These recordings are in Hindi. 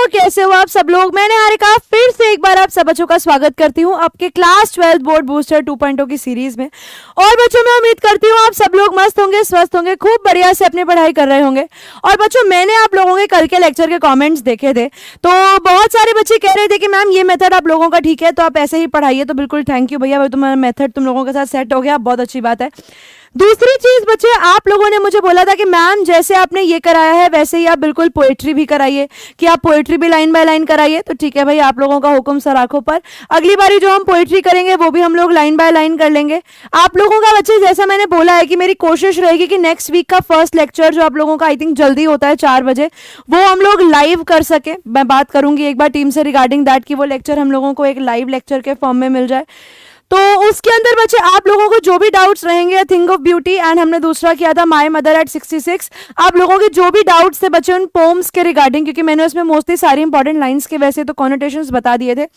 कैसे हो आप सब लोग। मैंने हारिका फिर से एक बार आप सब बच्चों का स्वागत करती हूँ आपके क्लास 12 बोर्ड बूस्टर 2.0 की सीरीज में। और बच्चों मैं उम्मीद करती हूँ आप सब लोग मस्त होंगे, स्वस्थ होंगे, खूब बढ़िया से अपनी पढ़ाई कर रहे होंगे। और बच्चों मैंने आप लोगों के कल के लेक्चर के कमेंट्स देखे थे, तो बहुत सारे बच्चे कह रहे थे कि मैम ये मेथड आप लोगों का ठीक है, तो आप ऐसे ही पढ़ाइए। तो बिल्कुल थैंक यू भैया, तुम्हारा मेथड तुम लोगों के साथ सेट हो गया, बहुत अच्छी बात है। दूसरी चीज बच्चे, आप लोगों ने मुझे बोला था कि मैम जैसे आपने ये कराया है वैसे ही आप बिल्कुल पोएट्री भी कराइए, कि आप पोएट्री भी लाइन बाय लाइन कराइए। तो ठीक है भाई, आप लोगों का हुक्म सर आंखों पर। अगली बारी जो हम पोएट्री करेंगे वो भी हम लोग लाइन बाय लाइन कर लेंगे। आप लोगों का बच्चे जैसा मैंने बोला है कि मेरी कोशिश रहेगी कि नेक्स्ट वीक का फर्स्ट लेक्चर जो आप लोगों का आई थिंक जल्दी होता है 4 बजे, वो हम लोग लाइव कर सके। मैं बात करूंगी एक बार टीम से रिगार्डिंग दैट कि वो लेक्चर हम लोगों को एक लाइव लेक्चर के फॉर्म में मिल जाए। तो उसके अंदर बच्चे आप लोगों को जो भी डाउट्स रहेंगे, थिंग ऑफ ब्यूटी एंड हमने दूसरा किया था माय मदर एट 66, आप लोगों के जो भी डाउट्स थे बच्चे उन पोम्स के रिगार्डिंग, क्योंकि मैंने उसमें मोस्टली सारी इंपॉर्टेंट लाइंस के वैसे तो कॉनोटेशंस बता दिए थे।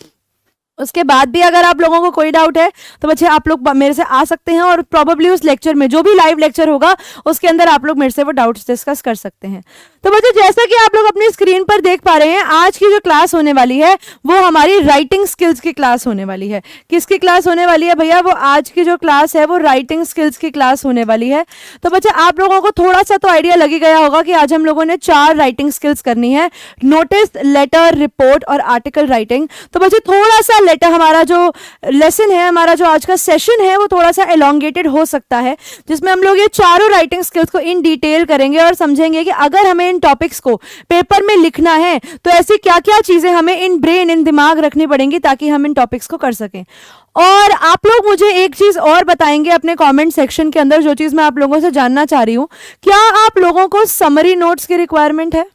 उसके बाद भी अगर आप लोगों को कोई डाउट है तो बच्चे आप लोग मेरे से आ सकते हैं, और प्रोबेबली उस लेक्चर में जो भी लाइव लेक्चर होगा उसके अंदर आप लोग मेरे से वो डाउट्स डिस्कस कर सकते हैं। तो बच्चे जैसा कि आप लोग अपनी स्क्रीन पर देख पा रहे हैं, आज की जो क्लास होने वाली है वो हमारी राइटिंग स्किल्स की क्लास होने वाली है। किसकी क्लास होने वाली है भैया? वो आज की जो क्लास है वो राइटिंग स्किल्स की क्लास होने वाली है। तो बच्चे आप लोगों को थोड़ा सा तो आइडिया लग ही गया होगा कि आज हम लोगों ने 4 राइटिंग स्किल्स करनी है, नोटिस, लेटर, रिपोर्ट और आर्टिकल राइटिंग। तो बच्चे थोड़ा सा लेटर, हमारा जो लेसन है, हमारा जो आज का सेशन है वो थोड़ा सा एलोंगेटेड हो सकता है, जिसमें हम लोग ये चारों राइटिंग स्किल्स को इन डिटेल करेंगे और समझेंगे कि अगर हमें इन टॉपिक्स को पेपर में लिखना है तो ऐसी क्या क्या चीजें हमें इन ब्रेन, इन दिमाग रखनी पड़ेंगी ताकि हम इन टॉपिक्स को कर सकें। और आप लोग मुझे एक चीज और बताएंगे अपने कमेंट सेक्शन के अंदर, जो चीज मैं आप लोगों से जानना चाह रही हूं, क्या आप लोगों को समरी नोट्स की रिक्वायरमेंट है?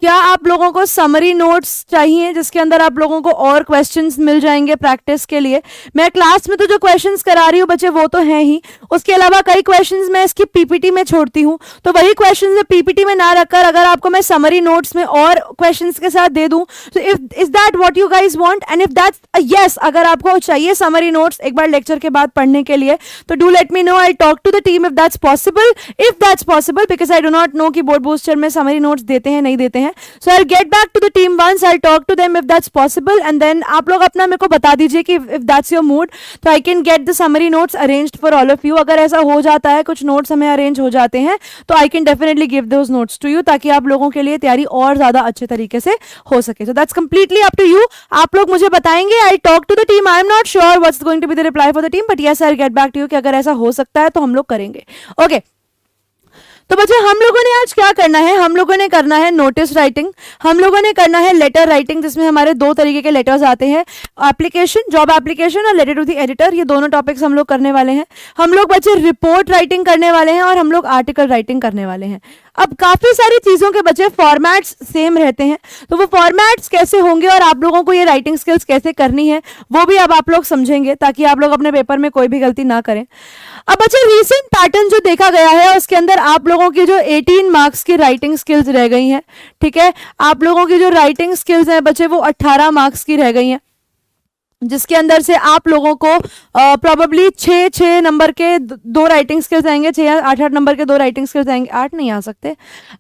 क्या आप लोगों को समरी नोट्स चाहिए जिसके अंदर आप लोगों को और क्वेश्चंस मिल जाएंगे प्रैक्टिस के लिए? मैं क्लास में तो जो क्वेश्चंस करा रही हूँ बच्चे वो तो हैं ही, उसके अलावा कई क्वेश्चंस मैं इसकी पीपीटी में छोड़ती हूँ। तो वही क्वेश्चंस मैं पीपीटी में ना रखकर अगर आपको मैं समरी नोट्स में और क्वेश्चंस के साथ दे दूं, तो is that what you guys want? And if that's yes, अगर आपको चाहिए समरी नोट्स एक बार लेक्चर के बाद पढ़ने के लिए, तो do let me know, I talk to the team if that's possible, because I do not know कि बोर्ड बूस्टर में समरी नोट्स देते हैं नहीं देते हैं। So I'll get back to the team once, I'll talk to them if that's possible, and then आप लोग अपना मेरे को बता दीजिए कि if that's your mood, तो I can get the summary notes arranged for all of you। अगर ऐसा हो जाता है, कुछ notes हमें arrange हो जाते हैं, तो I can definitely give those notes to you, ताकि आप लोगों के लिए तैयारी और ज्यादा अच्छे तरीके से हो सके। So that's completely up to you। आप लोग मुझे बताएंगे, I'll talk to the team, I am not sure what's going to be the reply for the team, but yes, I'll get back to you कि अगर ऐसा हो सकता है तो हम लोग करेंगे। Okay। तो बच्चे हम लोगों ने आज क्या करना है? हम लोगों ने करना है नोटिस राइटिंग, हम लोगों ने करना है लेटर राइटिंग, जिसमें हमारे 2 तरीके के लेटर्स आते हैं, एप्लीकेशन, जॉब एप्लीकेशन और लेटर टू द एडिटर। ये दोनों टॉपिक्स हम लोग करने वाले हैं। हम लोग बच्चे रिपोर्ट राइटिंग करने वाले हैं और हम लोग आर्टिकल राइटिंग करने वाले हैं। अब काफी सारी चीजों के बच्चे फॉर्मेट्स सेम रहते हैं, तो वो फॉर्मेट्स कैसे होंगे और आप लोगों को ये राइटिंग स्किल्स कैसे करनी है वो भी अब आप लोग समझेंगे, ताकि आप लोग अपने पेपर में कोई भी गलती ना करें। अब बच्चे रीसेंट पैटर्न जो देखा गया है उसके अंदर आप लोगों की जो 18 मार्क्स की राइटिंग स्किल्स रह गई हैं, ठीक है, आप लोगों की जो राइटिंग स्किल्स हैं बच्चे वो 18 मार्क्स की रह गई हैं, जिसके अंदर से आप लोगों को प्रोबेबली 6 नंबर के 2 राइटिंग स्किल्स आएंगे, 6 या 8 नंबर के 2 राइटिंग स्किल्स आएंगे, 8 नहीं आ सकते,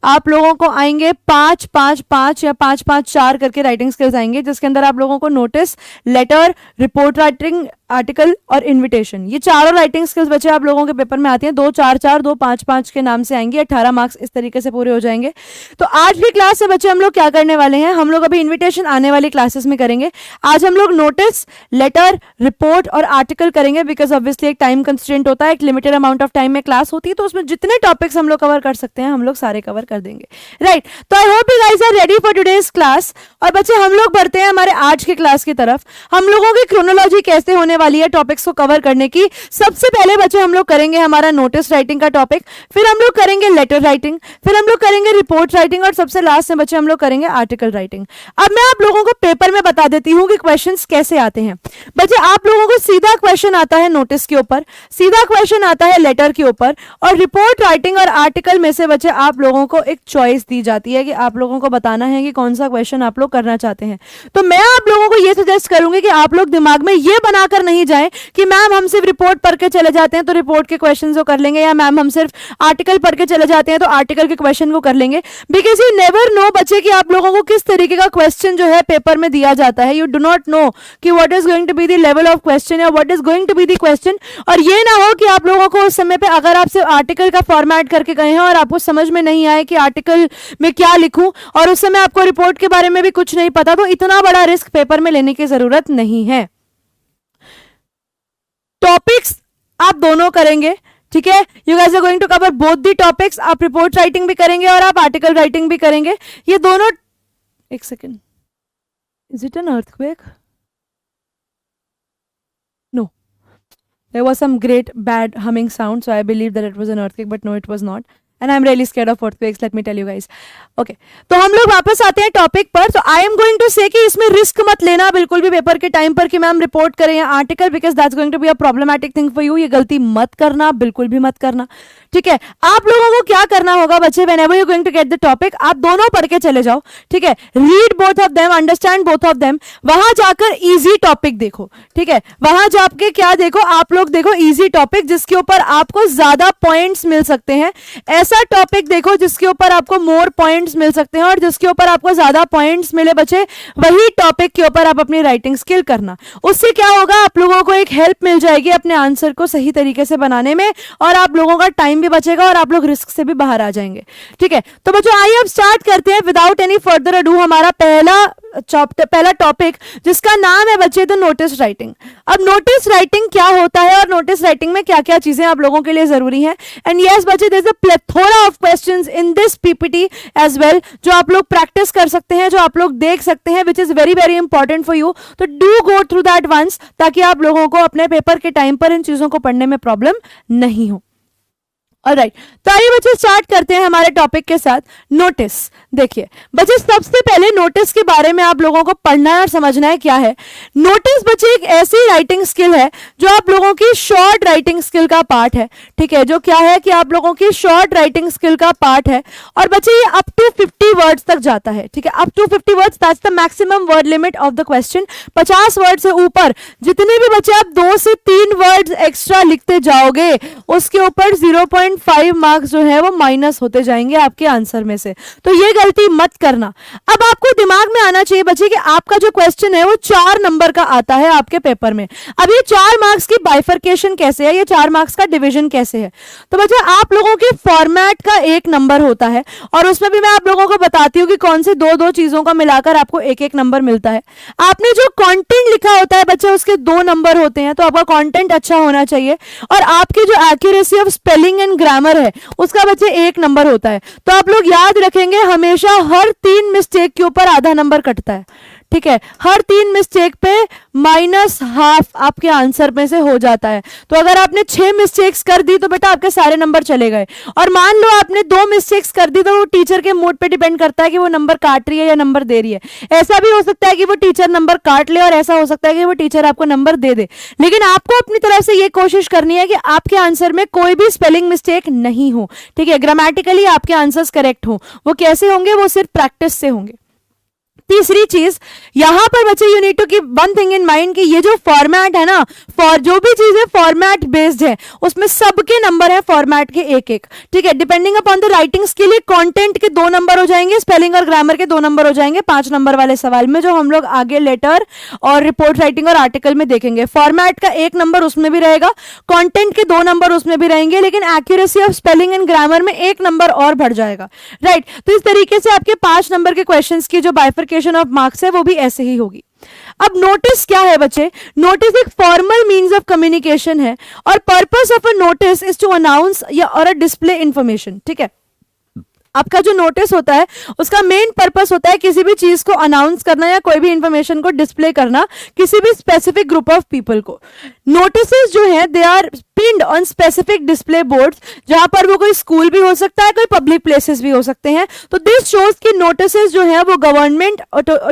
आप लोगों को आएंगे 5 या 5 करके राइटिंग स्किल्स आएंगे, जिसके अंदर आप लोगों को notice, letter, report writing, article और इन्विटेशन, ये चारों राइटिंग स्किल्स बच्चे आप लोगों के पेपर में आती हैं। 2 4 4 2 5 5 के नाम से आएंगे, 18 मार्क्स इस तरीके से पूरे हो जाएंगे। तो आज की क्लास से बच्चे हम लोग क्या करने वाले हैं? हम लोग अभी इन्विटेशन आने वाली क्लासेस में करेंगे। आज हम लोग नोटिस, लेटर, रिपोर्ट और आर्टिकल करेंगे, बिकॉज ऑब्वियसली एक टाइम कंस्ट्रेंट होता है, एक लिमिटेड अमाउंट ऑफ टाइम में क्लास होती है, तो उसमें जितने टॉपिक्स हम लोग कवर कर सकते हैं हम लोग सारे कवर कर देंगे, राइट। तो I hope you guys are ready for today's class. और बच्चे हम लोग बढ़ते हैं हमारे आज की क्लास की तरफ। हम लोगों की क्रोनोलॉजी कैसे होने वाली है टॉपिक्स को कवर करने की? सबसे पहले बच्चे हम लोग करेंगे हमारा नोटिस राइटिंग का टॉपिक, फिर हम लोग करेंगे लेटर राइटिंग, फिर हम लोग करेंगे रिपोर्ट राइटिंग और सबसे लास्ट में बच्चे हम लोग करेंगे आर्टिकल राइटिंग। अब मैं आप लोगों को पेपर में बता देती हूँ कि क्वेश्चंस कैसे आते हैं। बच्चे आप लोगों को सीधा क्वेश्चन आता है नोटिस के ऊपर, सीधा क्वेश्चन आता है लेटर के ऊपर, और रिपोर्ट राइटिंग और आर्टिकल में से बच्चे आप लोगों को एक चॉइस दी जाती है कि आप लोगों को बताना है कि कौन सा क्वेश्चन आप लोग करना चाहते हैं। तो मैं आप आप लोगों को ये सजेस्ट करूंगी कि आप लोग दिमाग में ये बनाकर नहीं जाएं कि मैम हम सिर्फ रिपोर्ट पढ़ के चले जाते हैं तो रिपोर्ट के क्वेश्चन को कर लेंगे, या मैम हम सिर्फ आर्टिकल पढ़ के चले जाते हैं तो आर्टिकल के क्वेश्चन को कर लेंगे। बिकॉज यू नेवर नो बच्चे कि आप लोगों को किस तरीके का क्वेश्चन जो है पेपर में दिया जाता है। यू डू नॉट नो कि what is going to be the level of question या what is going to be the question. और ये ना हो कि आप लोगों को उस समय पे अगर आप सिर्फ आर्टिकल का फॉर्मेट करके गए हैं और आपको समझ में नहीं आए कि आर्टिकल में क्या लिखूं और उस समय आपको रिपोर्ट के बारे में भी कुछ नहीं पता, तो इतना बड़ा रिस्क पेपर में लेने की जरूरत नहीं है। टॉपिक्स आप दोनों करेंगे, ठीक है। You guys are going to cover both the topics. आप रिपोर्ट राइटिंग भी करेंगे और आप आर्टिकल राइटिंग भी करेंगे। ये दोनों, एक second, is it an earthquake? No, there was some great bad humming sound, so I believe that it was an earthquake, but no, it was not. And I'm really scared of earthquakes, let me tell you guys. Okay, तो हम लोग वापस आते हैं टॉपिक पर। तो आई एम गोइंग टू से कि इसमें रिस्क मत लेना बिल्कुल भी पेपर के टाइम पर कि मैम रिपोर्ट करें या article, because that's going to be a problematic thing for you. ये गलती मत करना, बिल्कुल भी मत करना, ठीक है। आप लोगों को क्या करना होगा बच्चे, whenever you going to get the topic, आप दोनों पढ़ के चले जाओ, ठीक है। Read both of them, understand both of them. वहां जाकर इजी टॉपिक देखो, ठीक है। वहां जाके क्या देखो, आप लोग देखो इजी टॉपिक जिसके ऊपर आपको ज्यादा पॉइंट्स मिल सकते हैं। ऐसा टॉपिक देखो जिसके ऊपर आपको मोर पॉइंट्स मिल सकते हैं, और जिसके ऊपर आपको ज्यादा पॉइंट्स मिले बच्चे, वही टॉपिक के ऊपर आप अपनी राइटिंग स्किल करना। उससे क्या होगा, आप लोगों को एक हेल्प मिल जाएगी अपने आंसर को सही तरीके से बनाने में, और आप लोगों का टाइम भी बचेगा और आप लोग रिस्क से भी बाहर आ जाएंगे, ठीक है। तो बच्चों आइए अब स्टार्ट करते हैं विदाउट एनी फर्दर अडू हमारा पहला टॉपिक, जिसका नाम है बच्चे द नोटिस राइटिंग। अब नोटिस राइटिंग क्या होता है और नोटिस राइटिंग में क्या क्या चीजें आप लोगों के लिए जरूरी हैं। एंड यस बच्चे, there is a plethora of questions in this PPT as well, जो आप लोग प्रैक्टिस कर सकते हैं, जो आप लोग देख सकते हैं, which is very very important for you. तो do go through that once, ताकि आप लोगों को अपने पेपर के टाइम पर इन चीजों को पढ़ने में प्रॉब्लम नहीं हो। ऑलराइट, तो आइए बच्चे स्टार्ट करते हैं हमारे टॉपिक के साथ। नोटिस, देखिए बच्चे सबसे पहले नोटिस के बारे में आप लोगों को पढ़ना है और समझना है क्या है। नोटिस बच्चे एक ऐसी राइटिंग स्किल है जो आप लोगों की शॉर्ट राइटिंग स्किल का पार्ट है, ठीक है। जो क्या है कि आप लोगों की शॉर्ट राइटिंग स्किल का पार्ट है, और बच्चे ये अप टू 50 वर्ड्स तक जाता है, ठीक है। Up to 50 words, that's the maximum word limit of the question. 50 word से ऊपर जितने भी बच्चे आप 2 से 3 वर्ड्स एक्स्ट्रा लिखते जाओगे, उसके ऊपर 0.5 मार्क्स जो है वो माइनस होते जाएंगे आपके आंसर में से। तो ये गलती मत करना। अब आपको दिमाग में आना चाहिए बच्चे कि आपका जो क्वेश्चन है वो 4 नंबर का आता है आपके पेपर में। अब ये 4 मार्क्स की बाइफरकेशन कैसे है, ये 4 मार्क्स का डिवीजन कैसे है। तो बच्चे आप लोगों के फॉर्मेट का 1 नंबर होता है, और उसमें भी मैं आप लोगों को बताती हूँ कि कौन से 2-2 चीजों का मिलाकर आपको 1-1 नंबर मिलता है। आपने जो कंटेंट लिखा होता है बच्चे, उसके 2 नंबर होते हैं, तो आपका कंटेंट अच्छा होना चाहिए। और आपकी जो accuracy of spelling and grammar है उसका बच्चे 1 नंबर होता है। तो आप लोग याद रखेंगे हमेशा हर 3 मिस्टेक के ऊपर आधा नंबर कटता है, ठीक है। हर 3 मिस्टेक पे -½ आपके आंसर में से हो जाता है। तो अगर आपने 6 मिस्टेक्स कर दी तो बेटा आपके सारे नंबर चले गए। और मान लो आपने 2 मिस्टेक्स कर दी, तो वो टीचर के मूड पे डिपेंड करता है कि वो नंबर काट रही है या नंबर दे रही है। ऐसा भी हो सकता है कि वो टीचर नंबर काट ले, और ऐसा हो सकता है कि वो टीचर आपको नंबर दे दे। लेकिन आपको अपनी तरफ से ये कोशिश करनी है कि आपके आंसर में कोई भी स्पेलिंग मिस्टेक नहीं हो, ठीक है। ग्रामेटिकली आपके आंसर्स करेक्ट हो। वो कैसे होंगे, वो सिर्फ प्रैक्टिस से होंगे। तीसरी चीज यहां पर बच्चे, you need to keep one thing in mind कि ये जो फॉर्मेट है ना, जो भी चीज है फॉर्मेट बेस्ड है, उसमें सबके नंबर है फॉर्मेट के 1-1, ठीक है। Depending upon the writing skill, content के 2 नंबर हो जाएंगे, स्पेलिंग और ग्रामर के 2 नंबर हो जाएंगे 5 नंबर वाले सवाल में, जो हम लोग आगे लेटर और रिपोर्ट राइटिंग और आर्टिकल में देखेंगे। फॉर्मेट का 1 नंबर उसमें भी रहेगा, कंटेंट के 2 नंबर उसमें भी रहेंगे, लेकिन accuracy of spelling and grammar में 1 नंबर और बढ़ जाएगा, राइट। तो इस तरीके से आपके 5 नंबर के क्वेश्चन की जो बाइफरकेशन ऑफ मार्क्स है वो भी ऐसे ही होगी। अब नोटिस क्या है बच्चे, नोटिस एक फॉर्मल मीन्स ऑफ कम्युनिकेशन है, और purpose of a notice is to announce या और अ डिस्प्ले इंफॉर्मेशन, ठीक है। आपका जो नोटिस होता है उसका मेन पर्पस होता है किसी भी चीज को अनाउंस करना या कोई भी इंफॉर्मेशन को डिस्प्ले करना किसी भी स्पेसिफिक ग्रुप ऑफ पीपल को। नोटिसेस जो है they are pinned on specific display boards, जहां पर वो कोई स्कूल भी हो सकता है, कोई पब्लिक प्लेसेस भी हो सकते हैं। तो दिस शोज कि नोटिसेस जो है वो गवर्नमेंट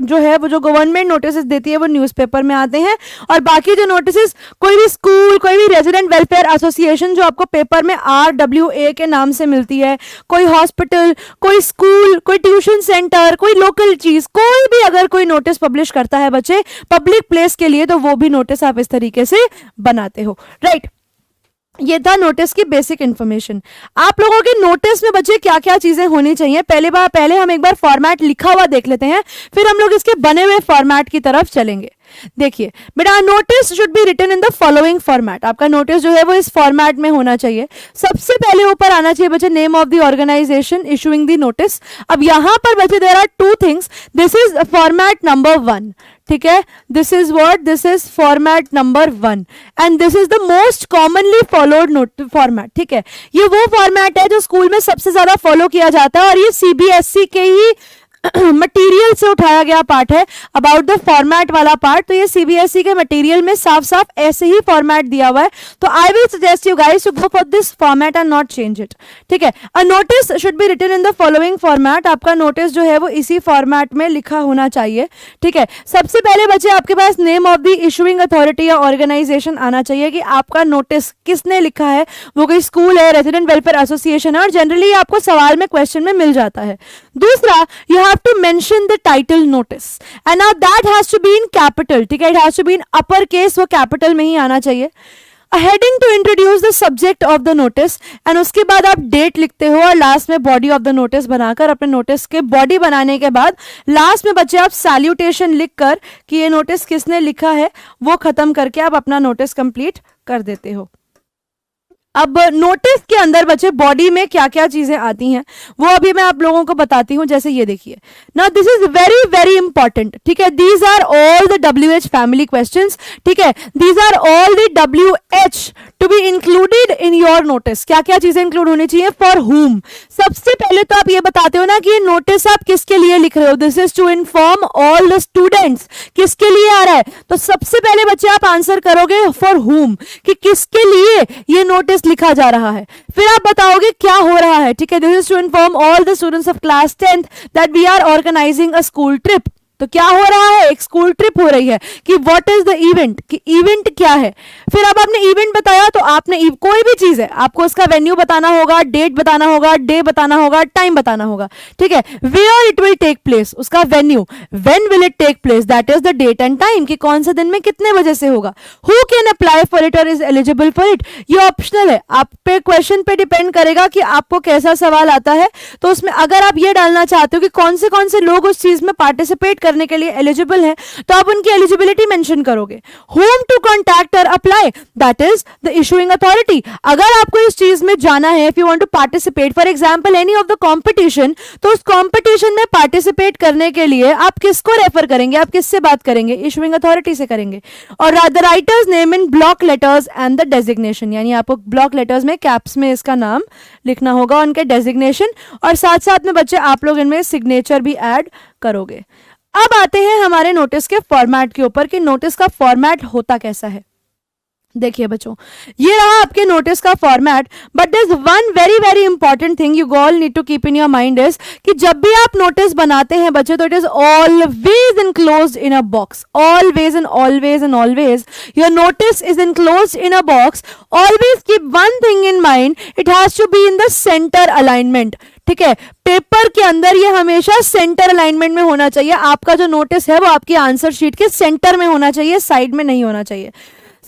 जो है वो जो गवर्नमेंट नोटिसेस देती है वो न्यूज़पेपर में आते हैं, और बाकी जो नोटिसेस कोई भी स्कूल, कोई भी रेजिडेंट वेलफेयर एसोसिएशन जो आपको पेपर में RWA के नाम से मिलती है, कोई हॉस्पिटल, हॉस्पिटल, कोई स्कूल, कोई ट्यूशन सेंटर, कोई लोकल चीज, कोई भी अगर कोई नोटिस पब्लिश करता है बच्चे पब्लिक प्लेस के लिए, तो वो भी नोटिस आप इस तरीके से बनाते हो, राइट। ये था नोटिस की बेसिक इन्फॉर्मेशन। आप लोगों के नोटिस में बच्चे क्या क्या चीजें होनी चाहिए, पहले हम एक बार फॉर्मेट लिखा हुआ देख लेते हैं, फिर हम लोग इसके बने हुए फॉर्मेट की तरफ चलेंगे। देखिए बेटा, notice should be written in the following format. आपका नोटिस जो है वो इस फॉर्मेट में होना चाहिए। सबसे पहले ऊपर आना चाहिए बच्चे name of the organisation issuing the notice. अब यहां पर बच्चे there are two things, this is format number 1, ठीक है, this is what, this is format number 1 and this is the most commonly followed format, ठीक है। ये वो फॉर्मेट है जो स्कूल में सबसे ज्यादा फॉलो किया जाता है और ये सीबीएसई के ही मटेरियल से उठाया गया पार्ट है अबाउट द फॉर्मेट वाला पार्ट। तो ये सीबीएसई के मटेरियल में साफ साफ ऐसे ही फॉर्मेट दिया हुआ है। तो I will suggest you guys to go for this format and not change it, ठीक है। A notice should be written in the following format. आपका नोटिस जो है वो इसी फॉर्मेट में लिखा होना चाहिए, ठीक है। सबसे पहले बच्चे आपके पास name of the issuing authority या ऑर्गेनाइजेशन आना चाहिए कि आपका नोटिस किसने लिखा है, वो कोई स्कूल है, रेजिडेंट वेलफेयर एसोसिएशन है, और जनरली आपको सवाल में क्वेश्चन में मिल जाता है। दूसरा, you have to mention the title notice and now that has to be in capital, ठीक है, it has to be in upper case, वो capital में ही आना चाहिए। A heading to introduce the subject of the notice and उसके बाद आप डेट लिखते हो और लास्ट में बॉडी ऑफ द नोटिस बनाकर, अपने नोटिस के बॉडी बनाने के बाद लास्ट में बच्चे आप सैल्यूटेशन लिखकर कि ये नोटिस किसने लिखा है वो खत्म करके आप अपना नोटिस कंप्लीट कर देते हो। अब नोटिस के अंदर बच्चे बॉडी में क्या क्या चीजें आती हैं वो अभी मैं आप लोगों को बताती हूं। जैसे ये देखिए, now this is very very important, ठीक है, these are all the WH family questions, ठीक है, these are all the WH to be included in your notice. क्या क्या चीजें इंक्लूड होनी चाहिए, फॉर हुम। सबसे पहले तो आप ये बताते हो ना कि ये नोटिस आप किसके लिए लिख रहे हो, this is to inform all the students, किसके लिए आ रहा है। तो सबसे पहले बच्चे आप आंसर करोगे फॉर हुम, कि किसके लिए ये नोटिस लिखा जा रहा है। फिर आप बताओगे क्या हो रहा है, ठीक है, this is to inform all the students of class 10th that we are organising a school trip. तो क्या हो रहा है, एक स्कूल ट्रिप हो रही है, कि व्हाट इज द इवेंट, कि इवेंट क्या है। फिर अब आपने इवेंट बताया तो आपने कोई भी चीज है आपको उसका वेन्यू बताना होगा, डेट बताना होगा, डे बताना होगा, टाइम बताना होगा, ठीक है। Where it will take place, उसका venue, when will it take place, that is the date and time, कि कौन से दिन में कितने बजे से होगा। Who can apply for it और इज एलिजिबल फॉर इट, ये ऑप्शनल है, आप पे क्वेश्चन पे डिपेंड करेगा कि आपको कैसा सवाल आता है। तो उसमें अगर आप ये डालना चाहते हो कि कौन से लोग उस चीज में पार्टिसिपेट करने के लिए एलिजिबल है, तो आप उनकी एलिजिबिलिटी मेंशन करोगे। होम टू कॉन्टैक्ट और apply, that is the issuing authority. अगर आपको इस चीज में जाना है, if you want to participate for example any of the competition, तो उस कंपटीशन में पार्टिसिपेट करने के लिए आप किसको रेफर करेंगे, आप किससे बात करेंगे, इशूइंग अथॉरिटी से करेंगे। और the writer's name in block letters and the designation, यानी आपको ब्लॉक लेटर्स में कैप्स में इसका नाम लिखना होगा, उनके डेजिग्नेशन, और साथ साथ में बच्चे आप लोग इनमें सिग्नेचर भी ऐड करोगे। अब आते हैं हमारे नोटिस के फॉर्मेट के ऊपर कि नोटिस का फॉर्मेट होता कैसा है। देखिए बच्चों, ये रहा आपके नोटिस का format, but there is one very very important thing you all need to keep in your mind is कि जब भी आप नोटिस बनाते हैं बच्चे, तो it is always enclosed in a box, always and always and always your notice is enclosed in a box. Always keep one thing in mind, it has to be in the centre alignment, ठीक है। पेपर के अंदर ये हमेशा सेंटर अलाइनमेंट में होना चाहिए। आपका जो नोटिस है वो आपकी आंसर शीट के सेंटर में होना चाहिए, साइड में नहीं होना चाहिए।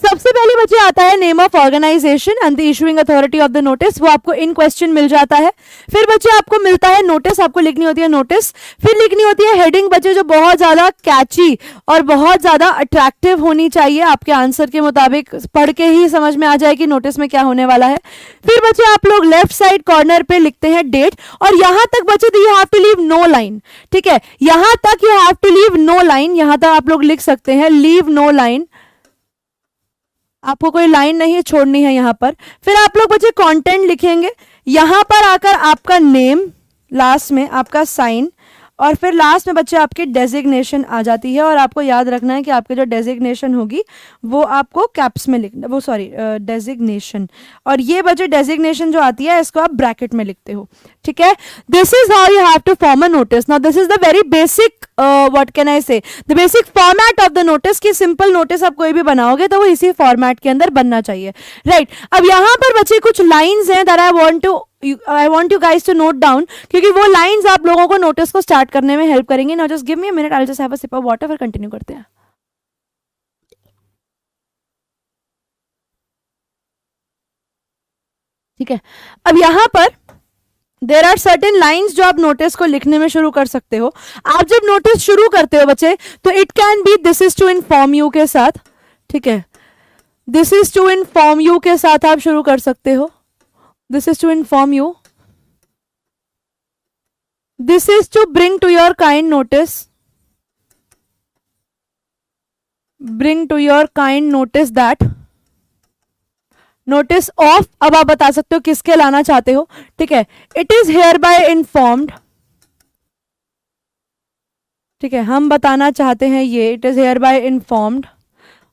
सबसे पहले बच्चे आता है name of organisation and the issuing authority of the notice, वो आपको इन क्वेश्चन मिल जाता है। फिर बच्चे आपको मिलता है नोटिस, आपको लिखनी होती है नोटिस। फिर लिखनी होती है हेडिंग बच्चे, जो बहुत ज्यादा कैची और बहुत ज्यादा अट्रैक्टिव होनी चाहिए, आपके आंसर के मुताबिक पढ़ के ही समझ में आ जाए कि नोटिस में क्या होने वाला है। फिर बच्चे आप लोग लेफ्ट साइड कॉर्नर पे लिखते हैं डेट, और यहां तक बच्चे you have to leave no line, ठीक है, यहां तक you have to leave no line, यहां तक आप लोग लिख सकते हैं लीव नो लाइन, आपको कोई लाइन नहीं छोड़नी है यहां पर। फिर आप लोग बच्चे कंटेंट लिखेंगे, यहां पर आकर आपका नेम, लास्ट में आपका साइन, और फिर लास्ट में बच्चे आपकी डेजिग्नेशन आ जाती है। और आपको याद रखना है कि आपकी जो डेजिग्नेशन होगी वो आपको कैप्स में लिखना, वो सॉरी डेजिग्नेशन, और ये बच्चे डेजिग्नेशन जो आती है इसको आप ब्रैकेट में लिखते हो, ठीक है। This is how you have to form a notice. Now this is the very basic what can I say, the basic format of the notice, की सिंपल नोटिस आप कोई भी बनाओगे तो वो इसी फॉर्मेट के अंदर बनना चाहिए, राइट। अब यहां पर बच्चे कुछ लाइंस हैं that I want to I want you guys to note down, क्योंकि वो लाइंस आप लोगों को नोटिस को स्टार्ट करने में हेल्प करेंगे. Now just give me a minute, I will just have a sip of water, फिर कंटिन्यू करते हैं. ठीक है, अब यहां पर देर आर सर्टेन लाइन्स जो आप नोटिस को लिखने में शुरू कर सकते हो. आप जब नोटिस शुरू करते हो बच्चे, तो it can be this is to inform you के साथ. ठीक है, this is to inform you के साथ आप शुरू कर सकते हो. This is to inform you, this is to bring to your kind notice, bring to your kind notice that, notice of. अब आप बता सकते हो किसके लाना चाहते हो. ठीक है, it is hereby informed. ठीक है, हम बताना चाहते हैं ये, it is hereby informed.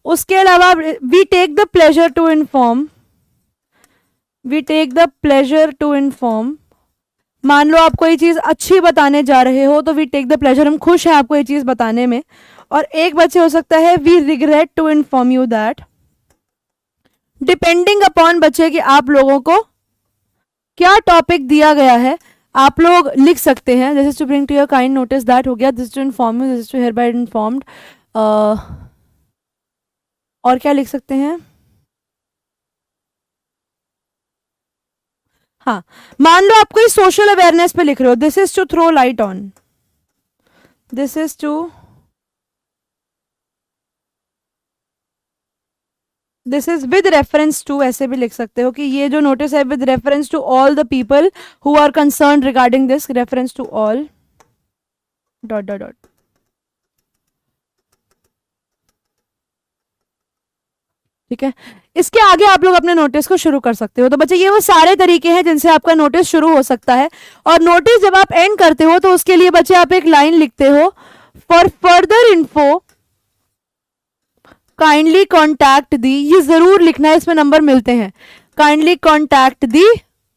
उसके अलावा we take the pleasure to inform, we take the pleasure to inform. मान लो आप कोई चीज अच्छी बताने जा रहे हो, तो वी टेक द प्लेजर, हम खुश हैं आपको ये चीज बताने में. और एक बच्चे हो सकता है we regret to inform you that. Depending upon बच्चे कि आप लोगों को क्या टॉपिक दिया गया है, आप लोग लिख सकते हैं. This is to bring to your kind notice that हो गया, this is to inform you, this is to hereby informed. और क्या लिख सकते हैं. हाँ, मान लो आप कोई सोशल अवेयरनेस पे लिख रहे हो, this is to throw light on, this is to, this is with reference to, ऐसे भी लिख सकते हो कि ये जो नोटिस है with reference to all the people who are concern regarding this, reference to all dot dot dot. ठीक है, इसके आगे आप लोग अपने नोटिस को शुरू कर सकते हो. तो बच्चे ये वो सारे तरीके हैं जिनसे आपका नोटिस शुरू हो सकता है. और नोटिस जब आप एंड करते हो तो उसके लिए बच्चे आप एक लाइन लिखते हो, for further info kindly contact the. ये जरूर लिखना है, इसमें नंबर मिलते हैं. Kindly contact the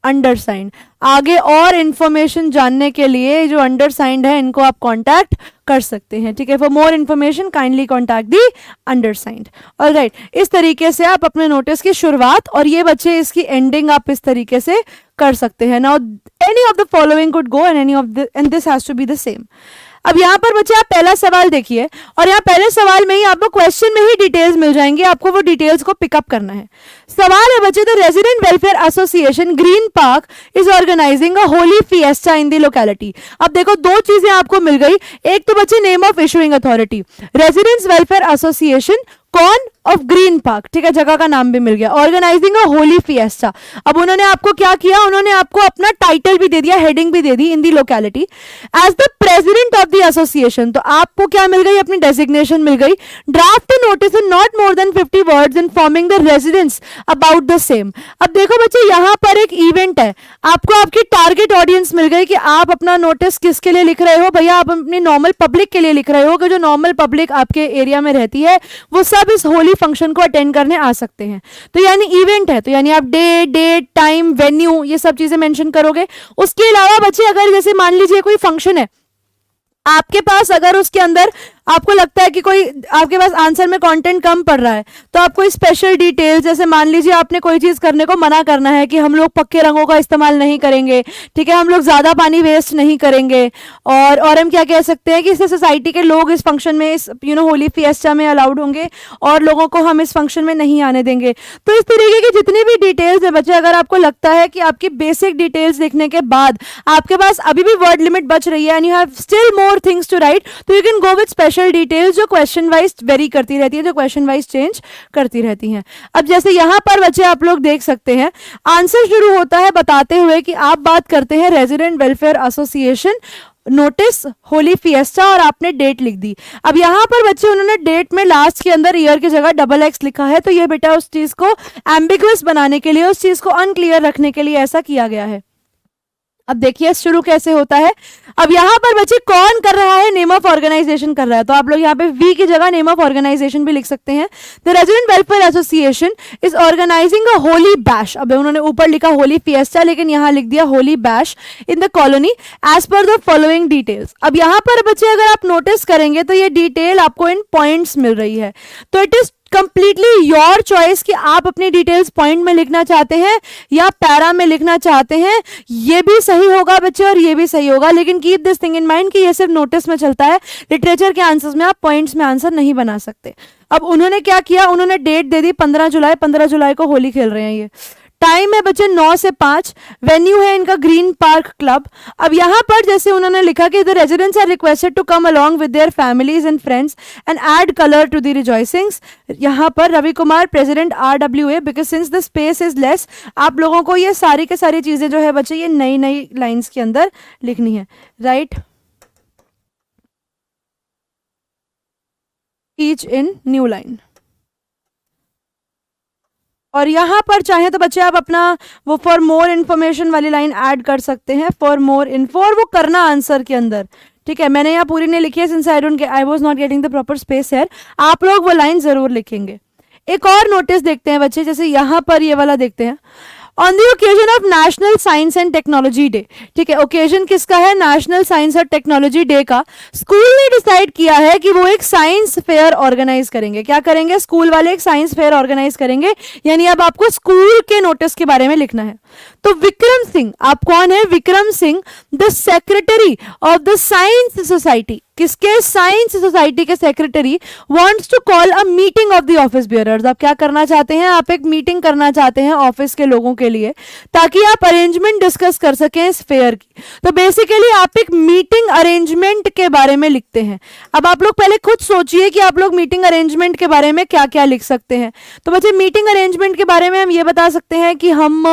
undersigned. आगे और इंफॉर्मेशन जानने के लिए जो अंडरसाइंड है इनको आप कॉन्टैक्ट कर सकते हैं. ठीक है, for more information kindly contact the undersigned. Alright, इस तरीके से आप अपने नोटिस की शुरुआत और ये बच्चे इसकी एंडिंग आप इस तरीके से कर सकते हैं. Now any of the following could go and any of the, and this has to be the same. अब यहाँ पर बच्चे आप पहला सवाल देखिए, और यहाँ पहले सवाल में ही आपको क्वेश्चन में ही डिटेल्स मिल जाएंगे, आपको वो डिटेल्स को पिकअप करना है. सवाल है बच्चे, the resident welfare association green park is organising a Holi fiesta in the locality. अब देखो दो चीजें आपको मिल गई. एक तो बच्चे name of issuing authority, residents welfare association, कौन, ऑफ ग्रीन पार्क. ठीक है, जगह का नाम भी मिल गया. Organising a Holi fiesta. अब उन्होंने आपको क्या किया, उन्होंने आपको अपना टाइटल भी दे दिया, हेडिंग भी दे दी, in the locality as the president of the association. तो आपको क्या मिल गई, अपनी डेजिग्नेशन मिल गई. Draft notice in not more than 50 words informing the residents about the same. अब देखो बच्चे यहाँ पर एक इवेंट है, आपको आपकी टारगेट ऑडियंस मिल गई कि आप अपना नोटिस किसके लिए लिख रहे हो. भैया आप अपनी नॉर्मल पब्लिक के लिए लिख रहे हो, कि जो नॉर्मल पब्लिक आपके एरिया में रहती है वो सब इस होली फंक्शन को अटेंड करने आ सकते हैं. तो यानी इवेंट है, तो यानी आप डेट, टाइम, वेन्यू, ये सब चीजें मेंशन करोगे. उसके अलावा बच्चे अगर जैसे मान लीजिए कोई फंक्शन है आपके पास, अगर उसके अंदर आपको लगता है कि कोई आपके पास आंसर में कंटेंट कम पड़ रहा है, तो आप कोई स्पेशल डिटेल्स, जैसे मान लीजिए आपने कोई चीज करने को मना करना है कि हम लोग पक्के रंगों का इस्तेमाल नहीं करेंगे. ठीक है, हम लोग ज्यादा पानी वेस्ट नहीं करेंगे. और हम क्या कह सकते हैं कि इससे सोसाइटी के लोग इस फंक्शन में, इस होली फिएस्टा में अलाउड होंगे और लोगों को हम इस फंक्शन में नहीं आने देंगे. तो इस तरीके की जितनी भी डिटेल्स है बच्चे, अगर आपको लगता है कि आपकी बेसिक डिटेल्स लिखने के बाद आपके पास अभी भी वर्ड लिमिट बच रही है and you have still more things to write, तो you can go with special details जो क्वेश्चन वाइज वेरी करती रहती है, जो क्वेश्चन वाइज चेंज करती रहती हैं. अब जैसे यहां पर बच्चे आप लोग देख सकते हैं, आंसर शुरू होता है बताते हुए कि आप बात करते हैं resident welfare association notice Holi fiesta, और आपने डेट लिख दी. अब यहां पर बच्चे उन्होंने डेट में लास्ट के अंदर ईयर की जगह XX लिखा है, तो ये बेटा उस चीज को एम्बिगुअस बनाने के लिए, उस चीज को अनक्लियर रखने के लिए ऐसा किया गया है. अब देखिए शुरू कैसे होता है. अब यहां पर बच्चे कौन कर रहा है, नेम ऑफ ऑर्गेनाइजेशन कर रहा है, तो आप लोग यहाँ पे वी की जगह नेम ऑफ ऑर्गेनाइजेशन भी लिख सकते हैं. The resident welfare association is organising a Holi bash. अब उन्होंने ऊपर लिखा होली फिएस्टा, लेकिन यहाँ लिख दिया Holi bash in the colony as per the following details. अब यहाँ पर बच्चे अगर आप नोटिस करेंगे तो ये डिटेल आपको इन पॉइंट्स मिल रही है. तो it is completely your choice कि आप अपनी डिटेल्स पॉइंट में लिखना चाहते हैं या पैरा में लिखना चाहते हैं, ये भी सही होगा बच्चे और ये भी सही होगा, लेकिन keep this thing in mind कि ये सिर्फ नोटिस में चलता है, लिटरेचर के आंसर्स में आप पॉइंट्स में आंसर नहीं बना सकते। अब उन्होंने क्या किया, उन्होंने डेट दे दी 15 जुलाई, 15 जुलाई को होली खेल रहे हैं ये। टाइम है बच्चे 9 से 5, वेन्यू है इनका ग्रीन पार्क क्लब। अब यहां पर जैसे उन्होंने लिखा कि the residents are requested to come along with their families and friends and add colour to the rejoicings. यहां पर Ravi Kumar president RWA, because since the space is less, आप लोगों को ये सारी के सारी चीजें जो है बच्चे ये नई नई लाइन्स के अंदर लिखनी है, right, each in new line. और यहां पर चाहे तो बच्चे आप अपना वो फॉर मोर इन्फॉर्मेशन वाली लाइन ऐड कर सकते हैं, फॉर मोर इन्फो, और वो करना आंसर के अंदर, ठीक है। मैंने यहाँ पूरी नहीं लिखी है since I was not getting the proper space here, आप लोग वो लाइन जरूर लिखेंगे। एक और नोटिस देखते हैं बच्चे, जैसे यहां पर ये वाला देखते हैं, on the occasion of national science and technology day, ठीक है, ओकेजन किसका है, नेशनल साइंस और टेक्नोलॉजी डे का। स्कूल ने डिसाइड किया है कि वो एक साइंस फेयर ऑर्गेनाइज करेंगे। क्या करेंगे, स्कूल वाले एक साइंस फेयर ऑर्गेनाइज करेंगे, यानी अब आपको स्कूल के नोटिस के बारे में लिखना है। तो विक्रम सिंह, आप कौन है, Vikram Singh the secretary of the science society, किसके, साइंस सोसाइटी के secretary, wants to call a meeting of the office bearers. आप क्या करना चाहते हैं, आप एक मीटिंग करना चाहते हैं ऑफिस के लोगों के लिए, ताकि आप अरेंजमेंट डिस्कस कर सकें इस फेयर की। तो बेसिकली आप एक मीटिंग अरेंजमेंट के बारे में लिखते हैं। अब आप लोग पहले खुद सोचिए कि आप लोग मीटिंग अरेंजमेंट के बारे में क्या क्या लिख सकते हैं। तो बच्चे मीटिंग अरेंजमेंट के बारे में हम ये बता सकते हैं कि हम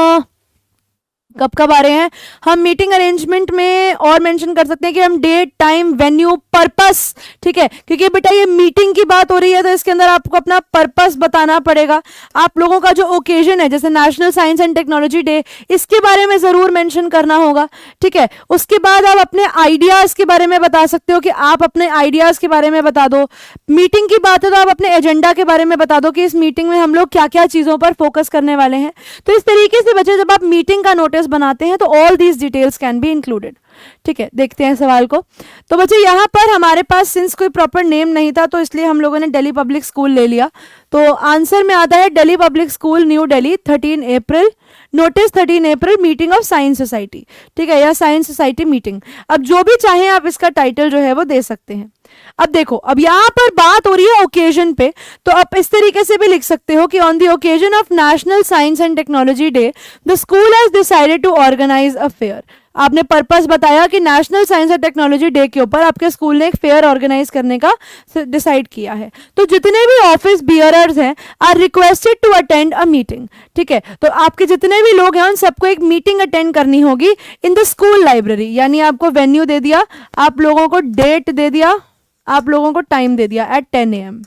कब कब आ रहे हैं, हम मीटिंग अरेंजमेंट में और मेंशन कर सकते हैं कि हम डेट, टाइम, वेन्यू, पर्पस, ठीक है, क्योंकि बेटा ये मीटिंग की बात हो रही है तो इसके अंदर आपको अपना पर्पस बताना पड़ेगा। आप लोगों का जो ओकेजन है, जैसे national science and technology day, इसके बारे में जरूर मेंशन करना होगा, ठीक है। उसके बाद आप अपने आइडियाज के बारे में बता सकते हो कि आप अपने आइडियाज के बारे में बता दो। मीटिंग की बात है तो आप अपने एजेंडा के बारे में बता दो कि इस मीटिंग में हम लोग क्या क्या चीजों पर फोकस करने वाले हैं। तो इस तरीके से बच्चे जब आप मीटिंग का नोटिस बनाते हैं तो all these details can be included, ठीक है। देखते हैं सवाल को। तो बच्चे यहाँ पर हमारे पास सिंस कोई प्रॉपर नेम नहीं था तो इसलिए हम लोगों ने दिल्ली पब्लिक स्कूल ले लिया। तो आंसर में आता है Delhi public school new Delhi 13 April, notice 13 April, meeting of science society, ठीक है, या साइंस सोसाइटी मीटिंग। अब जो भी चाहें आप इसका टाइटल जो है वो दे सकते हैं। अब देखो, अब यहाँ पर बात हो रही है ओकेजन पे, तो आप इस तरीके से भी लिख सकते हो कि on the occasion of national science and technology day the school has decided to organise a fair. आपने पर्पस बताया कि national science and technology day के ऊपर आपके स्कूल ने एक फेयर ऑर्गेनाइज करने का डिसाइड किया है। तो जितने भी ऑफिस बियरर्स हैं are requested to attend a meeting, ठीक है। तो आपके जितने भी लोग हैं उन सबको एक मीटिंग अटेंड करनी होगी इन द स्कूल लाइब्रेरी, यानी आपको वेन्यू दे दिया, आप लोगों को डेट दे दिया, आप लोगों को टाइम दे दिया एट 10 AM।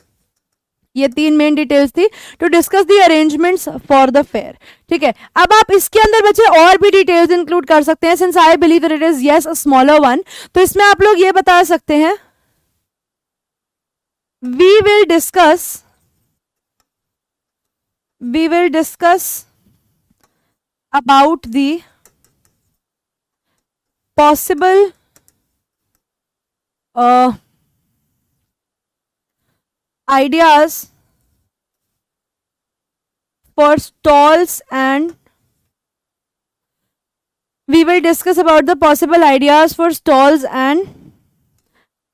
ये 3 मेन डिटेल्स थी to discuss the arrangements for the fair, ठीक है। अब आप इसके अंदर बच्चे और भी डिटेल्स इंक्लूड कर सकते हैं, since I believe that it is yes a smaller one. तो इसमें आप लोग ये बता सकते हैं, we will discuss about the possible ideas for stalls and we will discuss about the possible ideas for stalls and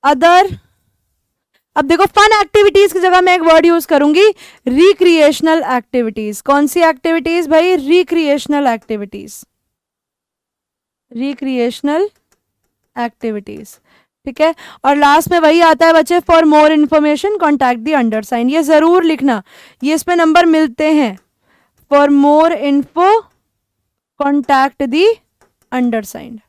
other। अब देखो, फन एक्टिविटीज की जगह मैं एक वर्ड यूज करूंगी, रिक्रिएशनल एक्टिविटीज। कौन सी एक्टिविटीज भाई, रिक्रिएशनल एक्टिविटीज, रिक्रिएशनल एक्टिविटीज, ठीक है। और लास्ट में वही आता है बच्चे, for more information contact the undersigned. ये जरूर लिखना, ये इस पे नंबर मिलते हैं, for more info contact the undersigned.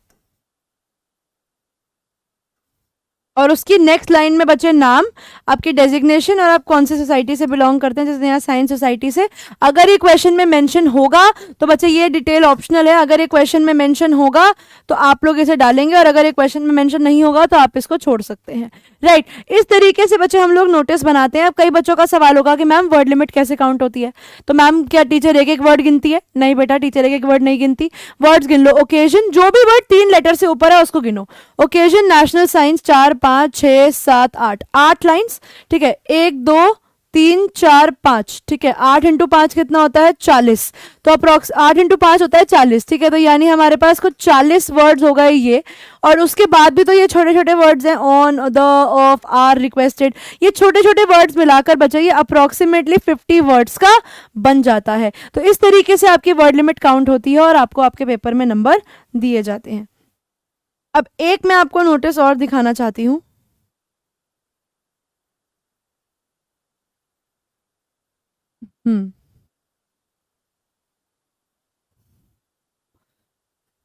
और उसकी नेक्स्ट लाइन में बच्चे नाम, आपकी डेजिग्नेशन और आप कौन सी सोसाइटी से बिलोंग करते हैं, जैसे यहाँ साइंस सोसाइटी से। अगर ये क्वेश्चन में मेंशन होगा तो बच्चे ये डिटेल ऑप्शनल है, अगर ये क्वेश्चन में मेंशन होगा तो आप लोग इसे डालेंगे, और अगर ये क्वेश्चन में मेंशन नहीं होगा तो आप इसको छोड़ सकते हैं, राइट। इस तरीके से बच्चे हम लोग नोटिस बनाते हैं। अब कई बच्चों का सवाल होगा कि मैम वर्ड लिमिट कैसे काउंट होती है, तो मैम क्या टीचर एक एक वर्ड गिनती है? नहीं बेटा, टीचर एक एक वर्ड नहीं गिनती, वर्ड्स गिन लो। ओकेजन, जो भी वर्ड 3 लेटर से ऊपर है उसको गिनो। ओकेजन नेशनल साइंस 4 5 6 7 8 लाइन्स, ठीक है, 1 2 3 4 5, ठीक है, 8 इंटू 5 कितना होता है 40, तो अप्रोक्स 8 इंटू 5 होता है 40, ठीक है, तो यानी हमारे पास कुछ 40 वर्ड्स हो गए ये, और उसके बाद भी तो ये छोटे छोटे वर्ड्स हैं, on, the, of, are, requested, ये छोटे छोटे वर्ड्स मिलाकर बच्चे ये अप्रोक्सीमेटली 50 वर्ड्स का बन जाता है। तो इस तरीके से आपकी वर्ड लिमिट काउंट होती है और आपको आपके पेपर में नंबर दिए जाते हैं। अब एक मैं आपको नोटिस और दिखाना चाहती हूँ।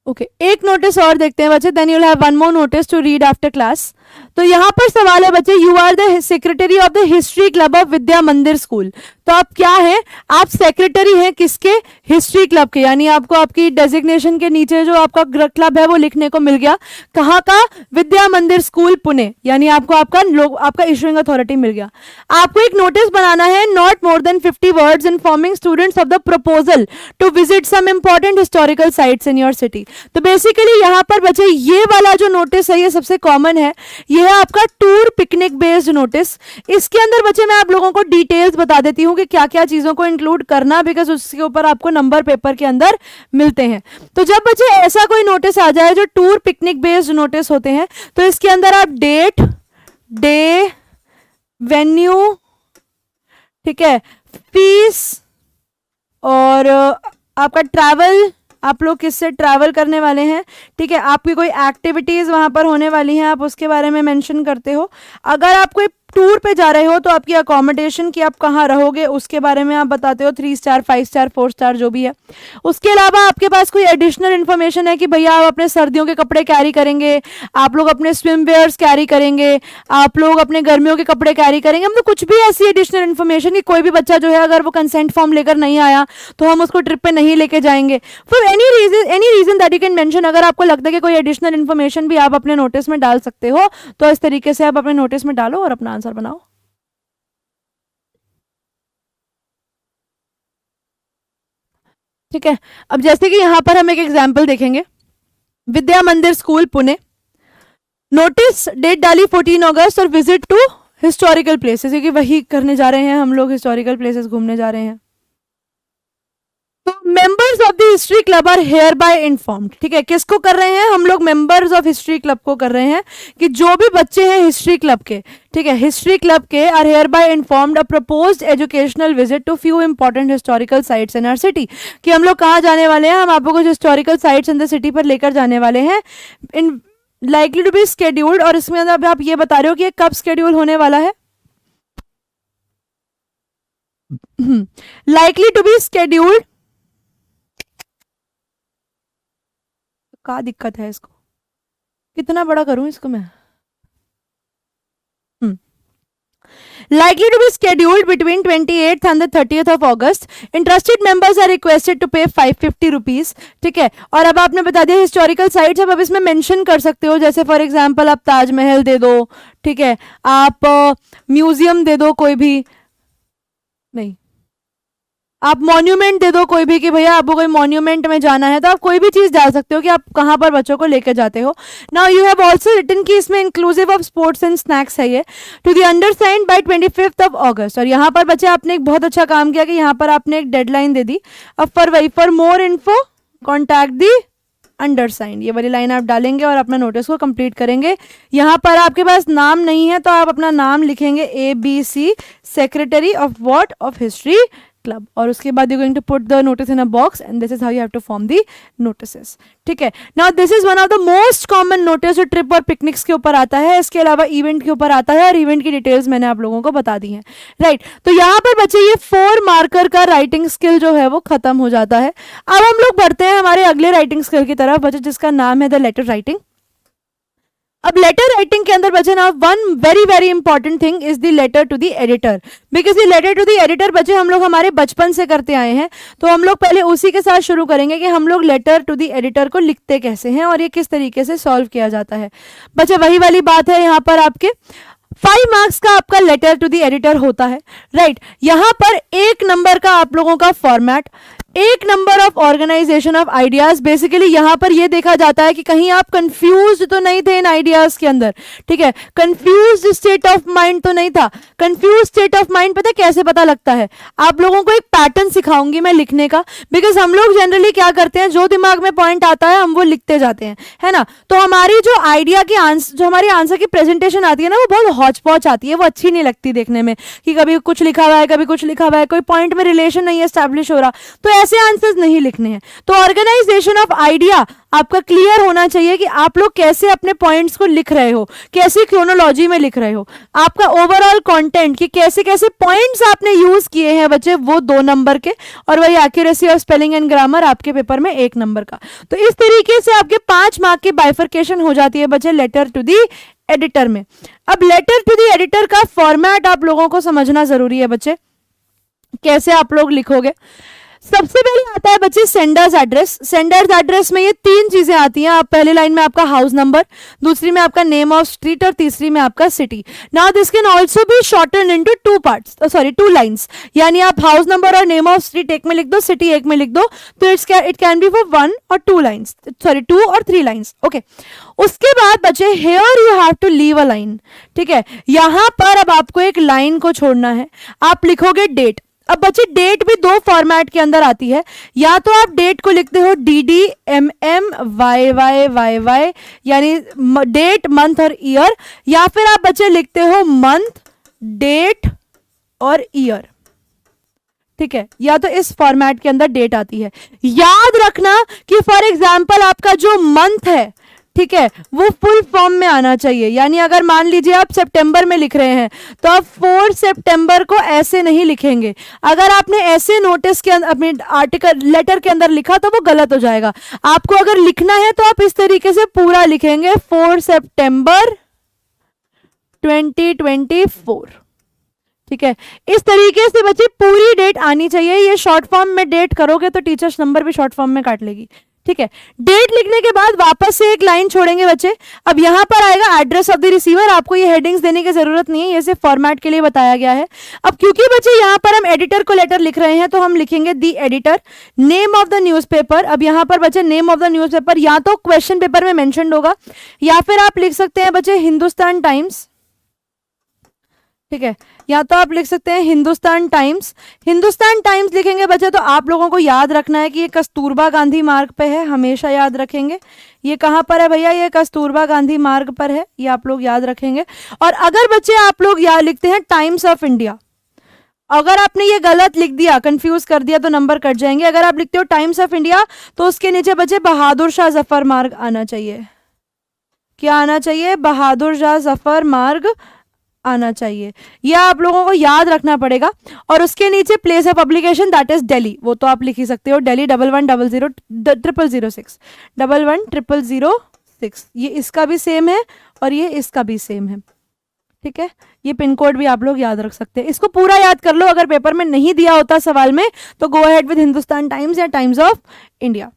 ओके, एक नोटिस और देखते हैं बच्चे, then you will have one more notice to read after class. तो यहाँ पर सवाल है बच्चे, you are the secretary of the history club of Vidya Mandir school. तो आप क्या है, आप सेक्रेटरी हैं किसके, हिस्ट्री क्लब के, यानी आपको आपकी डेजिग्नेशन के नीचे जो आपका क्लब है वो लिखने को मिल गया, कहाँ का, विद्या मंदिर स्कूल पुणे, यानी आपको आपका इशूइंग अथॉरिटी मिल गया। आपको एक नोटिस बनाना है, not more than 50 words informing students of the proposal to visit some important historical sites in your city. तो बेसिकली यहाँ पर बच्चे ये वाला जो नोटिस है ये सबसे कॉमन है, ये है आपका टूर पिकनिक बेस्ड नोटिस। इसके अंदर बच्चे मैं आप लोगों को डिटेल्स बता देती हूँ कि क्या क्या चीजों को इंक्लूड करना, बिकॉज उसके ऊपर आपको नंबर पेपर के अंदर मिलते हैं। तो जब बच्चे ऐसा कोई नोटिस आ जाए जो टूर पिकनिक बेस्ड नोटिस होते हैं, तो इसके अंदर आप डेट, डे, वेन्यू, ठीक है, फीस और आपका ट्रैवल, आप लोग किससे ट्रैवल करने वाले हैं, ठीक है, आपकी कोई एक्टिविटीज वहां पर होने वाली हैं, आप उसके बारे में मेंशन करते हो। अगर आप कोई टूर पे जा रहे हो तो आपकी अकोमोडेशन की, आप कहाँ रहोगे उसके बारे में आप बताते हो, 3 स्टार 5 स्टार 4 स्टार जो भी है। उसके अलावा आपके पास कोई एडिशनल इन्फॉर्मेशन है कि भैया आप अपने सर्दियों के कपड़े कैरी करेंगे, आप लोग अपने स्विम वेयर्स कैरी करेंगे, आप लोग अपने गर्मियों के कपड़े कैरी करेंगे, मतलब कुछ भी ऐसी एडिशनल इन्फॉर्मेशन कि कोई भी बच्चा जो है अगर वो कंसेंट फॉर्म लेकर नहीं आया तो हम उसको ट्रिप पे नहीं लेके जाएंगे, for any reason that you can mention. अगर आपको लगता है कि कोई एडिशनल इन्फॉर्मेशन भी आप अपने नोटिस में डाल सकते हो, तो इस तरीके से आप अपने नोटिस में डालो और अपना आंसर बनाओ। ठीक है, अब जैसे कि यहां पर हम एक एग्जांपल देखेंगे, विद्या Mandir school Pune, notice date डाली 14 अगस्त और विजिट टू हिस्टोरिकल प्लेसेस, क्योंकि वही करने जा रहे हैं हम लोग, हिस्टोरिकल प्लेसेस घूमने जा रहे हैं। तो members of the history club are hereby informed, ठीक है, किसको कर रहे हैं हम लोग, मेंबर्स ऑफ हिस्ट्री क्लब को कर रहे हैं कि जो भी बच्चे हैं हिस्ट्री क्लब के, ठीक है, हिस्ट्री क्लब के are hereby informed a proposed educational visit to few important historical sites in our city, कि हम लोग कहाँ जाने वाले हैं, हम आपको कुछ historical sites in the city पर लेकर जाने वाले हैं, इन लाइकली टू बी स्केड्यूल्ड, और इसमें अंदर आप ये बता रहे हो कि ये कब स्केड्यूल होने वाला है, लाइकली टू बी स्केड्यूल्ड, क्या दिक्कत है इसको, कितना बड़ा करूं इसको मैं, likely to be scheduled between 28th and the 30th of August. Interested members are requested to pay 550 rupees, ठीक है। और अब आपने बता दिया हिस्टोरिकल साइट्स, अब इसमें मेंशन कर सकते हो, जैसे फॉर एग्जांपल आप ताजमहल दे दो, ठीक है, आप म्यूजियम दे दो, कोई भी नहीं, आप मॉन्यूमेंट दे दो कोई भी, कि भैया आपको कोई मॉन्यूमेंट में जाना है, तो आप कोई भी चीज डाल सकते हो कि आप कहाँ पर बच्चों को लेकर जाते हो। Now you have also written कि इसमें inclusive of sports and snacks है ये, to the undersigned by 25th of August। और यहाँ पर बच्चे आपने एक बहुत अच्छा काम किया कि यहाँ पर आपने एक डेडलाइन दे दी। अब for more info contact the अंडरसाइंड, ये वाली लाइन आप डालेंगे और अपना नोटिस को कंप्लीट करेंगे। यहाँ पर आपके पास नाम नहीं है तो आप अपना नाम लिखेंगे ABC, secretary of what, of history club, और उसके बाद you going to put the notice in a box and this is how you have to form the notices, ठीक है। Now this is one of the most common notice जो ट्रिप और पिकनिक्स के ऊपर आता है, इसके अलावा इवेंट के ऊपर आता है, और इवेंट की डिटेल्स मैंने आप लोगों को बता दी है, राइट। तो यहाँ पर बच्चे ये 4 मार्कर का राइटिंग स्किल जो है वो खत्म हो जाता है। अब हम लोग बढ़ते हैं हमारे अगले राइटिंग स्किल की तरफ बच्चे, जिसका नाम है द लेटर राइटिंग। अब लेटर राइटिंग के अंदर बच्चे ना one very very important thing is the letter to the editor, because ये लेटर टू द एडिटर बच्चे हम लोग हमारे बचपन से करते आए हैं, तो हम लोग पहले उसी के साथ शुरू करेंगे कि हम लोग लेटर टू द एडिटर को लिखते कैसे हैं और ये किस तरीके से सॉल्व किया जाता है। बच्चे वही वाली बात है, यहाँ पर आपके 5 मार्क्स का आपका लेटर टू द एडिटर होता है, राइट। यहाँ पर 1 नंबर का आप लोगों का फॉर्मेट, एक number of organisation of ideas. Basically यहां पर यह देखा जाता है कि कहीं आप कंफ्यूज तो नहीं थे इन आइडियाज के अंदर, ठीक है, कंफ्यूज स्टेट ऑफ माइंड तो नहीं था। कंफ्यूज स्टेट ऑफ माइंड पता कैसे पता लगता है? आप लोगों को एक पैटर्न सिखाऊंगी मैं लिखने का, बिकॉज हम लोग जनरली क्या करते हैं, जो दिमाग में पॉइंट आता है हम वो लिखते जाते हैं, है ना। तो हमारी जो आइडिया की जो हमारी आंसर की प्रेजेंटेशन आती है ना, वो बहुत हौच पौच आती है, वो अच्छी नहीं लगती देखने में, कि कभी कुछ लिखा हुआ है कभी कुछ लिखा हुआ है, कोई पॉइंट में रिलेशन नहीं एस्टैब्लिश हो रहा। तो ऐसे आंसर्स नहीं लिखने हैं। तो ऑर्गेनाइजेशन ऑफ आइडिया आपका क्लियर होना चाहिए कि आप लोग कैसे अपने पॉइंट्स को लिख रहे हो, कैसी क्रोनोलॉजी में लिख रहे हो, आपका ओवरऑल कंटेंट कि कैसे कैसे पॉइंट्स आपने यूज किए हैं बच्चे, वो 2 नंबर के, और वही accuracy of spelling and grammar आपके पेपर में 1 नंबर का। तो इस तरीके से आपके 5 मार्क की बाइफरकेशन हो जाती है बच्चे लेटर टू दी एडिटर में। अब लेटर टू दी एडिटर का फॉर्मेट आप लोगों को समझना जरूरी है बच्चे, कैसे आप लोग लिखोगे। सबसे पहले आता है बच्चे सेंडर्स एड्रेस। सेंडर्स एड्रेस में ये 3 चीजें आती हैं। आप पहले लाइन में आपका हाउस नंबर, दूसरी में आपका नेम ऑफ स्ट्रीट, और तीसरी में आपका city. Now this can also be shorten into 2 lines, यानी आप हाउस नंबर और नेम ऑफ स्ट्रीट एक में लिख दो, सिटी एक में लिख दो, तो इट कैन बी फॉर 1 और 2 लाइन्स, 2 और 3 लाइन्स। ओके, उसके बाद बच्चे here you have to leave a line, ठीक है, यहां पर अब आपको एक लाइन को छोड़ना है। आप लिखोगे डेट। अब बच्चे डेट भी 2 फॉर्मेट के अंदर आती है, या तो आप डेट को लिखते हो DDMMYYYY, यानी डेट, मंथ और ईयर, या फिर आप बच्चे लिखते हो मंथ, डेट और ईयर, ठीक है, या तो इस फॉर्मेट के अंदर डेट आती है। याद रखना कि फॉर एग्जाम्पल आपका जो मंथ है, ठीक है, वो फुल फॉर्म में आना चाहिए। यानी अगर मान लीजिए आप सितंबर में लिख रहे हैं तो आप 4 सितंबर को ऐसे नहीं लिखेंगे। अगर आपने ऐसे नोटिस के अंदर अपने आर्टिकल लेटर के अंदर लिखा तो वो गलत हो जाएगा। आपको अगर लिखना है तो आप इस तरीके से पूरा लिखेंगे, 4 सितंबर 2024, ठीक है। इस तरीके से बच्चे पूरी डेट आनी चाहिए। ये शॉर्ट फॉर्म में डेट करोगे तो टीचर्स नंबर भी शॉर्ट फॉर्म में काट लेगी, ठीक है। डेट लिखने के बाद वापस से एक लाइन छोड़ेंगे बच्चे। अब यहां पर आएगा एड्रेस ऑफ द रिसीवर। आपको ये हेडिंग्स देने की जरूरत नहीं है, ये सिर्फ फॉर्मेट के लिए बताया गया है। अब क्योंकि बच्चे यहां पर हम एडिटर को लेटर लिख रहे हैं तो हम लिखेंगे दी editor, name of the newspaper. अब यहां पर बच्चे नेम ऑफ द न्यूज़पेपर या तो क्वेश्चन पेपर में मेंशन होगा, या फिर आप लिख सकते हैं बच्चे हिंदुस्तान टाइम्स, ठीक है, या तो आप लिख सकते हैं हिंदुस्तान टाइम्स। हिंदुस्तान टाइम्स लिखेंगे बच्चे तो आप लोगों को याद रखना है कि ये कस्तूरबा गांधी मार्ग पे है, हमेशा याद रखेंगे। ये कहां पर है भैया? ये कस्तूरबा गांधी मार्ग पर है, ये आप लोग याद रखेंगे। और अगर बच्चे आप लोग याद लिखते हैं टाइम्स ऑफ इंडिया, अगर आपने ये गलत लिख दिया, कंफ्यूज कर दिया तो नंबर कट जाएंगे। अगर आप लिखते हो टाइम्स ऑफ इंडिया तो उसके नीचे बच्चे बहादुर शाह जफर मार्ग आना चाहिए। क्या आना चाहिए? बहादुर शाह जफर मार्ग आना चाहिए। यह आप लोगों को याद रखना पड़ेगा। और उसके नीचे place of publication that is Delhi, वो तो आप लिख ही सकते हो, दिल्ली 11000006 11000006। ये इसका भी सेम है और ये इसका भी सेम है, ठीक है। ये पिन कोड भी आप लोग याद रख सकते हैं। इसको पूरा याद कर लो। अगर पेपर में नहीं दिया होता सवाल में तो go ahead with Hindustan Times या टाइम्स ऑफ इंडिया।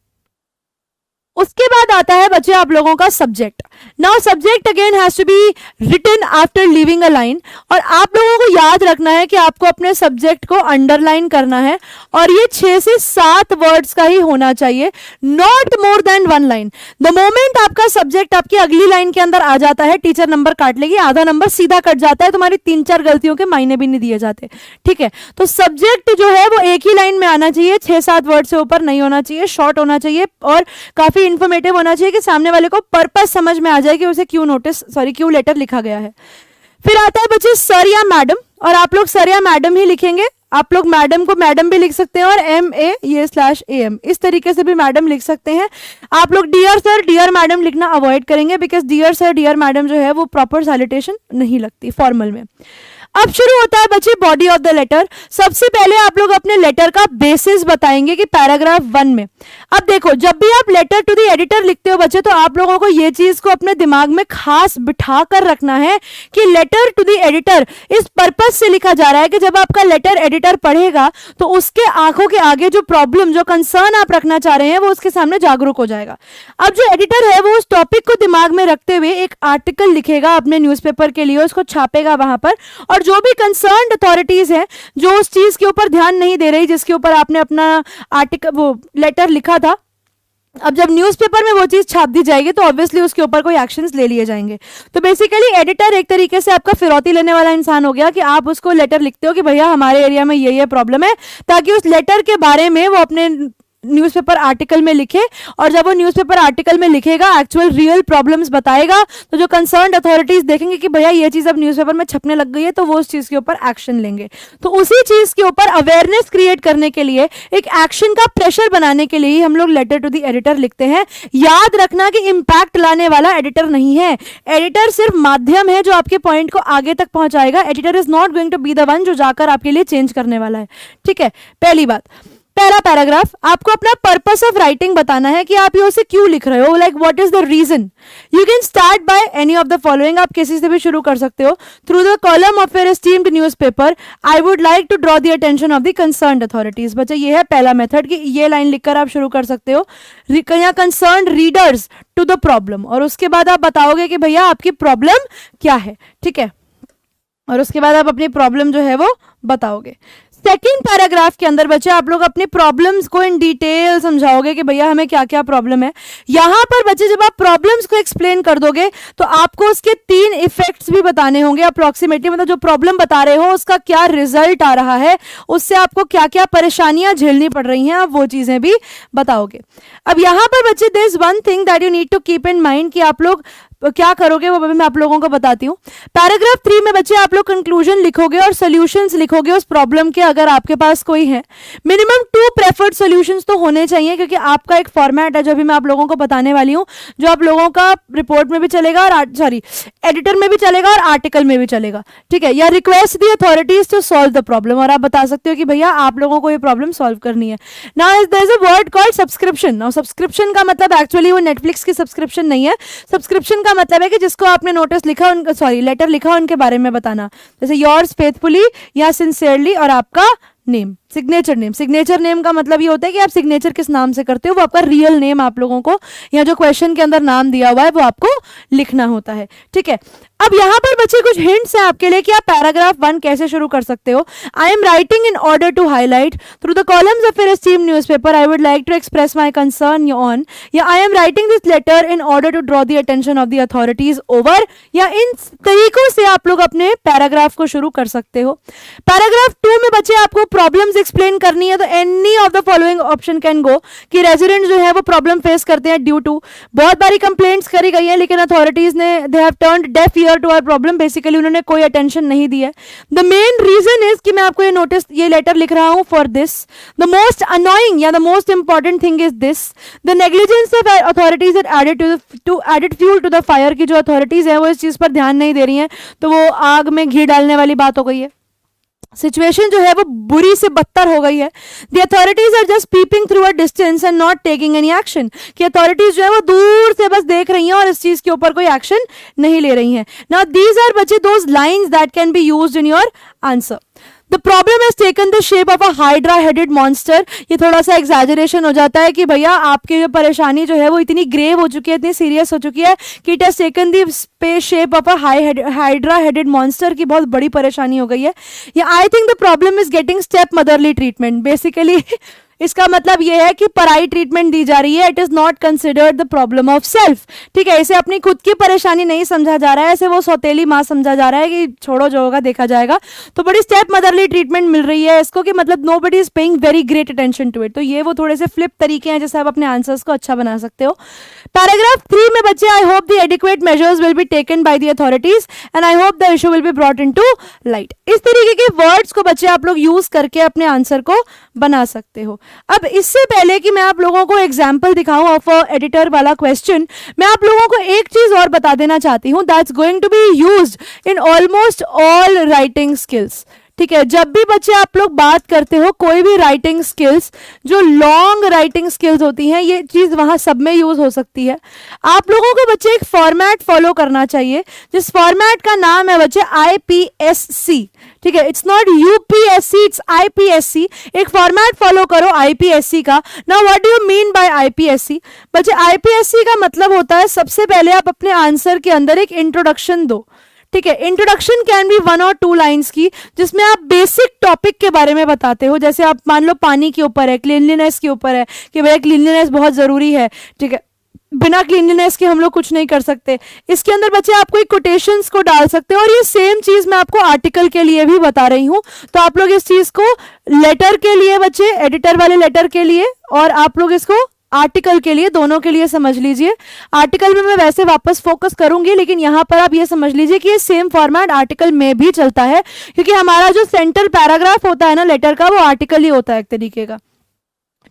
उसके बाद आता है बच्चे आप लोगों का subject. Now subject again has to be written after leaving a line. और आप लोगों को याद रखना है कि आपको अपने सब्जेक्ट को अंडरलाइन करना है और ये 6 से 7 वर्ड्स का ही होना चाहिए, not more then 1 line. The moment आपका सब्जेक्ट आपकी अगली लाइन के अंदर आ जाता है, टीचर नंबर काट लेगी, आधा नंबर सीधा कट जाता है, तुम्हारी 3-4 गलतियों के मायने भी नहीं दिए जाते, ठीक है। तो सब्जेक्ट जो है वो एक ही लाइन में आना चाहिए, 6-7 वर्ड से ऊपर नहीं होना चाहिए, शॉर्ट होना चाहिए और काफी इंफॉर्मेटिव होना चाहिए कि सामने वाले को पर्पस समझ में आ जाए कि उसे क्यों लेटर लिखा गया है। फिर आता है बच्चे सर या मैडम, और आप लोग सर या मैडम ही लिखेंगे। आप लोग मैडम को मैडम भी लिख सकते हैं और MA ये /AM इस तरीके से भी मैडम लिख सकते हैं। आप लोग डियर सर डियर मैडम लिखना अवॉइड करेंगे, because dear sir dear madam जो है वो प्रॉपर सैल्यूटेशन नहीं लगती फॉर्मल में। अब शुरू होता है बच्चे बॉडी ऑफ द लेटर। सबसे पहले आप लोग अपने लेटर का बेसिस बताएंगे कि पैराग्राफ 1 में। अब देखो, जब भी आप लेटर टू द एडिटर लिखते हो बच्चे तो आप लोगों को ये चीज को अपने दिमाग में खास बिठा कर रखना है कि लेटर टू द एडिटर इस पर्पस से लिखा जा रहा है कि जब आपका लेटर एडिटर पढ़ेगा तो उसके आंखों के आगे जो प्रॉब्लम, जो कंसर्न आप रखना चाह रहे हैं वो उसके सामने जागरूक हो जाएगा। अब जो एडिटर है वो उस टॉपिक को दिमाग में रखते हुए एक आर्टिकल लिखेगा अपने न्यूज़पेपर के लिए, उसको छापेगा वहां पर, और और जो भी कंसर्न्ड अथॉरिटीज हैं जो उस चीज के ऊपर ध्यान नहीं दे रही जिसके ऊपर आपने अपना आर्टिकल वो लेटर लिखा था, अब जब न्यूज़पेपर में वो चीज छाप दी जाएगी तो ऑब्वियसली उसके ऊपर कोई एक्शंस ले लिए जाएंगे। तो बेसिकली एडिटर एक तरीके से आपका फिरौती लेने वाला इंसान हो गया कि आप उसको लेटर लिखते हो कि भैया हमारे एरिया में ये प्रॉब्लम है, ताकि उस लेटर के बारे में वो अपने न्यूज़पेपर आर्टिकल में लिखे, और जब वो न्यूज़पेपर आर्टिकल में लिखेगा एक्चुअल रियल प्रॉब्लम्स बताएगा, तो जो कंसर्न्ड अथॉरिटीज देखेंगे कि भैया ये चीज़ अब न्यूज़पेपर में छपने लग गई है, तो वो उस चीज़ के ऊपर एक्शन लेंगे। तो उसी चीज़ के ऊपर अवेयरनेस क्रिएट करने के लिए, एक एक्शन का प्रेशर बनाने के लिए ही हम लोग लेटर टू द एडिटर लिखते हैं। याद रखना कि इम्पैक्ट लाने वाला एडिटर नहीं है, एडिटर सिर्फ माध्यम है जो आपके पॉइंट को आगे तक पहुंचाएगा। Editor is not going to be the one जो जाकर आपके लिए चेंज करने वाला है। ठीक है, पहली बात। पहला पैराग्राफ, आपको अपना पर्पस ऑफ राइटिंग बताना है कि आप ये उसे क्यों लिख रहे हो, like what is the reason. You can start by any of the following, आप किसी से भी शुरू कर सकते हो। Through the column of your esteemed newspaper I would like to draw the attention of the concerned authorities. बच्चा ये है पहला मेथड कि ये लाइन लिखकर आप शुरू कर सकते हो, concerned readers to the problem, और उसके बाद आप बताओगे कि भैया आपकी प्रॉब्लम क्या है। ठीक है, और उसके बाद आप अपनी प्रॉब्लम जो है वो बताओगे। सेकेंड पैराग्राफ के अंदर बच्चे आप लोग अपने प्रॉब्लम्स को इन डिटेल समझाओगे कि भैया हमें क्या क्या प्रॉब्लम है। यहां पर बच्चे जब आप प्रॉब्लम्स को एक्सप्लेन कर दोगे तो आपको उसके 3 इफेक्ट्स भी बताने होंगे अप्रोक्सीमेटली, मतलब जो प्रॉब्लम बता रहे हो उसका क्या रिजल्ट आ रहा है, उससे आपको क्या क्या परेशानियां झेलनी पड़ रही हैं, आप वो चीजें भी बताओगे। अब यहां पर बच्चे there is one thing that you need to keep in mind कि आप लोग क्या करोगे वो मैं आप लोगों को बताती हूँ। पैराग्राफ 3 में बच्चे आप लोग कंक्लूजन लिखोगे और सॉल्यूशंस लिखोगे उस प्रॉब्लम के, अगर आपके पास कोई है। मिनिमम 2 प्रेफर्ड सॉल्यूशंस तो होने चाहिए, क्योंकि आपका एक फॉर्मेट है जो भी मैं आप लोगों को बताने वाली हूँ, जो आप लोगों का रिपोर्ट में भी चलेगा और एडिटर में भी चलेगा और आर्टिकल में भी चलेगा। ठीक है, या request the authorities to solve the problem, और आप बता सकते हो कि भैया आप लोगों को ये प्रॉब्लम सॉल्व करनी है। Now there is a word called subscription. Now subscription का मतलब एक्चुअली वो नेटफ्लिक्स की सब्सक्रिप्शन नहीं है। सब्सक्रिप्शन का मतलब है कि जिसको आपने नोटिस लिखा, उनका लेटर लिखा, उनके बारे में बताना, जैसे योर्स फेथफुली या सिंसियरली, और आपका name, signature name. Signature name का मतलब ये होता है कि आप सिग्नेचर किस नाम से करते हो, वो आपका रियल नेम आप लोगों को, या जो क्वेश्चन के अंदर नाम दिया हुआ है वो आपको लिखना होता है। ठीक है, अब यहां पर बच्चे कुछ हिंट्स हैं आपके लिए कि आप पैराग्राफ 1 कैसे शुरू कर सकते हो। I am writing in order to highlight through the columns of your esteemed newspaper I would like to express my concern on, या I am writing this letter in order to draw the attention of the authorities over, या इन तरीकों से आप लोग अपने पैराग्राफ को शुरू कर सकते हो। पैराग्राफ 2 में बच्चे आपको प्रॉब्लम्स एक्सप्लेन करनी है, तो any of the following option can go, कि रेजिडेंट जो है वो प्रॉब्लम फेस करते हैं ड्यू टू, बहुत बारी कंप्लेंट्स करी गई हैं लेकिन अथॉरिटीज ने they have turned deaf ear to our problem, basically उन्होंने कोई अटेंशन नहीं दी है। द मेन रीजन इज कि मैं आपको ये लेटर लिख रहा हूं for this, the most annoying या the most important thing is this, the negligence of authorities added fuel to the fire, की जो अथॉरिटीज है वो इस चीज पर ध्यान नहीं दे रही हैं, तो वो आग में घी डालने वाली बात हो गई है। सिचुएशन जो है वो बुरी से बदतर हो गई है। The authorities are just peeping through a distance and not taking any action, कि अथॉरिटीज जो है वो दूर से बस देख रही हैं और इस चीज के ऊपर कोई एक्शन नहीं ले रही हैं। नाउ दीज आर बच्चे those lines that can be used in your answer. The problem has taken the shape of a hydra-headed monster। ये थोड़ा सा एग्जैजरेशन हो जाता है कि भैया आपकी जो परेशानी जो है वो इतनी ग्रेव हो चुकी है, इतनी सीरियस हो चुकी है कि it has taken the shape of a hydra-headed monster, की बहुत बड़ी परेशानी हो गई है। या I think the problem is getting step motherly treatment। Basically इसका मतलब यह है कि पराई ट्रीटमेंट दी जा रही है। It is not considered the problem of self. ठीक है, इसे अपनी खुद की परेशानी नहीं समझा जा रहा है, इसे वो सौतेली माँ समझा जा रहा है कि छोड़ो जो होगा देखा जाएगा। तो बड़ी स्टेप मदरली ट्रीटमेंट मिल रही है इसको, कि मतलब nobody is paying very great attention to it. तो ये वो थोड़े से फ्लिप तरीके हैं जिससे आप अपने आंसर्स को अच्छा बना सकते हो। पैराग्राफ 3 में बच्चे I hope the adequate measures will be taken by the authorities and I hope the issue will be brought into light. इस तरीके के वर्ड्स को बच्चे आप लोग यूज करके अपने आंसर को बना सकते हो। अब इससे पहले कि मैं आप लोगों को एग्जाम्पल दिखाऊं ऑफ एडिटर वाला क्वेश्चन, मैं आप लोगों को एक चीज और बता देना चाहती हूं that's going to be used in almost all writing skills. ठीक है, जब भी बच्चे आप लोग बात करते हो कोई भी राइटिंग स्किल्स, जो लॉन्ग राइटिंग स्किल्स होती हैं, ये चीज वहां सब में यूज हो सकती है। आप लोगों को बच्चे एक फॉर्मेट फॉलो करना चाहिए, जिस फॉर्मेट का नाम है बच्चे IPSC। ठीक है, it's not UPSC, it's IPSC। एक फॉर्मेट फॉलो करो IPSC का। Now what do you mean by IPSC? बच्चे IPSC का मतलब होता है सबसे पहले आप अपने आंसर के अंदर एक इंट्रोडक्शन दो। ठीक है। इंट्रोडक्शन कैन बी 1 और 2 लाइंस की, जिसमें आप बेसिक टॉपिक के बारे में बताते हो। जैसे आप मान लो पानी के ऊपर है, क्लीनलीनेस के ऊपर है कि भैया क्लीनलीनेस बहुत जरूरी है, ठीक है, बिना क्लीनलीनेस के हम लोग कुछ नहीं कर सकते। इसके अंदर बच्चे आप कोई कोटेशंस को डाल सकते हो, और ये सेम चीज मैं आपको आर्टिकल के लिए भी बता रही हूं। तो आप लोग इस चीज को लेटर के लिए बच्चे, एडिटर वाले लेटर के लिए, और आप लोग इसको आर्टिकल के लिए, दोनों के लिए समझ लीजिए। आर्टिकल में मैं वैसे वापस फोकस करूंगी, लेकिन यहां पर आप ये समझ लीजिए कि ये सेम फॉर्मेट आर्टिकल में भी चलता है, क्योंकि हमारा जो सेंटर पैराग्राफ होता है ना लेटर का, वो आर्टिकल ही होता है एक तरीके का,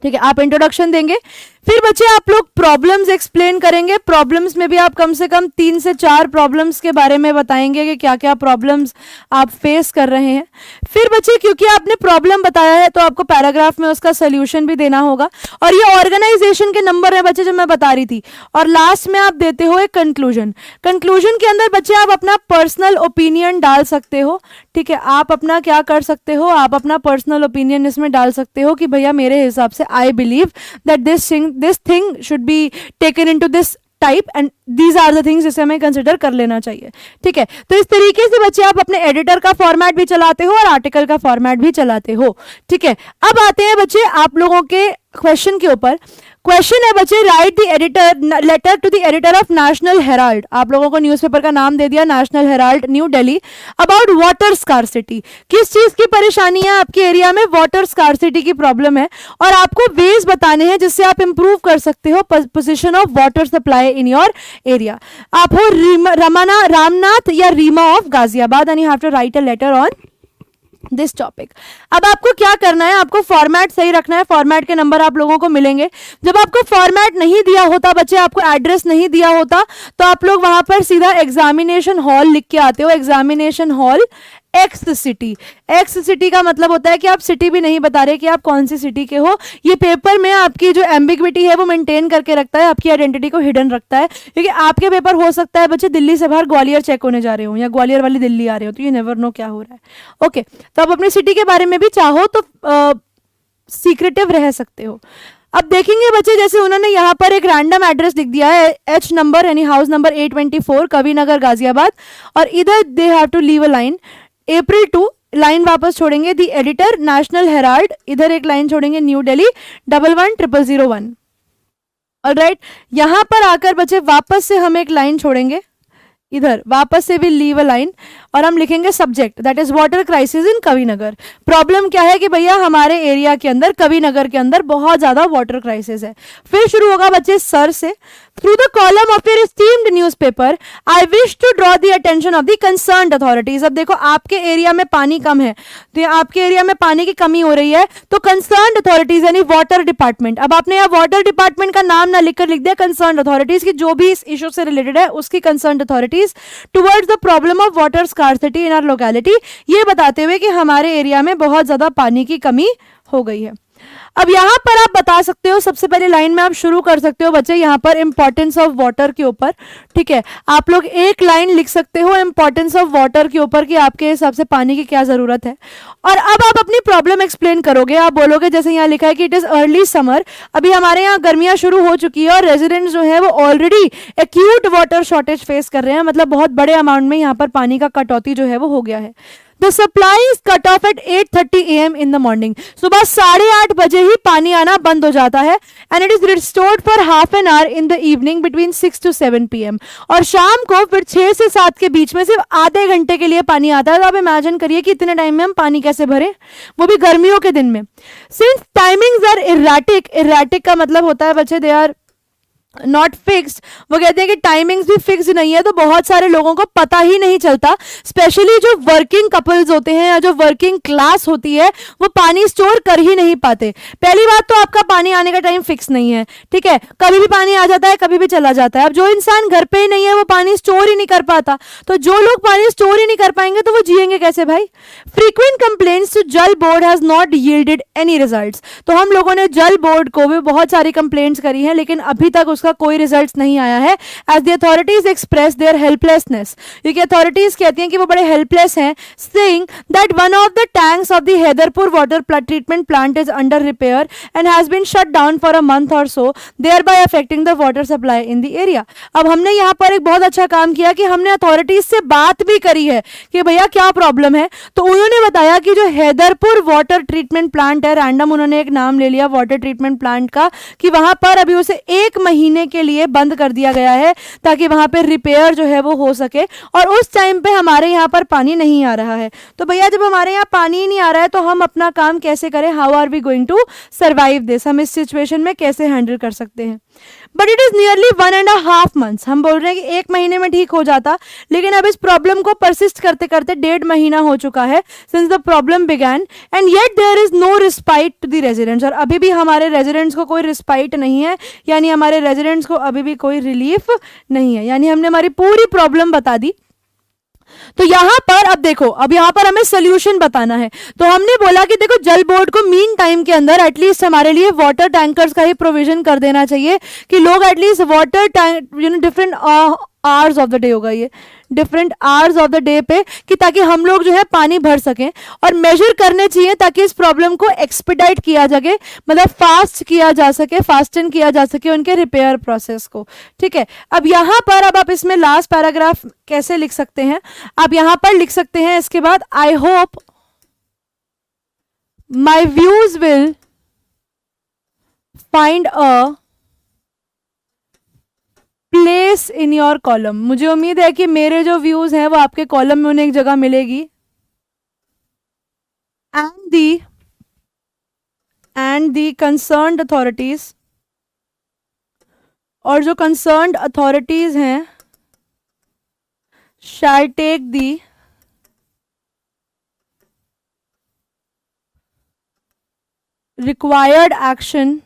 ठीक है। आप इंट्रोडक्शन देंगे, फिर बच्चे आप लोग प्रॉब्लम्स एक्सप्लेन करेंगे। प्रॉब्लम्स में भी आप कम से कम 3 से 4 प्रॉब्लम्स के बारे में बताएंगे कि क्या क्या प्रॉब्लम्स आप फेस कर रहे हैं। फिर बच्चे क्योंकि आपने प्रॉब्लम बताया है तो आपको पैराग्राफ में उसका सोल्यूशन भी देना होगा, और ये ऑर्गेनाइजेशन के नंबर है बच्चे जो मैं बता रही थी। और लास्ट में आप देते हो एक कंक्लूजन। कंक्लूजन के अंदर बच्चे आप अपना पर्सनल ओपिनियन डाल सकते हो, ठीक है। आप अपना क्या कर सकते हो, आप अपना पर्सनल ओपिनियन इसमें डाल सकते हो कि भैया मेरे हिसाब से I believe that this thing should be taken into this type and these are the things जिसे हमें कंसिडर कर लेना चाहिए, ठीक है। तो इस तरीके से बच्चे आप अपने एडिटर का फॉर्मेट भी चलाते हो और आर्टिकल का फॉर्मेट भी चलाते हो, ठीक है। अब आते हैं बच्चे आप लोगों के क्वेश्चन के ऊपर। क्वेश्चन है बच्चे, write the editor letter to the editor of National Herald. आप लोगों को न्यूज़पेपर का नाम दे दिया National Herald New Delhi, about water scarcity. किस चीज की परेशानी है आपके एरिया में? वाटर स्कार्सिटी की प्रॉब्लम है, और आपको वेज बताने हैं जिससे आप इंप्रूव कर सकते हो position of water supply in your area. आप हो रमाना रामनाथ या Reema of Ghaziabad, and you have to write a letter on this topic. अब आपको क्या करना है, आपको फॉर्मेट सही रखना है। फॉर्मेट के नंबर आप लोगों को मिलेंगे। जब आपको फॉर्मेट नहीं दिया होता बच्चे, आपको एड्रेस नहीं दिया होता, तो आप लोग वहां पर सीधा एग्जामिनेशन हॉल लिख के आते हो। Examination hall x city. X city का मतलब होता है कि आप सिटी भी नहीं बता रहे कि आप कौन सी सिटी के हो। ये पेपर में आपकी जो एम्बिग्विटी है वो मेंटेन करके रखता है, आपकी आइडेंटिटी को हिडन रखता है, क्योंकि आपके पेपर हो सकता है बच्चे दिल्ली से बाहर ग्वालियर चेक होने जा रहे हो, या ग्वालियर वाली दिल्ली आ रहे हो, तो यू नेवर नो क्या हो रहा है। ओके, तो आप अपनी सिटी के बारे में भी चाहो तो सीक्रेटिव रह सकते हो। अब देखेंगे बच्चे, जैसे उन्होंने यहाँ पर एक रैंडम एड्रेस लिख दिया है, एच नंबर यानी हाउस नंबर 824 कवि नगर गाजियाबाद, और इधर they have to leave a line April 2, line वापस छोड़ेंगे दी एडिटर नेशनल हेराल्ड, इधर एक लाइन छोड़ेंगे न्यू दिल्ली 111001। ऑलराइट, यहां पर आकर बच्चे वापस से हम एक लाइन छोड़ेंगे, इधर वापस से विल लीव अ लाइन, और हम लिखेंगे subject that is water crisis in Kavi Nagar. Problem क्या है कि भैया हमारे एरिया के अंदर, कविनगर के अंदर बहुत ज्यादा वाटर क्राइसिस है। फिर शुरू होगा बच्चे सर से, through the column of your esteemed newspaper I wish to draw the attention of the concerned authorities. अब देखो आपके एरिया में पानी कम है, तो आपके एरिया में पानी की कमी हो रही है, तो कंसर्न्ड अथॉरिटीज यानी वाटर डिपार्टमेंट। अब आपने यहाँ वाटर डिपार्टमेंट का नाम ना लिखकर लिख दिया कंसर्न्ड अथॉरिटीज की, जो भी इस इशू से रिलेटेड है उसकी concerned authorities towards the problem of water scarcity in our locality, ये बताते हुए कि हमारे एरिया में बहुत ज्यादा पानी की कमी हो गई है। अब यहां पर आप बता सकते हो, सबसे पहले लाइन में आप शुरू कर सकते हो बच्चे यहां पर इंपॉर्टेंस ऑफ वाटर के ऊपर, ठीक है। आप लोग एक लाइन लिख सकते हो इंपॉर्टेंस ऑफ वाटर के ऊपर कि आपके हिसाब से पानी की क्या जरूरत है, और अब आप अपनी प्रॉब्लम एक्सप्लेन करोगे। आप बोलोगे जैसे यहाँ लिखा है कि इट इज अर्ली समर, अभी हमारे यहाँ गर्मियां शुरू हो चुकी है और रेजिडेंट्स जो है वो already acute water shortage face कर रहे हैं, मतलब बहुत बड़े अमाउंट में यहाँ पर पानी का कटौती जो है वो हो गया है। The supply is cut off at 8:30 AM in the morning. सुबह 8:30 बजे ही पानी आना बंद हो जाता है, and it is restored for half an hour in the evening between 6 to 7 PM. और शाम को फिर 6 से 7 के बीच में सिर्फ आधे घंटे के लिए पानी आता है। तो आप इमेजिन करिए कि इतने टाइम में हम पानी कैसे भरें, वो भी गर्मियों के दिन में। Since timings are erratic, erratic का मतलब होता है बच्चे दे आर नॉट फिक्स्ड, वो कहते हैं कि टाइमिंग्स भी फिक्स नहीं है, तो बहुत सारे लोगों को पता ही नहीं चलता, स्पेशली जो वर्किंग कपल्स होते हैं या जो वर्किंग क्लास होती है वो पानी स्टोर कर ही नहीं पाते। पहली बात तो आपका पानी आने का टाइम फिक्स नहीं है, ठीक है, कभी भी पानी आ जाता है, कभी भी चला जाता है। अब जो इंसान घर पे ही नहीं है वो पानी स्टोर ही नहीं कर पाता, तो जो लोग पानी स्टोर ही नहीं कर पाएंगे तो वो जिएंगे कैसे भाई। फ्रीक्वेंट कंप्लेंट्स टू जल board has not yielded any results, तो हम लोगों ने जल बोर्ड को भी बहुत सारी कंप्लेंट्स करी हैं, लेकिन अभी तक उसका कोई रिजल्ट नहीं आया है, as the authorities express their helplessness, क्योंकि अथॉरिटीज कहती हैं कि वो बड़े हेल्पलेस हैं, saying that one of the tanks of the Haiderpur water treatment plant is under repair and has been shut down for a month और so, thereby affecting the water supply in the area. अब हमने यहाँ पर एक बहुत अच्छा काम किया कि हमने अथॉरिटीज से बात भी करी है कि भैया क्या प्रॉब्लम है, तो उन्होंने बताया कि जो हैदरपुर वाटर ट्रीटमेंट प्लांट है, रैंडम उन्होंने एक नाम ले लिया वाटर ट्रीटमेंट प्लांट का, कि वहां पर अभी उसे 1 महीने के लिए बंद कर दिया गया है ताकि वहां पर रिपेयर जो है वो हो सके, और उस टाइम पे हमारे यहाँ पर पानी नहीं आ रहा है। तो भैया जब हमारे यहाँ पानी ही नहीं आ रहा है तो हम अपना काम कैसे करें, how are we going to survive this, हम इस सिचुएशन में कैसे हैंडल कर सकते हैं। But it is nearly 1.5 months, हम बोल रहे हैं कि 1 महीने में ठीक हो जाता, लेकिन अब इस प्रॉब्लम को परसिस्ट करते करते 1.5 महीना हो चुका है since the problem began, and yet there is no respite to the residents, और अभी भी हमारे रेजिडेंट्स को कोई रिस्पाइट नहीं है, यानी हमारे रेजिडेंट्स को अभी भी कोई रिलीफ नहीं है, यानी हमने हमारी पूरी प्रॉब्लम बता दी। तो यहां पर अब देखो, अब यहां पर हमें सोल्यूशन बताना है, तो हमने बोला कि देखो जल बोर्ड को मीन टाइम के अंदर एटलीस्ट हमारे लिए वाटर टैंकर्स का ही प्रोविजन कर देना चाहिए कि लोग at least water tank different hours of the day होगा, ये different hours of the day पे, कि ताकि हम लोग जो है पानी भर सकें, और मेजर करने चाहिए ताकि इस प्रॉब्लम को एक्सपीडाइट किया जाए, मतलब फास्ट किया जा सके, फास्टन किया जा सके उनके रिपेयर प्रोसेस को। ठीक है, अब यहां पर अब आप इसमें लास्ट पैराग्राफ कैसे लिख सकते हैं, आप यहां पर लिख सकते हैं इसके बाद, I hope my views will find a place in your column, मुझे उम्मीद है कि मेरे जो व्यूज हैं वो आपके कॉलम में उन्हें एक जगह मिलेगी, एंड दी कंसर्न्ड अथॉरिटीज, और जो कंसर्न्ड अथॉरिटीज हैं shall take the required action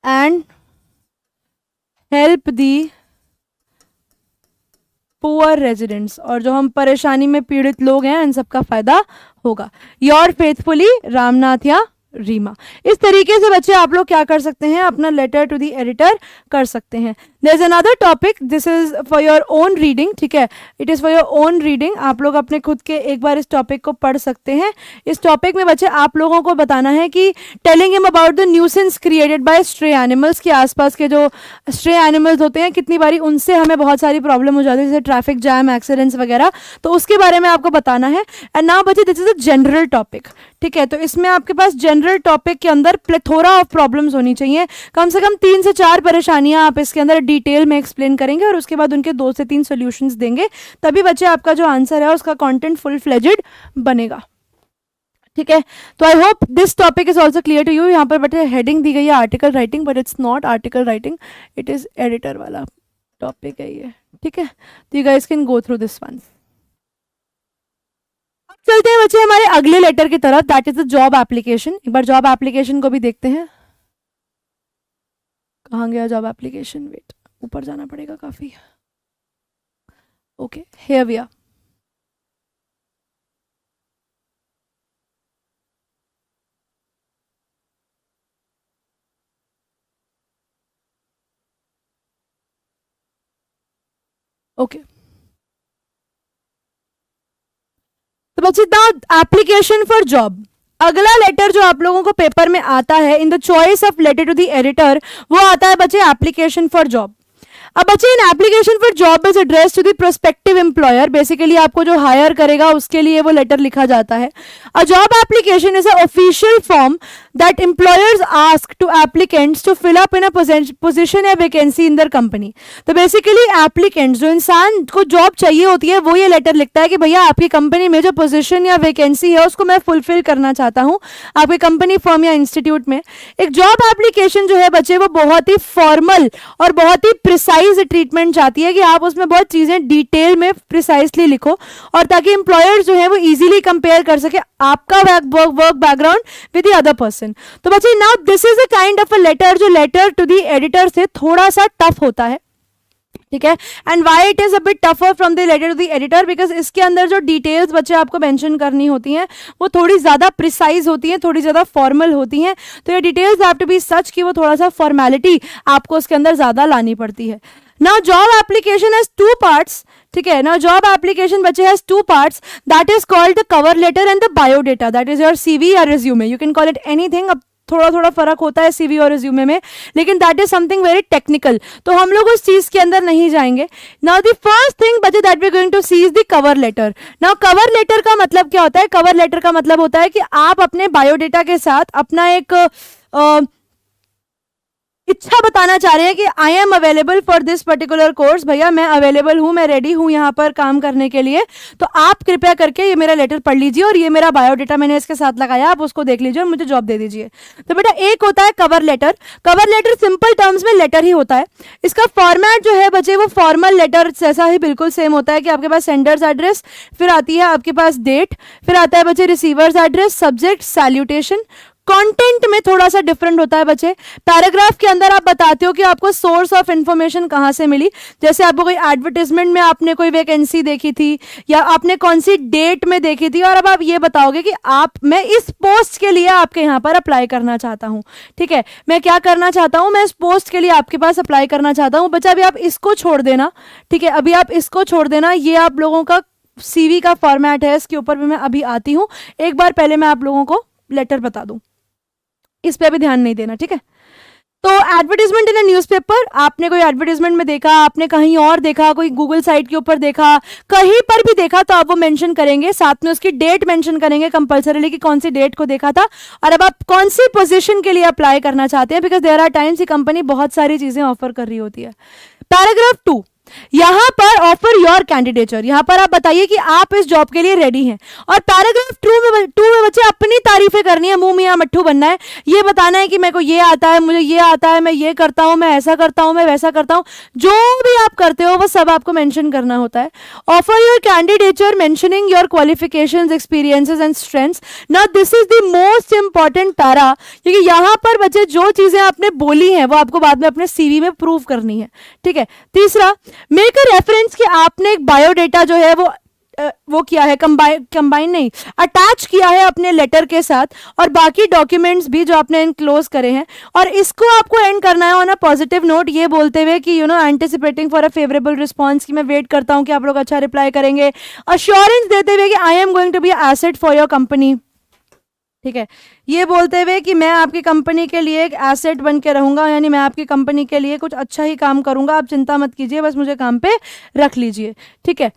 and help the poor residents, और जो हम परेशानी में पीड़ित लोग हैं इन सबका फायदा होगा। Your faithfully Ramnathia Reema. इस तरीके से बच्चे आप लोग क्या कर सकते हैं, अपना लेटर टू द एडिटर कर सकते हैं। There is another topic, this is for your own reading, ठीक है, it is for your own reading, आप लोग अपने खुद के एक बार इस टॉपिक को पढ़ सकते हैं। इस टॉपिक में बच्चे आप लोगों को बताना है कि telling him about the nuisance created by stray animals, के आसपास के जो स्ट्रे एनिमल्स होते हैं कितनी बारी उनसे हमें बहुत सारी प्रॉब्लम हो जाती है, जैसे ट्रैफिक जैम, एक्सीडेंट्स वगैरह, तो उसके बारे में आपको बताना है। एंड नाउ बच्चे this is a general topic, ठीक है, तो इसमें आपके पास जनरल टॉपिक के अंदर प्लेथोरा ऑफ प्रॉब्लम्स होनी चाहिए, कम से कम 3 से 4 परेशानियां आप इसके अंदर डिटेल में एक्सप्लेन करेंगे और उसके बाद उनके 2 से 3 सॉल्यूशंस देंगे, तभी बच्चे आपका जो आंसर है उसका कंटेंट फुल फ्लेजेड बनेगा। ठीक है, तो I hope this topic is also clear to you. यहाँ पर बटे हेडिंग दी गई है article writing, but it's not article writing, it is editor वाला टॉपिक है ये। ठीक है, तो you guys can go through this one. चलते हैं बच्चे हमारे अगले लेटर की तरफ, that is the job application. एक बार जॉब एप्लीकेशन को भी देखते हैं, कहाँ गया जॉब एप्लीकेशन, वेट, ऊपर जाना पड़ेगा काफी। Okay, here we are. Okay, तो बच्चे द एप्लीकेशन फॉर जॉब, अगला लेटर जो आप लोगों को पेपर में आता है in the choice of letter to the editor, वो आता है बच्चे एप्लीकेशन फॉर जॉब। अब बच्चे in application for job is address to the prospective employer, basically आपको जो हायर करेगा उसके लिए वो लेटर लिखा जाता है। A job application is a official form that employers ask to applicants to fill up in a position या वैकेंसी इन देयर कंपनी। तो बेसिकली एप्लीकेंट्स, जो इंसान को जॉब चाहिए होती है, वो ये लेटर लिखता है कि भैया आपकी कंपनी में जो पोजीशन या वैकेंसी है उसको मैं फुलफिल करना चाहता हूँ आपकी कंपनी, फर्म या इंस्टीट्यूट में। एक जॉब एप्लीकेशन जो है बच्चे वो बहुत ही फॉर्मल और बहुत ही प्रिसाइज ट्रीटमेंट चाहती है कि आप उसमें बहुत चीजें डिटेल में प्रिसाइसली लिखो, और ताकि एम्प्लॉयर्स जो है वो इजीली कंपेयर कर सके आपका work background with the other person. तो बच्चे now this is a kind of a letter जो लेटर टू द एडिटर से थोड़ा सा टफ होता है। ठीक है। And why it is a bit tougher from the letter to the editor, because इसके अंदर जो डिटेल्स बच्चे आपको मेंशन करनी होती हैं वो थोड़ी ज़्यादा प्रिसाइज होती हैं, थोड़ी ज़्यादा फॉर्मल होती हैं। तो ये डिटेल्स हैव टू बी सच कि वो थोड़ा सा फॉर्मेलिटी आपको उसके अंदर ज़्यादा लानी पड़ती है। Now job application has 2 parts, ठीक है। नाउ जॉब एप्लीकेशन बच्चे has 2 parts, that is called the cover letter and the biodata, that is your CV या resume, you can call it anything. अब थोड़ा थोड़ा फर्क होता है सीवी और रिज्यूमे में, लेकिन that is something very technical, तो हम लोग उस चीज के अंदर नहीं जाएंगे। नाउ द फर्स्ट थिंग बच्चे that we are going to see is the cover letter. Now cover letter का मतलब क्या होता है? कवर लेटर का मतलब होता है कि आप अपने बायोडेटा के साथ अपना एक इच्छा बताना चाह रहे हैं कि I am available for this particular course, भैया मैं अवेलेबल हूं, मैं रेडी हूं यहाँ पर काम करने के लिए, तो आप कृपया करके ये मेरा लेटर पढ़ लीजिए और ये मेरा बायोडेटा मैंने इसके साथ लगाया, आप उसको देख लीजिए और मुझे जॉब दे दीजिए। तो बेटा एक होता है cover letter. Cover letter simple terms में लेटर ही होता है। इसका फॉर्मेट जो है बच्चे वो फॉर्मल लेटर जैसा ही बिल्कुल सेम होता है कि आपके पास सेंडर्स एड्रेस, फिर आती है आपके पास डेट, फिर आता है बच्चे receiver's address, subject, salutation. Content में थोड़ा सा डिफरेंट होता है बच्चे। पैराग्राफ के अंदर आप बताते हो कि आपको सोर्स ऑफ इंफॉर्मेशन कहाँ से मिली, जैसे आपको कोई एडवर्टाइजमेंट में आपने कोई वैकेंसी देखी थी या आपने कौन सी डेट में देखी थी, और अब आप ये बताओगे कि मैं इस पोस्ट के लिए आपके यहाँ पर अप्लाई करना चाहता हूँ। ठीक है, मैं क्या करना चाहता हूँ, मैं इस पोस्ट के लिए आपके पास अप्लाई करना चाहता हूँ। बच्चा अभी आप इसको छोड़ देना, ठीक है, अभी आप इसको छोड़ देना। ये आप लोगों का सीवी का फॉर्मेट है, इसके ऊपर भी मैं अभी आती हूँ। एक बार पहले मैं आप लोगों को लेटर बता दूं, इस पे भी ध्यान नहीं देना, ठीक है। तो एडवर्टाइजमेंट इन अ न्यूज़पेपर, आपने कोई एडवर्टाइजमेंट में देखा, आपने कहीं और देखा, कोई गूगल साइट के ऊपर देखा, कहीं पर भी देखा, तो आप वो मेंशन करेंगे, साथ में उसकी डेट मेंशन करेंगे कंपलसरीली कि कौन सी डेट को देखा था और अब आप कौन सी पोजीशन के लिए अप्लाई करना चाहते हैं, बिकॉज देयर आर टाइम्स ये कंपनी बहुत सारी चीजें ऑफर कर रही होती है। पैराग्राफ 2, यहां पर ऑफर योर कैंडिडेचर, यहां पर आप बताइए कि आप इस जॉब के लिए रेडी हैं। और पैराग्राफ 2 में बच्चे अपनी तारीफें करनी है, मुंह मियां मट्ठू बनना है, ये बताना है कि मेरे को ये आता है, मुझे ये आता है, मैं ये करता हूं, मैं ऐसा करता हूं, मैं वैसा करता हूं, जो भी आप करते हो वो सब आपको मेंशन करना होता है। Offer your candidature mentioning your qualifications, experiences and strengths. Now this is the most important para, क्योंकि यहां पर बच्चे जो चीजें आपने बोली हैं वो आपको बाद में अपने सीवी में प्रूव करनी है, ठीक है। तीसरा, मेक अ रेफरेंस कि आपने एक बायोडेटा जो है वो किया है, कंबाइन नहीं, अटैच किया है अपने लेटर के साथ, और बाकी डॉक्यूमेंट्स भी जो आपने इनक्लोज करे हैं, और इसको आपको एंड करना है ऑन अ पॉजिटिव नोट, ये बोलते हुए कि anticipating for a favourable response, कि मैं वेट करता हूं कि आप लोग अच्छा रिप्लाई करेंगे। अश्योरेंस देते हुए कि I am going to be asset for your company, ठीक है, ये बोलते हुए कि मैं आपकी कंपनी के लिए एक एसेट बन के रहूंगा, यानी मैं आपकी कंपनी के लिए कुछ अच्छा ही काम करूंगा, आप चिंता मत कीजिए, बस मुझे काम पे रख लीजिए, ठीक है।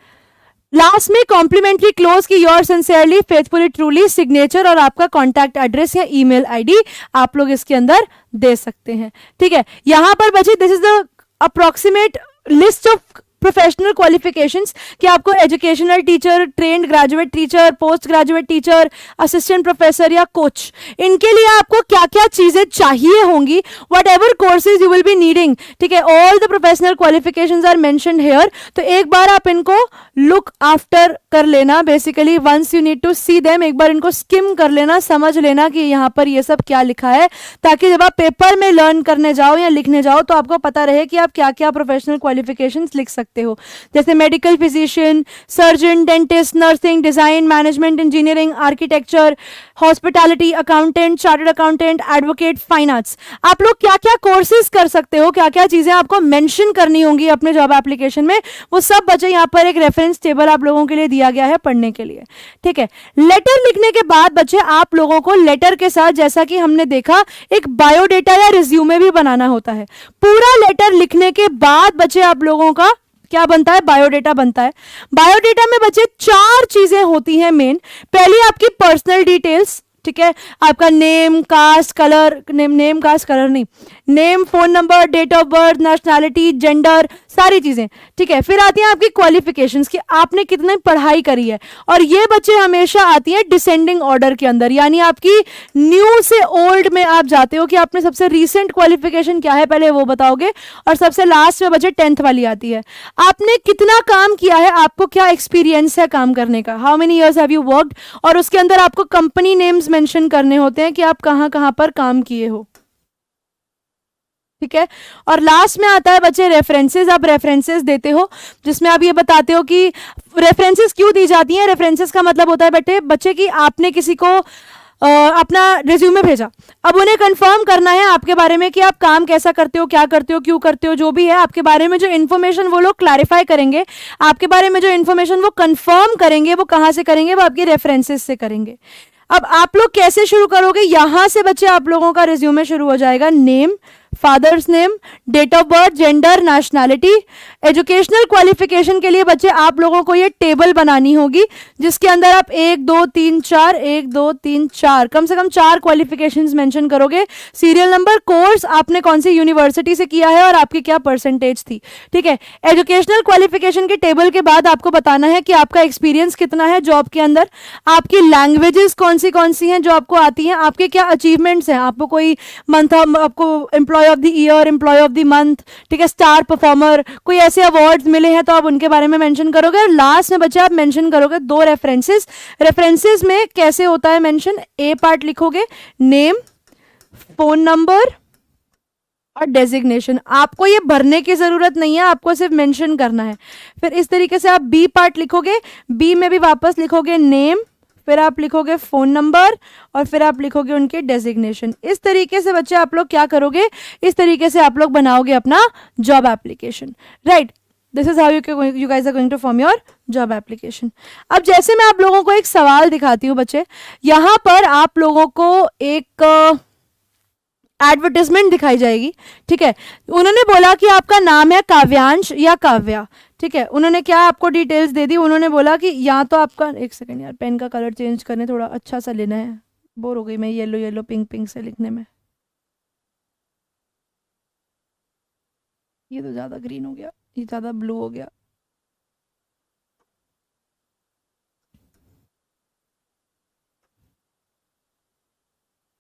लास्ट में कॉम्प्लीमेंट्री क्लोज की your sincerely, faithfully, truly, signature और आपका कॉन्टैक्ट एड्रेस या ईमेल आईडी आप लोग इसके अंदर दे सकते हैं, ठीक है। यहां पर बच्चे this is the approximate list of professional qualifications कि आपको educational teacher, trained graduate teacher, post graduate teacher, assistant professor या कोच, इनके लिए आपको क्या क्या चीजें चाहिए होंगी, whatever courses you will be needing, ठीक है, all the professional qualifications are mentioned here. तो एक बार आप इनको लुक आफ्टर कर लेना, basically once you need to see them, एक बार इनको स्किम कर लेना, समझ लेना कि यहाँ पर ये सब क्या लिखा है, ताकि जब आप पेपर में लर्न करने जाओ या लिखने जाओ तो आपको पता रहे कि आप क्या क्या प्रोफेशनल क्वालिफिकेशंस लिख सकते हो, जैसे medical physician, surgeon, dentist, nursing, design, management, engineering, architecture, hospitality, accountant, chartered accountant, advocate, fine arts. आप लोग क्या क्या कोर्सेज कर सकते हो, क्या क्या चीजें आपको मेंशन करनी होंगी अपने जॉब एप्लीकेशन में, वो सब बच्चे यहाँ पर एक रेफरेंस टेबल आप लोगों के लिए दिया गया है पढ़ने के लिए, ठीक है। लेटर लिखने के बाद बच्चे आप लोगों को लेटर के साथ, जैसा कि हमने देखा, एक बायोडेटा या रिज्यूमे भी बनाना होता है। पूरा लेटर लिखने के बाद बच्चे आप लोगों का क्या बनता है, बायोडेटा बनता है। बायोडेटा में बच्चे 4 चीजें होती हैं मेन। पहली आपकी पर्सनल डिटेल्स, ठीक है, आपका name, caste, colour, name caste colour नहीं, name, phone number, date of birth, nationality, gender, सारी चीजें, ठीक है। फिर आती हैं आपकी क्वालिफिकेशंस कि आपने कितनी पढ़ाई करी है, और ये बच्चे हमेशा आती है डिसेंडिंग ऑर्डर के अंदर, यानी आपकी न्यू से ओल्ड में आप जाते हो कि आपने सबसे रीसेंट क्वालिफिकेशन क्या है पहले वो बताओगे, और सबसे लास्ट में बच्चे 10th वाली आती है, आपने कितना काम किया है, आपको क्या एक्सपीरियंस है काम करने का, how many years have you worked, और उसके अंदर आपको कंपनी नेम्स मेंशन करने होते हैं कि आप कहां कहां पर काम किए हो, ठीक है। और लास्ट में आता है बच्चे रेफरेंसेस। आप रेफरेंसेस देते हो जिसमें आप ये बताते हो कि रेफरेंसेस क्यों दी जाती हैं। रेफरेंसेस का मतलब होता है बच्चे कि आपने किसी को अपना रिज्यूमे भेजा, अब उन्हें कंफर्म करना है आपके बारे में कि आप काम कैसा करते हो, क्या करते हो, क्यों करते हो, जो भी है आपके बारे में जो इन्फॉर्मेशन वो लोग क्लैरिफाई करेंगे, आपके बारे में जो इन्फॉर्मेशन वो कंफर्म करेंगे, वो कहाँ से करेंगे, वो आपके रेफरेंसेस से करेंगे। अब आप लोग कैसे शुरू करोगे, यहां से बच्चे आप लोगों का रिज्यूमे शुरू हो जाएगा। Name, father's name, date of birth, gender, nationality, educational qualification के लिए बच्चे आप लोगों को ये टेबल बनानी होगी जिसके अंदर आप 1 2 3 4 1 2 3 4 कम से कम 4 क्वालिफिकेशंस मेंशन करोगे। सीरियल नंबर, कोर्स आपने कौन सी यूनिवर्सिटी से किया है और आपकी क्या परसेंटेज थी, ठीक है। एजुकेशनल क्वालिफिकेशन के टेबल के बाद आपको बताना है कि आपका एक्सपीरियंस कितना है जॉब के अंदर, आपकी लैंग्वेजेस कौन सी हैं जो आपको आती हैं, आपके क्या अचीवमेंट्स हैं, आपको कोई मंथ, आपको employee of the year, employee of the month, ठीक है, स्टार परफॉर्मर, कोई ऐसे अवार्ड्स मिले हैं तो आप उनके बारे में मेंशन करोगे। और लास्ट में बच्चे आप मेंशन करोगे 2 रेफरेंसेस। रेफरेंसेस में कैसे होता है मेंशन, ए पार्ट लिखोगे नेम, फोन नंबर और डेजिग्नेशन। आपको ये भरने की जरूरत नहीं है, आपको सिर्फ मेंशन करना है। फिर इस तरीके से आप बी पार्ट लिखोगे, बी में भी वापस लिखोगे नेम, फिर आप लिखोगे फोन नंबर और फिर आप लिखोगे उनके डेजिग्नेशन। इस तरीके से बच्चे आप लोग क्या करोगे, इस तरीके से आप लोग बनाओगे अपना job application, right. This is how you guys are going to form your job application. अब जैसे मैं आप लोगों को एक सवाल दिखाती हूँ बच्चे, यहां पर आप लोगों को एक एडवर्टाइजमेंट दिखाई जाएगी, ठीक है। उन्होंने बोला कि आपका नाम है काव्यांश या काव्या, ठीक है। उन्होंने क्या आपको डिटेल्स दे दी, उन्होंने बोला कि या तो आपका, एक सेकंड यार, पेन का कलर चेंज करने, थोड़ा अच्छा सा लेना है, बोर हो गई मैं येलो येलो पिंक पिंक से लिखने में। ये तो ज़्यादा ग्रीन हो गया, ये ज़्यादा ब्लू हो गया।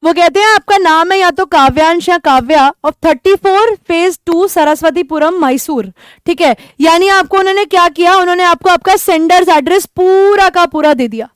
वो कहते हैं आपका नाम है या तो काव्यांश या काव्या ऑफ 34 फेज 2 सरस्वतीपुरम मैसूर, ठीक है। यानी आपको उन्होंने क्या किया, उन्होंने आपको आपका सेंडर्स एड्रेस पूरा का पूरा दे दिया।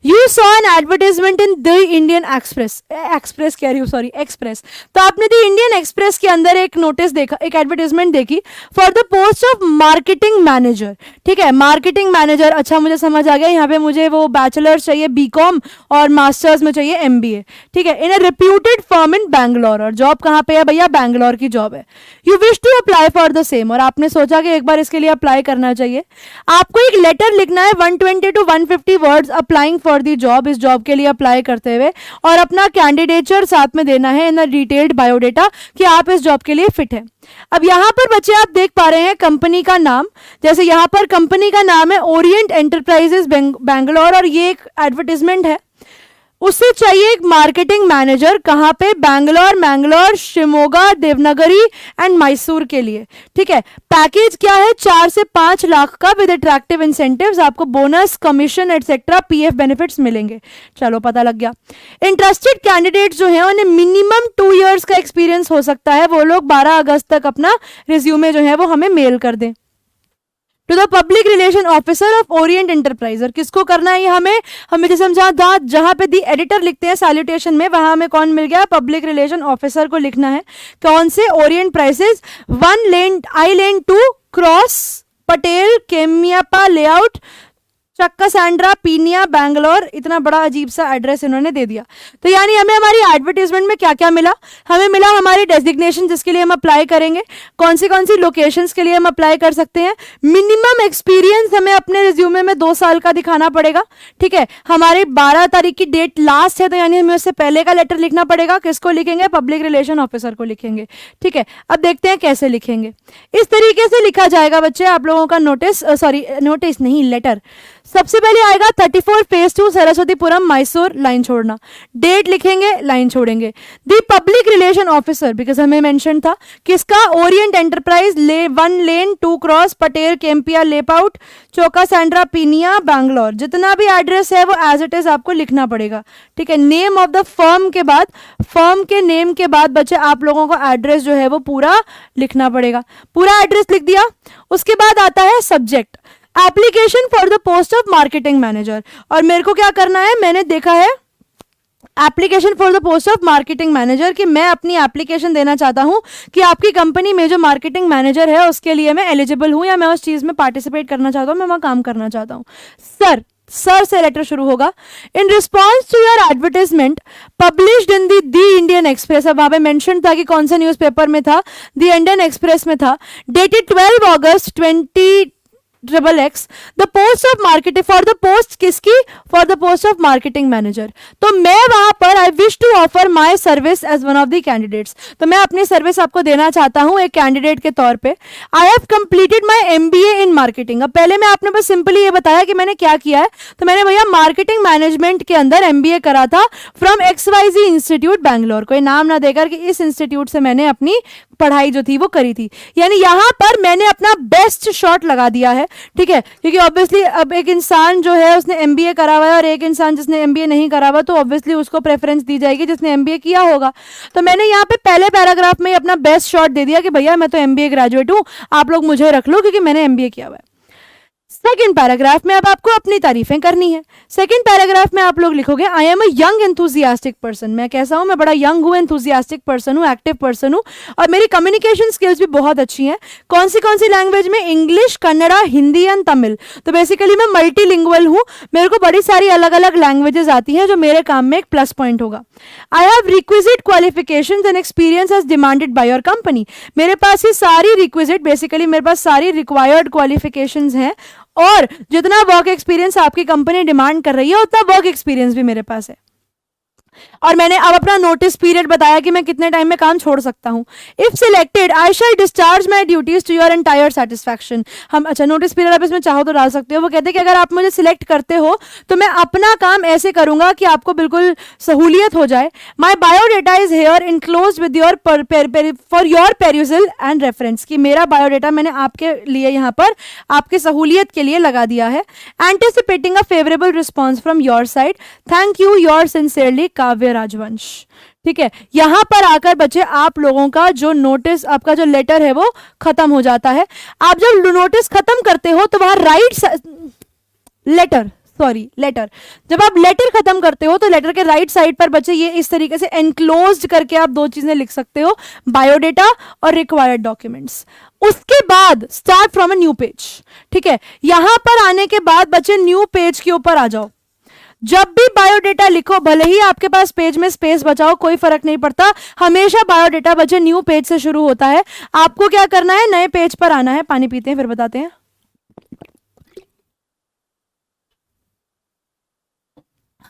You saw an advertisement in the Indian express, express कह रही हूँ, सॉरी एक्सप्रेस। तो आपने द इंडियन एक्सप्रेस के अंदर एक नोटिस देखा, एक एडवर्टाइजमेंट देखी for the post of marketing manager, ठीक है। मार्केटिंग मैनेजर, अच्छा मुझे समझ आ गया, यहाँ पे मुझे वो बैचलर्स चाहिए बीकॉम और मास्टर्स में चाहिए एमबीए, ठीक है, इन ए रिप्यूटेड फर्म इन बैंगलोर। और जॉब कहाँ पे है भैया, बैंगलोर की जॉब है। You wish to apply for the same, और आपने सोचा कि एक बार इसके लिए अप्लाई करना चाहिए। आपको एक लेटर लिखना है 120 to 150 words applying for the job, इस जॉब के लिए अप्लाई करते हुए, और अपना कैंडिडेचर साथ में देना है इन अ डिटेल्ड बायोडेटा कि आप इस जॉब के लिए फिट है। अब यहां पर बच्चे आप देख पा रहे हैं कंपनी का नाम, जैसे यहां पर कंपनी का नाम है ओरिएंट एंटरप्राइजेस बैंगलोर, और ये एक एडवर्टाइजमेंट है। उससे चाहिए एक मार्केटिंग मैनेजर, कहां पे, बैंगलोर, मैंगलोर, शिमोगा, देवनागरी एंड मैसूर के लिए, ठीक है। पैकेज क्या है, 4 से 5 लाख का विद अट्रैक्टिव इंसेंटिव्स, आपको bonus, commission etcetera, PF benefits मिलेंगे। चलो पता लग गया। इंटरेस्टेड कैंडिडेट जो है उन्हें मिनिमम 2 इयर्स का एक्सपीरियंस हो सकता है। वो लोग 12 अगस्त तक अपना रिज्यूमे जो है वो हमें मेल कर दें। To the public relation officer of Orient enterpriser, किसको करना है ये हमें जैसे हम जहां पे दी एडिटर लिखते हैं सैल्यूटेशन में, वहां हमें कौन मिल गया, पब्लिक रिलेशन ऑफिसर को लिखना है। कौन से, ओरिएंट प्राइसेस 1 लेन आई लेन 2 क्रॉस पटेल केमियापा लेआउट चक्का सैंड्रा पीनिया बैंगलोर। इतना बड़ा अजीब सा एड्रेस इन्होंने दे दिया। तो यानी हमें हमारी एडवर्टाइजमेंट में क्या क्या मिला, हमें मिला हमारी डेजिग्नेशन जिसके लिए हम अप्लाई करेंगे, कौन सी लोकेशंस के लिए हम अप्लाई कर सकते हैं, मिनिमम एक्सपीरियंस हमें अपने रिज्यूमे में 2 साल का दिखाना पड़ेगा, ठीक है। हमारी 12 तारीख की डेट लास्ट है, तो यानी हमें उससे पहले का लेटर लिखना पड़ेगा। किसको लिखेंगे, पब्लिक रिलेशन ऑफिसर को लिखेंगे, ठीक है। अब देखते हैं कैसे लिखेंगे। इस तरीके से लिखा जाएगा बच्चे आप लोगों का नोटिस, सॉरी नोटिस नहीं, लेटर। सबसे पहले आएगा 34 फेज 2 सरस्वतीपुरम मैसूर, लाइन छोड़ना, डेट लिखेंगे, लाइन छोड़ेंगे। दी पब्लिक रिलेशन ऑफिसर, बिकॉज हमें मेंशन था किसका, ओरिएंट एंटरप्राइज 1 लेन 2 क्रॉस पटेल केम्पिया लेआउट चौका सैंड्रा पीनिया बैंगलोर। जितना भी एड्रेस है वो एज इट इज आपको लिखना पड़ेगा, ठीक है। नेम ऑफ द फर्म के बाद, फर्म के नेम के बाद बच्चे आप लोगों को एड्रेस जो है वो पूरा लिखना पड़ेगा। पूरा एड्रेस लिख दिया, उसके बाद आता है subject, application for the post of marketing manager. और मेरे को क्या करना है, मैंने देखा है application for the post of marketing manager, कि मैं अपनी एप्लीकेशन देना चाहता हूँ कि आपकी कंपनी में जो मार्केटिंग मैनेजर है उसके लिए मैं एलिजिबल हूँ या मैं उस चीज़ में पार्टिसिपेट करना चाहता हूँ, मैं वहाँ काम करना चाहता हूँ। सर से लेटर शुरू होगा। In response to your advertisement published in the Indian Express, अब वहाँ पे मेंशन था कि कौन सा न्यूज़पेपर में था, दी इंडियन एक्सप्रेस में था, dated 12 August 20XX, the post of marketing for the post, किसकी, for the post of marketing manager. तो मैं वहां पर I wish to offer my service as one of the candidates, तो मैं अपनी सर्विस आपको देना चाहता हूं एक कैंडिडेट के तौर पे। I have completed my MBA in marketing. अब पहले मैं आपने बस सिंपली ये बताया कि मैंने क्या किया है, तो मैंने भैया मार्केटिंग मैनेजमेंट के अंदर MBA करा था फ्रॉम XYZ इंस्टीट्यूट बैंगलोर, कोई नाम ना देकर कि इस इंस्टीट्यूट से मैंने अपनी पढ़ाई जो थी वो करी थी। यानी यहां पर मैंने अपना बेस्ट शॉट लगा दिया है, ठीक है, क्योंकि ऑब्वियसली अब एक इंसान जो है उसने MBA करा हुआ है और एक इंसान जिसने MBA नहीं करा हुआ, तो ऑब्वियसली उसको प्रेफरेंस दी जाएगी जिसने MBA किया होगा। तो मैंने यहाँ पे पहले पैराग्राफ में अपना बेस्ट शॉट दे दिया कि भैया मैं तो MBA ग्रेजुएट हूँ, आप लोग मुझे रख लो क्योंकि मैंने MBA किया हुआ है। सेकेंड पैराग्राफ में अब आपको अपनी तारीफें करनी है। सेकेंड पैराग्राफ में आप लोग लिखोगे I am a young enthusiastic person, मैं कैसा हूं, मैं बड़ा यंग हूं, एंथुजियास्टिक पर्सन हूं, एक्टिव पर्सन हूं, और मेरी कम्युनिकेशन स्किल्स भी बहुत अच्छी हैं। कौन सी लैंग्वेज में, इंग्लिश, कन्नड़ा, हिंदी एंड तमिल। तो बेसिकली मैं मल्टीलिंगुअल हूं, मेरे को बड़ी सारी अलग अलग लैंग्वेजेस आती हैं जो मेरे काम में एक प्लस पॉइंट होगा। I have requisite qualifications and experience as demanded by your company, मेरे पास ये सारी रिक्विजिट, बेसिकली मेरे पास सारी रिक्वायर्ड क्वालिफिकेशंस हैं, और जितना वर्क एक्सपीरियंस आपकी कंपनी डिमांड कर रही है उतना वर्क एक्सपीरियंस भी मेरे पास है। और मैंने अब अपना नोटिस पीरियड बताया कि मैं कितने टाइम में काम छोड़ सकता हूं। If selected I shall discharge my duties to your entire satisfaction. हम अच्छा नोटिस पीरियड आप इसमें चाहो तो डाल सकते हो। वो कहते हैं कि अगर आप मुझे सिलेक्ट करते हो तो मैं अपना काम ऐसे करूंगा कि आपको बिल्कुल सहूलियत हो जाए। My biodata is here enclose with your for your perusal and reference, कि मेरा बायोडेटा मैंने आपके लिए यहाँ पर आपकी सहूलियत के लिए लगा दिया है। Anticipating a favourable response from your side, thank you, your sincerely काव्य राजवंश। ठीक है, यहां पर आकर बच्चे आप लोगों का जो नोटिस, आपका जो लेटर है वो खत्म हो जाता है। आप जब नोटिस खत्म करते हो तो वहां लेटर जब आप लेटर खत्म करते हो तो लेटर के राइट साइड पर बच्चे ये इस तरीके से एनक्लोज्ड करके आप दो चीजें लिख सकते हो, बायोडेटा और रिक्वायर्ड डॉक्यूमेंट्स। उसके बाद start from a new page. ठीक है, यहां पर आने के बाद बच्चे न्यू पेज के ऊपर आ जाओ। जब भी बायोडेटा लिखो, भले ही आपके पास पेज में स्पेस बचाओ, कोई फर्क नहीं पड़ता, हमेशा बायोडेटा बच्चे न्यू पेज से शुरू होता है। आपको क्या करना है, नए पेज पर आना है। पानी पीते हैं फिर बताते हैं।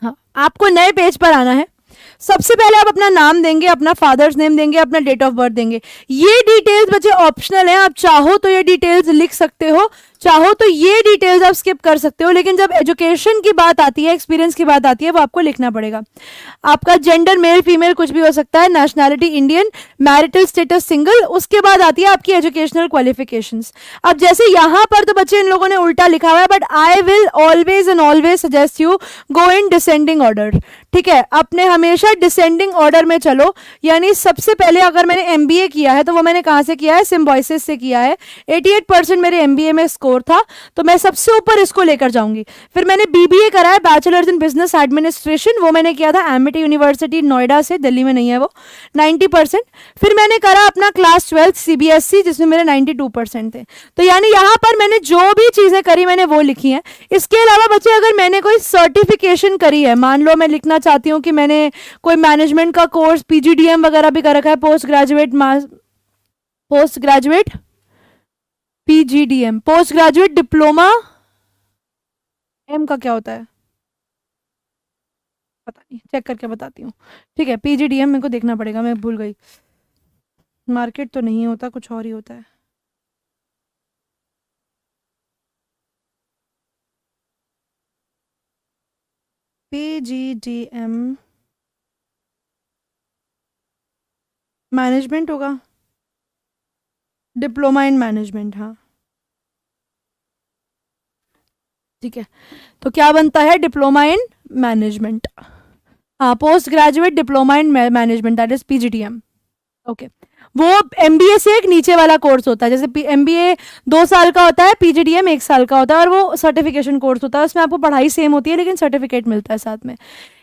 हाँ, आपको नए पेज पर आना है। सबसे पहले आप अपना नाम देंगे, अपना फादर्स नेम देंगे, अपना डेट ऑफ बर्थ देंगे। ये डिटेल्स बच्चे ऑप्शनल है, आप चाहो तो ये डिटेल्स लिख सकते हो, चाहो तो ये डिटेल्स आप स्किप कर सकते हो, लेकिन जब एजुकेशन की बात आती है, एक्सपीरियंस की बात आती है, वो आपको लिखना पड़ेगा। आपका जेंडर मेल फीमेल कुछ भी हो सकता है, nationality Indian, marital status single, उसके बाद आती है आपकी एजुकेशनल क्वालिफिकेशंस। अब जैसे यहां पर तो बच्चे इन लोगों ने उल्टा लिखा हुआ है, but I will always and always suggest you go in descending order. ठीक है, अपने हमेशा डिसेंडिंग ऑर्डर में चलो। यानी सबसे पहले अगर मैंने MBA किया है तो वो मैंने कहां से किया है, सिम्बॉयसिस से किया है। 88% मेरे MBA में स्कोर था, तो मैं सबसे ऊपर इसको लेकर जाऊंगी। फिर मैंने BBA करा है, बैचलर्स इन बिजनेस एडमिनिस्ट्रेशन, वो मैंने किया था एमिटी यूनिवर्सिटी नोएडा से, दिल्ली में नहीं है वो, 90%। फिर मैंने करा अपना क्लास 12 CBSE जिसमें मेरे 92% थे। तो यानी यहां पर मैंने जो भी चीजें करी मैंने वो लिखी हैं। इसके अलावा बच्चे अगर मैंने कोई सर्टिफिकेशन करी है, मान लो मैं लिखना चाहती हूँ कि मैंने कोई मैनेजमेंट का कोर्स PGDM वगैरह भी कर रखा है, post graduate PGDM, post graduate diploma, M का क्या होता है पता नहीं, चेक करके बताती हूँ। ठीक है, PGDM मेरे को देखना पड़ेगा, मैं भूल गई। मार्केट तो नहीं होता, कुछ और ही होता है। PGDM मैनेजमेंट होगा, डिप्लोमा इन मैनेजमेंट। हाँ ठीक है, तो क्या बनता है, डिप्लोमा इन मैनेजमेंट। हाँ, post graduate diploma in management, that is PGDM। Okay, वो MBA से एक नीचे वाला कोर्स होता है। जैसे MBA 2 साल का होता है, PGDM 1 साल का होता है, और वो सर्टिफिकेशन कोर्स होता है। उसमें आपको पढ़ाई सेम होती है लेकिन सर्टिफिकेट मिलता है साथ में।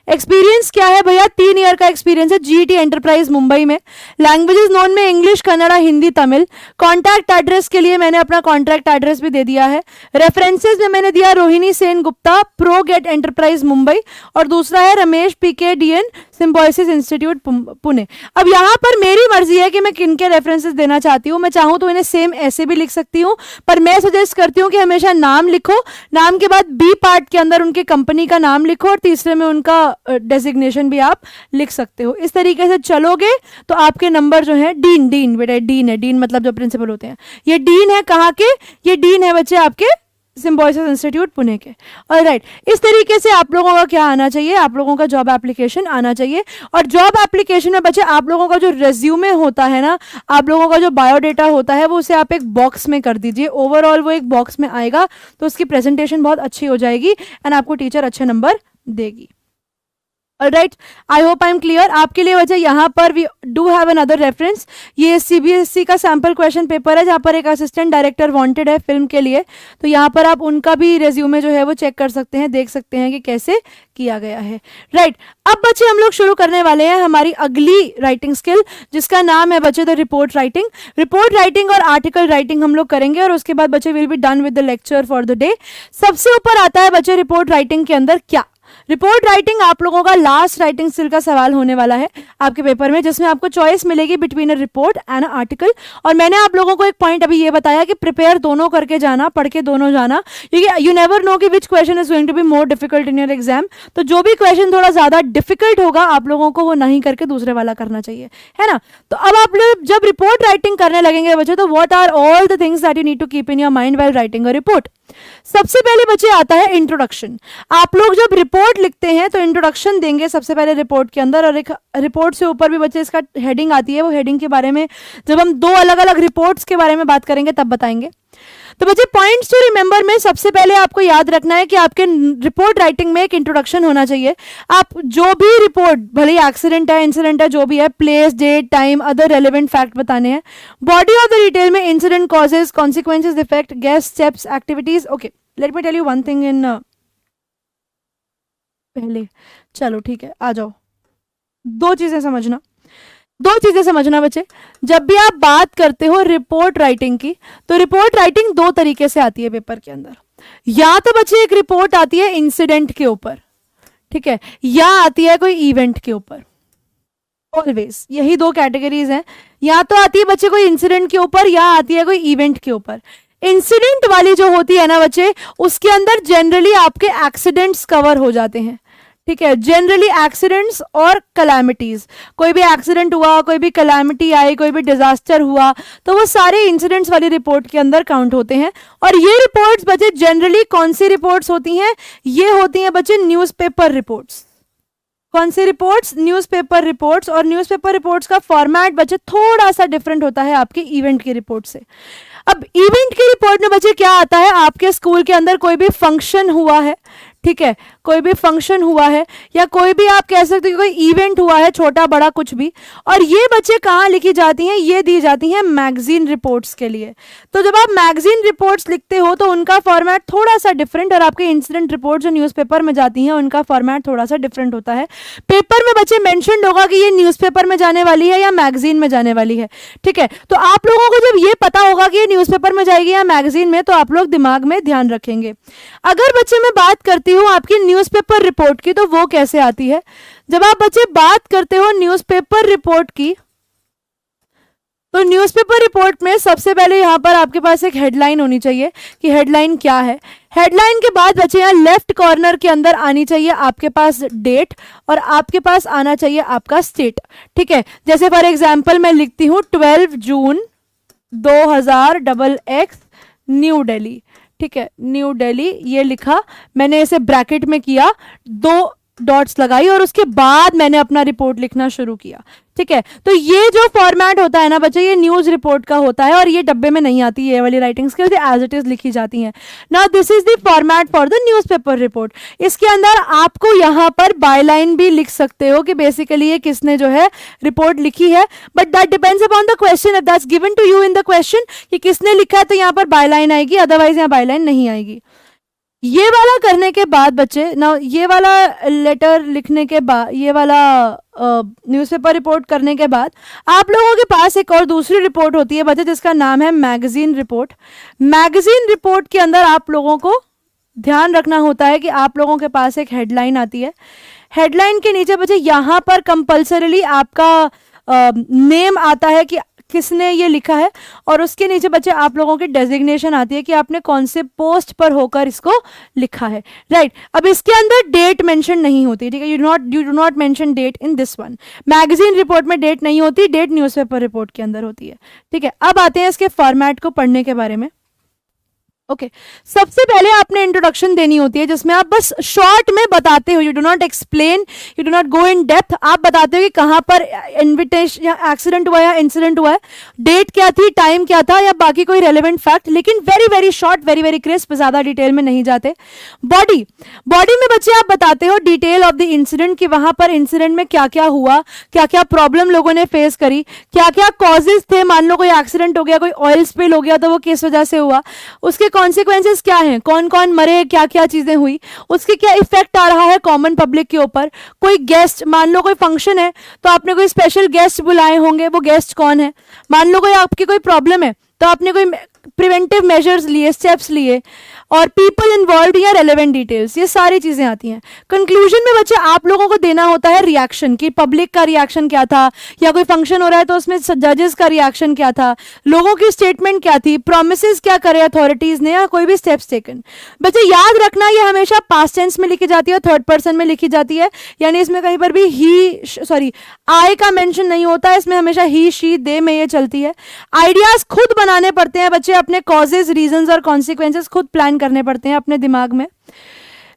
एक्सपीरियंस क्या है भैया, 3 ईयर का एक्सपीरियंस है जीईटी एंटरप्राइज मुंबई में। लैंग्वेजेस नोन में English, Kannada, Hindi, Tamil. Contact address के लिए मैंने अपना कॉन्टैक्ट एड्रेस भी दे दिया है। रेफरेंसेज में मैंने दिया Rohini Sen Gupta, pro get enterprise Mumbai, और दूसरा है Ramesh PK DN, Symbiosis institute Pune. अब यहाँ पर मेरी मर्जी है कि मैं किन के रेफरेंसेस देना चाहती हूँ। मैं चाहूँ तो इन्हें सेम ऐसे भी लिख सकती हूँ, पर मैं सजेस्ट करती हूँ कि हमेशा नाम लिखो, नाम के बाद बी पार्ट के अंदर उनकी कंपनी का नाम लिखो, और तीसरे में उनका डेजिग्नेशन भी आप लिख सकते हो। इस तरीके से चलोगे तो आपके नंबर जो है, डीन बेटा डीन है, डीन मतलब जो प्रिंसिपल होते हैं, ये डीन है कहाँ के, ये डीन है बच्चे आपके सिम्बोसिस इंस्टीट्यूट पुणे के। ऑलराइट, इस तरीके से आप लोगों का क्या आना चाहिए, आप लोगों का जॉब एप्लीकेशन आना चाहिए। और जॉब एप्लीकेशन में बच्चे आप लोगों का जो रेज्यूमे होता है ना, आप लोगों का जो बायोडेटा होता है, वो उसे आप एक बॉक्स में कर दीजिए। ओवरऑल वो एक बॉक्स में आएगा तो उसकी प्रेजेंटेशन बहुत अच्छी हो जाएगी एंड आपको टीचर अच्छे नंबर देगी। Alright, I hope I am clear. आपके लिए वजह यहाँ पर we do have another reference. ये सीबीएसई का सैम्पल क्वेश्चन पेपर है, जहाँ पर एक असिस्टेंट डायरेक्टर वांटेड है फिल्म के लिए, तो यहाँ पर आप उनका भी रेज्यूमे जो है वो चेक कर सकते हैं, देख सकते हैं कि कैसे किया गया है। राइट, अब बच्चे हम लोग शुरू करने वाले हैं हमारी अगली राइटिंग स्किल, जिसका नाम है बच्चे the report writing. Report writing और आर्टिकल राइटिंग हम लोग करेंगे, और उसके बाद बच्चे will be done with the lecture for the day. सबसे ऊपर आता है बच्चे रिपोर्ट राइटिंग के अंदर क्या। रिपोर्ट राइटिंग आप लोगों का लास्ट राइटिंग स्किल का सवाल होने वाला है आपके पेपर में, जिसमें आपको चॉइस मिलेगी between a report and article. और मैंने आप लोगों को एक पॉइंट अभी ये बताया कि प्रिपेयर दोनों करके जाना, पढ़ के दोनों जाना, क्योंकि यू नेवर नो कि which question is going to be more difficult in your exam. तो जो भी क्वेश्चन थोड़ा ज्यादा डिफिकल्ट होगा आप लोगों को वो नहीं करके दूसरे वाला करना चाहिए, है ना। तो अब आप लोग जब रिपोर्ट राइटिंग करने लगेंगे बच्चे, तो what are all the things that you need to keep in your mind while writing a report. सबसे पहले बच्चे आता है इंट्रोडक्शन। आप लोग जब रिपोर्ट लिखते हैं तो इंट्रोडक्शन देंगे सबसे पहले रिपोर्ट के अंदर, और एक रिपोर्ट से ऊपर भी बच्चे इसका हेडिंग आती है, वो हेडिंग के बारे में जब हम 2 अलग अलग रिपोर्ट्स के बारे में बात करेंगे तब बताएंगे। तो बच्चे पॉइंट्स टू रिमेंबर में सबसे पहले आपको याद रखना है कि आपके रिपोर्ट राइटिंग में एक इंट्रोडक्शन होना चाहिए। आप जो भी रिपोर्ट, भले एक्सीडेंट है, इंसिडेंट है, जो भी है, place, date, time, other relevant fact बताने हैं। बॉडी ऑफ द डिटेल में incident, causes, consequences, effect, guest, steps, activities. Okay, let me tell you one thing in पहले, चलो ठीक है, आ जाओ। दो चीजें समझना बच्चे, जब भी आप बात करते हो रिपोर्ट राइटिंग की, तो रिपोर्ट राइटिंग 2 तरीके से आती है पेपर के अंदर। या तो बच्चे एक रिपोर्ट आती है इंसिडेंट के ऊपर, ठीक है, या आती है कोई इवेंट के ऊपर। ऑलवेज यही 2 कैटेगरीज हैं, या तो आती है बच्चे कोई इंसिडेंट के ऊपर, या आती है कोई इवेंट के ऊपर। इंसिडेंट वाली जो होती है ना बच्चे, उसके अंदर जनरली आपके एक्सीडेंट्स कवर हो जाते हैं, ठीक है, जनरली एक्सीडेंट्स और कैलामिटीज। कोई भी एक्सीडेंट हुआ, कोई भी कैलामिटी आई, कोई भी डिजास्टर हुआ, तो वो सारे इंसिडेंट्स वाली रिपोर्ट के अंदर काउंट होते हैं। और ये रिपोर्ट्स बच्चे जनरली कौन सी रिपोर्ट्स होती हैं, ये होती हैं बच्चे न्यूज़पेपर रिपोर्ट्स। कौन सी रिपोर्ट्स, न्यूज़पेपर रिपोर्ट्स। और न्यूज़पेपर रिपोर्ट्स का फॉर्मेट बच्चे थोड़ा सा डिफरेंट होता है आपके इवेंट की रिपोर्ट से। अब इवेंट की रिपोर्ट में बच्चे क्या आता है, आपके स्कूल के अंदर कोई भी फंक्शन हुआ है, ठीक है, कोई भी फंक्शन हुआ है, या कोई भी आप कह सकते हो कोई इवेंट हुआ है, छोटा बड़ा कुछ भी, और ये बच्चे कहाँ लिखी जाती हैं, ये दी जाती हैं मैगजीन रिपोर्ट्स के लिए। तो जब आप मैगजीन रिपोर्ट्स लिखते हो तो उनका फॉर्मेट थोड़ा सा डिफरेंट, और आपके इंसिडेंट रिपोर्ट जो न्यूज़पेपर में जाती हैं उनका फॉर्मेट थोड़ा सा डिफरेंट होता है। पेपर में बच्चे मेंशन होगा कि ये न्यूज़पेपर में जाने वाली है या मैगजीन में जाने वाली है, ठीक है। तो आप लोगों को जब ये पता होगा कि ये न्यूज़पेपर में जाएगी या मैगजीन में, तो आप लोग दिमाग में ध्यान रखेंगे। अगर बच्चे मैं बात करती हूँ आपकी न्यूज़पेपर रिपोर्ट की, तो वो कैसे आती है। जब आप बच्चे बात करते हो न्यूज़पेपर रिपोर्ट की, तो न्यूज़पेपर रिपोर्ट में सबसे पहले यहां पर आपके पास एक हेडलाइन होनी चाहिए कि हेडलाइन क्या है। हेडलाइन के बाद बच्चे यहाँ लेफ्ट कॉर्नर के अंदर आनी चाहिए आपके पास डेट, और आपके पास आना चाहिए आपका स्टेट, ठीक है। जैसे फॉर एग्जांपल मैं लिखती हूँ 12 जून 2000XX न्यू दिल्ली, ठीक है, न्यू दिल्ली, ये लिखा मैंने, इसे ब्रैकेट में किया, 2 डॉट्स लगाई, और उसके बाद मैंने अपना रिपोर्ट लिखना शुरू किया, ठीक है। तो ये जो फॉर्मेट होता है ना बच्चे, ये न्यूज रिपोर्ट का होता है, और ये डब्बे में नहीं आती, ये वाली writing skills as it is लिखी जाती हैं। Now this is the format for the newspaper report. इसके अंदर आपको यहाँ पर बायलाइन भी लिख सकते हो कि बेसिकली ये किसने जो है रिपोर्ट लिखी है, but that depends upon the question, if that's given to you in the question कि किसने लिखा है, तो यहाँ पर बायलाइन आएगी, अदरवाइज यहाँ बायलाइन नहीं आएगी। ये वाला करने के बाद बच्चे ना, ये वाला लेटर लिखने के बाद, ये वाला न्यूज़पेपर रिपोर्ट करने के बाद आप लोगों के पास एक और दूसरी रिपोर्ट होती है बच्चे, जिसका नाम है मैगजीन रिपोर्ट। मैगजीन रिपोर्ट के अंदर आप लोगों को ध्यान रखना होता है कि आप लोगों के पास एक हेडलाइन आती है। हेडलाइन के नीचे बच्चे यहाँ पर कंपल्सरीली आपका नेम आता है कि किसने ये लिखा है, और उसके नीचे बच्चे आप लोगों की डेजिग्नेशन आती है कि आपने कौन से पोस्ट पर होकर इसको लिखा है, राइट। अब इसके अंदर डेट मेंशन नहीं होती, ठीक है, you do not mention date in this one. Magazine report में डेट नहीं होती, डेट न्यूज़पेपर रिपोर्ट के अंदर होती है, ठीक है। अब आते हैं इसके फॉर्मेट को पढ़ने के बारे में। ओके सबसे पहले आपने इंट्रोडक्शन देनी होती है, जिसमें आप बस शॉर्ट में बताते हो, you do not explain, you do not go in depth. आप बताते हो कि कहाँ पर इन्विटेशन या एक्सीडेंट हुआ या इंसिडेंट हुआ है, डेट क्या थी, टाइम क्या था, या बाकी कोई रेलेवेंट फैक्ट, लेकिन very very short, very very crisp, ज्यादा डिटेल में नहीं जाते। बॉडी में बच्चे आप बताते हो डिटेल ऑफ द इंसिडेंट, कि वहां पर इंसिडेंट में क्या क्या हुआ, क्या क्या प्रॉब्लम लोगों ने फेस करी, क्या क्या कॉजेज थे, मान लो कोई एक्सीडेंट हो गया, कोई ऑयल स्पिल हो गया तो वो किस वजह से हुआ, उसके कॉन्सिक्वेंसेस क्या हैं, कौन कौन मरे, क्या क्या चीजें हुई, उसके क्या इफेक्ट आ रहा है कॉमन पब्लिक के ऊपर। कोई गेस्ट, मान लो कोई फंक्शन है तो आपने कोई स्पेशल गेस्ट बुलाए होंगे, वो गेस्ट कौन है। मान लो कोई आपकी कोई प्रॉब्लम है तो आपने कोई प्रिवेंटिव मेजर्स लिए, स्टेप्स लिए, और पीपल इन्वॉल्व या रेलेवेंट डिटेल्स, ये सारी चीजें आती हैं। कंक्लूजन में बच्चे आप लोगों को देना होता है रिएक्शन, कि पब्लिक का रिएक्शन क्या था, या कोई फंक्शन हो रहा है तो उसमें जजेस का रिएक्शन क्या था, लोगों की स्टेटमेंट क्या थी, प्रोमिसेस क्या करे अथॉरिटीज ने, या कोई भी स्टेप्स टेकन। बच्चे याद रखना ये हमेशा पास्ट टेंस में लिखी जाती है, थर्ड पर्सन में लिखी जाती है, यानी इसमें कहीं पर भी आई का मेंशन नहीं होता है, इसमें हमेशा ही, शी, दे में ये चलती है। आइडियाज खुद बनाने पड़ते हैं बच्चे, अपने कॉजेज, रीजंस और कॉन्सिक्वेंसेस खुद प्लान करने पड़ते हैं अपने दिमाग में।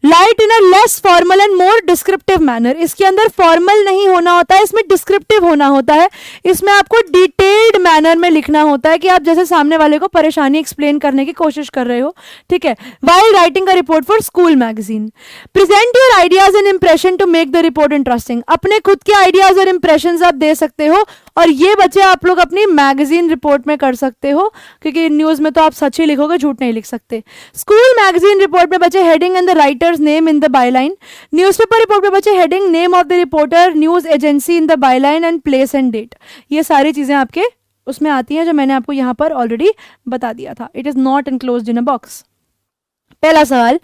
Light in a less formal and more descriptive manner, इसके अंदर फॉर्मल नहीं होना होता है, इसमें डिस्क्रिप्टिव होना होता है। इसमें आपको डिटेल्ड मैनर में लिखना होता है कि आप जैसे सामने वाले को परेशानी एक्सप्लेन करने की कोशिश कर रहे हो, ठीक है। While writing a report for school magazine, present your ideas and impression to make the report interesting, अपने खुद के आइडियाज और इंप्रेशन आप दे सकते हो, और ये बच्चे आप लोग अपनी मैगजीन रिपोर्ट में कर सकते हो, क्योंकि न्यूज में तो आप सच ही लिखोगे, झूठ नहीं लिख सकते। स्कूल मैगजीन रिपोर्ट में बच्चे heading and the writer's name in the byline. Newspaper report में बच्चे heading, name of the reporter, news agency in the byline and place and date. ये सारी चीजें आपके उसमें आती हैं जो मैंने आपको यहां पर ऑलरेडी बता दिया था। It is not enclosed in a box. पहला सवाल,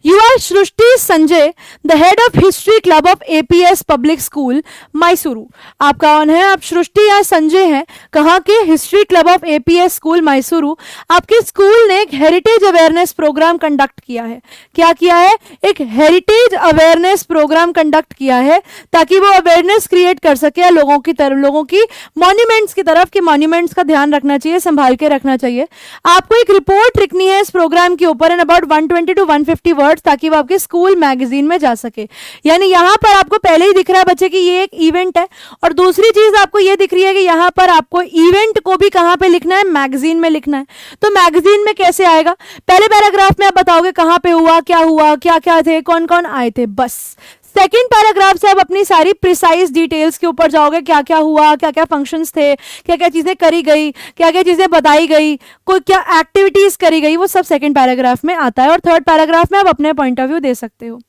यू आर Srishti Sanjay, the head of history club of APS public school Mysuru. आप कौन है? आप सृष्टि या संजय हैं, कहाँ के? History club of APS school Mysuru. आपके स्कूल ने एक हेरिटेज अवेयरनेस प्रोग्राम कंडक्ट किया है। क्या किया है? एक हेरिटेज अवेयरनेस प्रोग्राम कंडक्ट किया है, ताकि वो अवेयरनेस क्रिएट कर सके लोगों की तरफ, लोगों की मॉन्यूमेंट्स की तरफ, कि मॉन्यूमेंट्स का ध्यान रखना चाहिए, संभाल के रखना चाहिए। आपको एक रिपोर्ट लिखनी है इस प्रोग्राम के ऊपर, एंड अबाउट 120 to 150 वर्ड्स, ताकि वो आपके स्कूल मैगजीन में जा सके। यानी यहां पर आपको पहले ही दिख रहा है बच्चे कि ये एक इवेंट है, और दूसरी चीज आपको ये दिख रही है कि यहां पर आपको इवेंट को भी कहां पे लिखना है? मैगजीन में लिखना है। तो मैगजीन में कैसे आएगा? पहले पैराग्राफ में आप बताओगे कहां पे हुआ, क्या क्या थे, कौन कौन आए थे, बस। सेकेंड पैराग्राफ से आप अपनी सारी प्रिसाइज डिटेल्स के ऊपर जाओगे, क्या क्या हुआ, क्या क्या फंक्शंस थे, क्या क्या चीजें करी गई, क्या क्या चीजें बताई गई, कोई क्या एक्टिविटीज करी गई, वो सब सेकेंड पैराग्राफ में आता है। और थर्ड पैराग्राफ में आप अपने पॉइंट ऑफ व्यू दे सकते हो।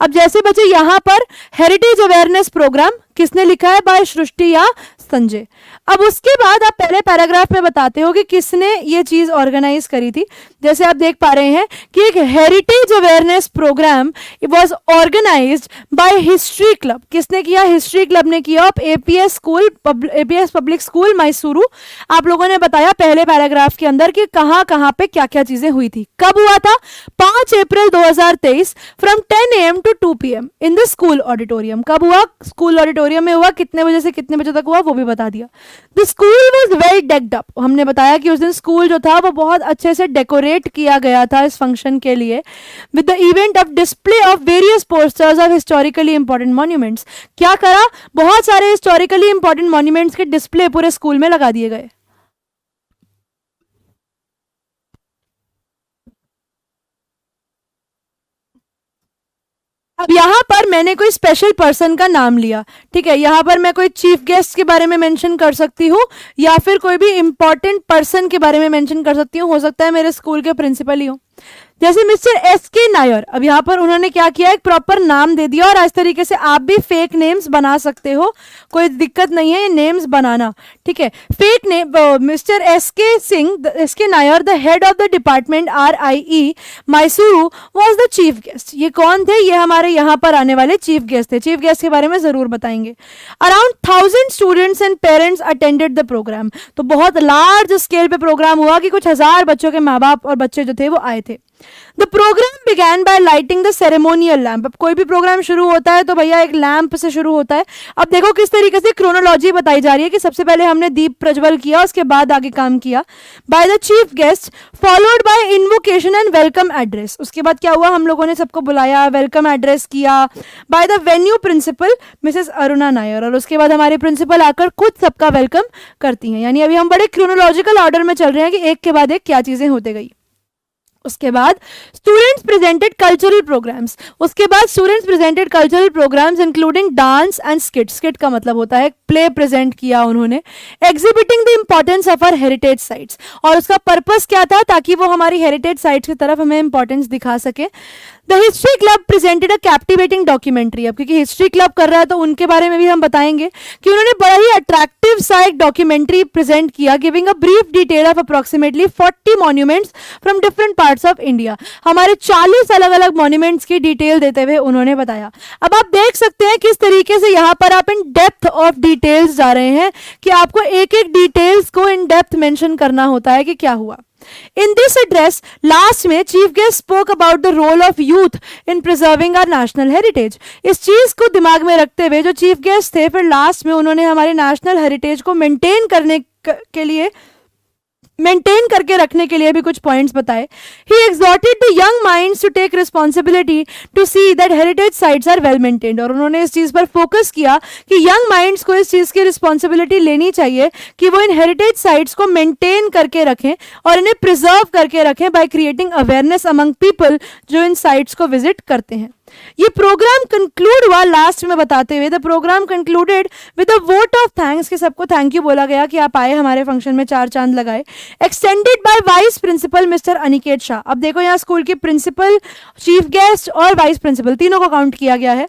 अब जैसे बच्चे यहां पर हेरिटेज अवेयरनेस प्रोग्राम किसने लिखा है? बाय सृष्टि या संजय। अब उसके बाद आप पहले पैराग्राफ में बताते हो कि किसने ये चीज ऑर्गेनाइज करी थी। जैसे आप देख पा रहे हैं कि एक heritage awareness program was organized by history club. किसने किया? हिस्ट्री क्लब ने किया, of APS public school Mysuru. आप लोगों ने बताया पहले पैराग्राफ के अंदर कि कहां कहां पे क्या क्या चीजें हुई थी। कब हुआ था? 5 अप्रैल 2023 from 10 AM to 2 PM in the school auditorium. कब हुआ? स्कूल ऑडिटोरियम में हुआ। कितने बजे से कितने बजे तक हुआ वो भी बता दिया। The school was well decked up. हमने बताया कि उस दिन स्कूल जो था वो बहुत अच्छे से डेकोरेट किया गया था इस फंक्शन के लिए, with the event of display of various posters of historically important monuments. क्या करा? बहुत सारे हिस्टोरिकली इंपॉर्टेंट मॉन्यूमेंट्स के डिस्प्ले पूरे स्कूल में लगा दिए गए। अब यहां पर मैंने कोई स्पेशल पर्सन का नाम लिया, ठीक है। यहां पर मैं कोई चीफ गेस्ट के बारे में मेंशन कर सकती हूँ, या फिर कोई भी इंपॉर्टेंट पर्सन के बारे में मेंशन कर सकती हूँ। हो सकता है मेरे स्कूल के प्रिंसिपल ही हो, जैसे मिस्टर एस के नायर, अब यहाँ पर उन्होंने क्या किया, एक प्रॉपर नाम दे दिया, और इस तरीके से आप भी फेक नेम्स बना सकते हो, कोई दिक्कत नहीं है ये नेम्स बनाना, ठीक है। फेक नेम, मिस्टर एस के Singh, S K Nair the head of the department RIE Mysuru was the chief guest. ये कौन थे, ये हमारे यहाँ पर आने वाले चीफ गेस्ट थे। चीफ गेस्ट के बारे में जरूर बताएंगे। Around 1000 students and parents attended the program. तो बहुत लार्ज स्केल पे प्रोग्राम हुआ कि कुछ 1000 बच्चों के माँ बाप और बच्चे जो थे वो आए थे। The program began by lighting the ceremonial lamp। अब कोई भी प्रोग्राम शुरू होता है तो भैया एक लैंप से शुरू होता है। अब देखो किस तरीके से क्रोनोलॉजी बताई जा रही है कि सबसे पहले हमने दीप प्रज्वल किया, उसके बाद आगे काम किया। By the chief guest followed by invocation and welcome address। उसके बाद क्या हुआ, हम लोगों ने सबको बुलाया, वेलकम एड्रेस किया। By the venue principal Mrs Aruna Nair, और उसके बाद हमारे प्रिंसिपल आकर खुद सबका वेलकम करती हैं। यानी अभी हम बड़े क्रोनोलॉजिकल ऑर्डर में चल रहे हैं कि एक के बाद एक क्या चीजें होते गई। उसके बाद स्टूडेंट्स प्रेजेंटेड कल्चरल प्रोग्राम्स। उसके बाद students presented cultural programs including dance and skit. Skit का मतलब होता है प्ले प्रेजेंट किया उन्होंने। Exhibiting the importance of our heritage sites, और उसका पर्पस क्या था, ताकि वो हमारी हेरिटेज साइट्स की तरफ हमें इंपॉर्टेंस दिखा सके। The history club presented a captivating documentary. अब क्योंकि हिस्ट्री क्लब कर रहा है तो उनके बारे में भी हम बताएंगे कि उन्होंने बड़ा ही अट्रैक्टिव सा एक डॉक्यूमेंट्री प्रेजेंट किया, giving a brief detail of approximately 40 monuments from different parts of India. हमारे 40 अलग अलग मॉन्यूमेंट्स की डिटेल देते हुए उन्होंने बताया। अब आप देख सकते हैं किस तरीके से यहाँ पर आप इन डेप्थ ऑफ डिटेल्स जा रहे हैं कि आपको एक एक डिटेल्स को इन डेप्थ मेंशन करना होता है कि क्या हुआ। In this address, लास्ट में chief guest spoke about the role of youth in preserving our national heritage। इस चीज को दिमाग में रखते हुए जो चीफ गेस्ट थे, फिर लास्ट में उन्होंने हमारे नेशनल हेरिटेज को मेंटेन करके रखने के लिए भी कुछ पॉइंट्स बताए। He exhorted the young minds to take responsibility to see that heritage sites are well maintained। और उन्होंने इस चीज पर फोकस किया कि यंग माइंड्स को इस चीज की रिस्पॉन्सिबिलिटी लेनी चाहिए कि वो इन हेरिटेज साइट्स को मेंटेन करके रखें और इन्हें प्रिजर्व करके रखें by creating awareness among people जो इन साइट्स को विजिट करते हैं। ये प्रोग्राम कंक्लूड हुआ लास्ट में बताते हुए, the program concluded with a vote of thanks, कि सबको थैंक यू बोला गया कि आप आए हमारे फंक्शन में, 4 चांद लगाए। Extended by vice principal mister Aniket Shah. अब देखो यहाँ स्कूल के प्रिंसिपल, चीफ गेस्ट और वाइस प्रिंसिपल तीनों को काउंट किया गया है।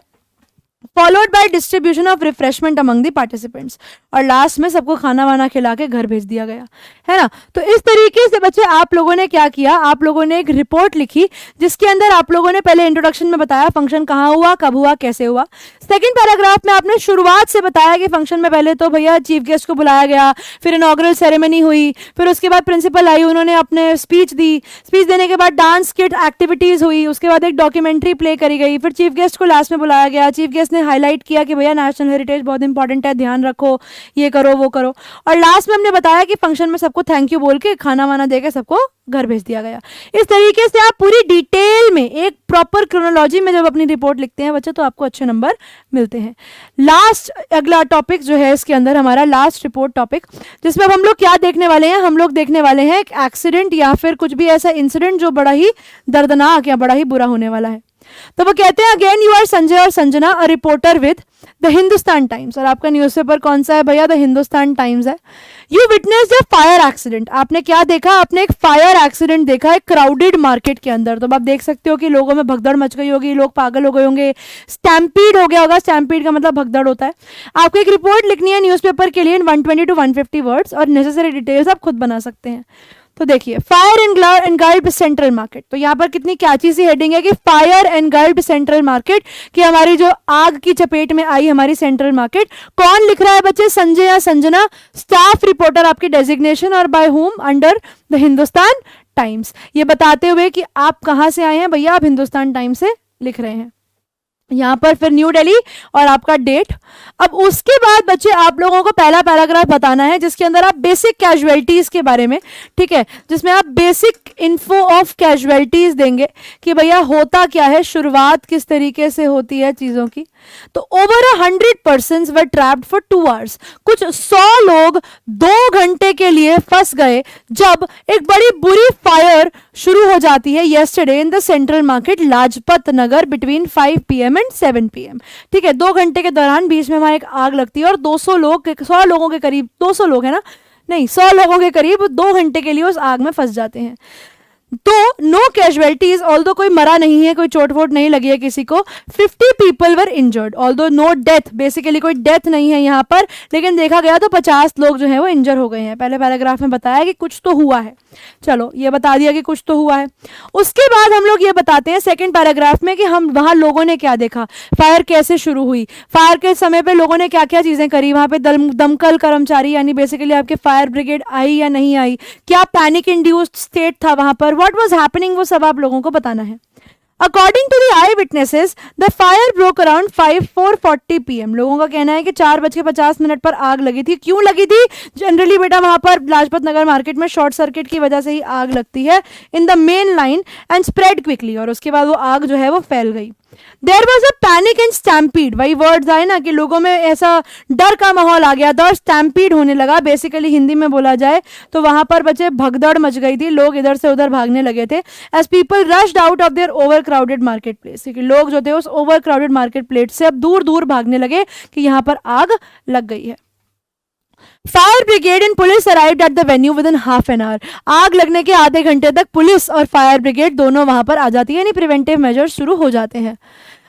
Followed by distribution of refreshment among the participants, और लास्ट में सबको खाना वाना खिला के घर भेज दिया गया, है ना। तो इस तरीके से बच्चे आप लोगों ने क्या किया, आप लोगों ने एक रिपोर्ट लिखी जिसके अंदर आप लोगों ने पहले इंट्रोडक्शन में बताया फंक्शन कहाँ हुआ, कब हुआ, कैसे हुआ। सेकंड पैराग्राफ में आपने शुरुआत से बताया कि फंक्शन में पहले तो भैया चीफ गेस्ट को बुलाया गया, फिर इनॉग्रल सेरेमनी हुई, फिर उसके बाद प्रिंसिपल आई, उन्होंने अपने स्पीच दी, स्पीच देने के बाद डांस किट एक्टिविटीज हुई, उसके बाद एक डॉक्यूमेंट्री प्ले करी गई, फिर चीफ गेस्ट को लास्ट में बुलाया गया। चीफ गेस्ट ने हाईलाइट किया कि भैया नेशनल हेरिटेज बहुत इंपॉर्टेंट है, ध्यान रखो, ये करो वो करो, और लास्ट में हमने बताया कि फंक्शन में सबको थैंक यू बोल के खाना वाना देकर सबको घर भेज दिया गया। इस तरीके से आप पूरी डिटेल में एक प्रॉपर क्रोनोलॉजी में जब अपनी रिपोर्ट लिखते हैं बच्चे तो आपको अच्छे नंबर मिलते हैं। लास्ट अगला टॉपिक जो है इसके अंदर हमारा लास्ट रिपोर्ट टॉपिक, जिसमें अब हम लोग क्या देखने वाले हैं, हम लोग देखने वाले हैं एक एक्सीडेंट या फिर कुछ भी ऐसा इंसिडेंट जो बड़ा ही दर्दनाक या बड़ा ही बुरा होने वाला है। तो वो कहते हैं अगेन यू आर संजय और Sanjana a reporter with the Hindustan times, और आपका न्यूज़पेपर कौन सा है भैया, द हिंदुस्तान टाइम्स है। You witnessed a fire accident, आपने क्या देखा, आपने एक फायर एक्सीडेंट देखा एक क्राउडेड मार्केट के अंदर। तो आप देख सकते हो कि लोगों में भगदड़ मच गई होगी, लोग पागल हो गए होंगे, स्टैम्पीड हो गया होगा, स्टैम्पीड का मतलब भगदड़ होता है। आपको एक रिपोर्ट लिखनी है न्यूज़पेपर के लिए इन 120 to 150 वर्ड्स, और नेसेसरी डिटेल्स आप खुद बना सकते हैं। तो देखिए फायर एनगल्फ्ड सेंट्रल मार्केट, तो यहाँ पर कितनी कैची सी हेडिंग है कि फायर एनगल्फ्ड सेंट्रल मार्केट, कि हमारी जो आग की चपेट में आई हमारी सेंट्रल मार्केट। कौन लिख रहा है बच्चे, संजय या संजना, स्टाफ रिपोर्टर आपकी डेजिग्नेशन, और by home, under the Hindustan Times. ये बताते हुए कि आप कहाँ से आए हैं भैया, आप हिंदुस्तान टाइम्स से लिख रहे हैं। यहाँ पर फिर न्यू दिल्ली और आपका डेट। अब उसके बाद बच्चे आप लोगों को पहला पैराग्राफ बताना है जिसके अंदर आप बेसिक कैजुअलिटीज के बारे में, ठीक है, जिसमें आप बेसिक इन्फो ऑफ कैजुअलिटीज देंगे कि भैया होता क्या है, शुरुआत किस तरीके से होती है चीजों की। तो over 100 persons were trapped for 2 hours, कुछ 100 लोग 2 घंटे के लिए फंस गए जब एक बड़ी बुरी फायर शुरू हो जाती है yesterday in the central market Lajpat Nagar between 5 PM and 7 PM। ठीक है, 2 घंटे के दौरान बीच में वहां एक आग लगती है और 100 लोगों के करीब, 200 लोग है ना, नहीं 100 लोगों के करीब 2 घंटे के लिए उस आग में फंस जाते हैं। तो नो कैजुअलिटीज, ऑल्दो कोई मरा नहीं है, कोई चोट वोट नहीं लगी है किसी को. 50 people were injured, although no death, basically कोई डेथ नहीं है यहाँ पर, लेकिन देखा गया तो 50 लोग जो है वो इंजर हो गए हैं. पहले पैराग्राफ में बताया कि कुछ तो हुआ है, चलो ये बता दिया कि कुछ तो हुआ है. उसके बाद हम लोग ये बताते हैं सेकंड पैराग्राफ में कि हम वहां लोगों ने क्या देखा, फायर कैसे शुरू हुई, फायर के समय पे लोगों ने क्या क्या चीजें करी, वहां पे दमकल कर्मचारी यानी बेसिकली आपके फायर ब्रिगेड आई या नहीं आई, क्या पैनिक इंड्यूस्ड स्टेट था वहां पर, व्हाट वाज हैपनिंग, वो सब आप लोगों को बताना है. According to the eyewitnesses, the fire broke around 4:40 PM. लोगों का कहना है कि 4:50 पर आग लगी थी. क्यों लगी थी? जनरली बेटा वहां पर लाजपत नगर मार्केट में शॉर्ट सर्किट की वजह से ही आग लगती है in the main line and spread quickly, और उसके बाद वो आग जो है वो फैल गई. There was a panic and stampede, वही वर्ड्स आए ना कि लोगों में ऐसा डर का माहौल आ गया था और स्टैम्पीड होने लगा. बेसिकली हिंदी में बोला जाए तो वहां पर बच्चे भगदड़ मच गई थी, लोग इधर से उधर भागने लगे थे. As people rushed out of their over crowded market place, क्योंकि लोग जो थे उस ओवर क्राउडेड मार्केट प्लेस से अब दूर दूर भागने लगे कि यहाँ पर आग लग गई है. Fire brigade and police arrived at the venue with in half an hour. आग लगने के आधे घंटे तक पुलिस और फायर ब्रिगेड दोनों वहां पर आ जाती है, यानी प्रिवेंटिव मेजर्स शुरू हो जाते हैं.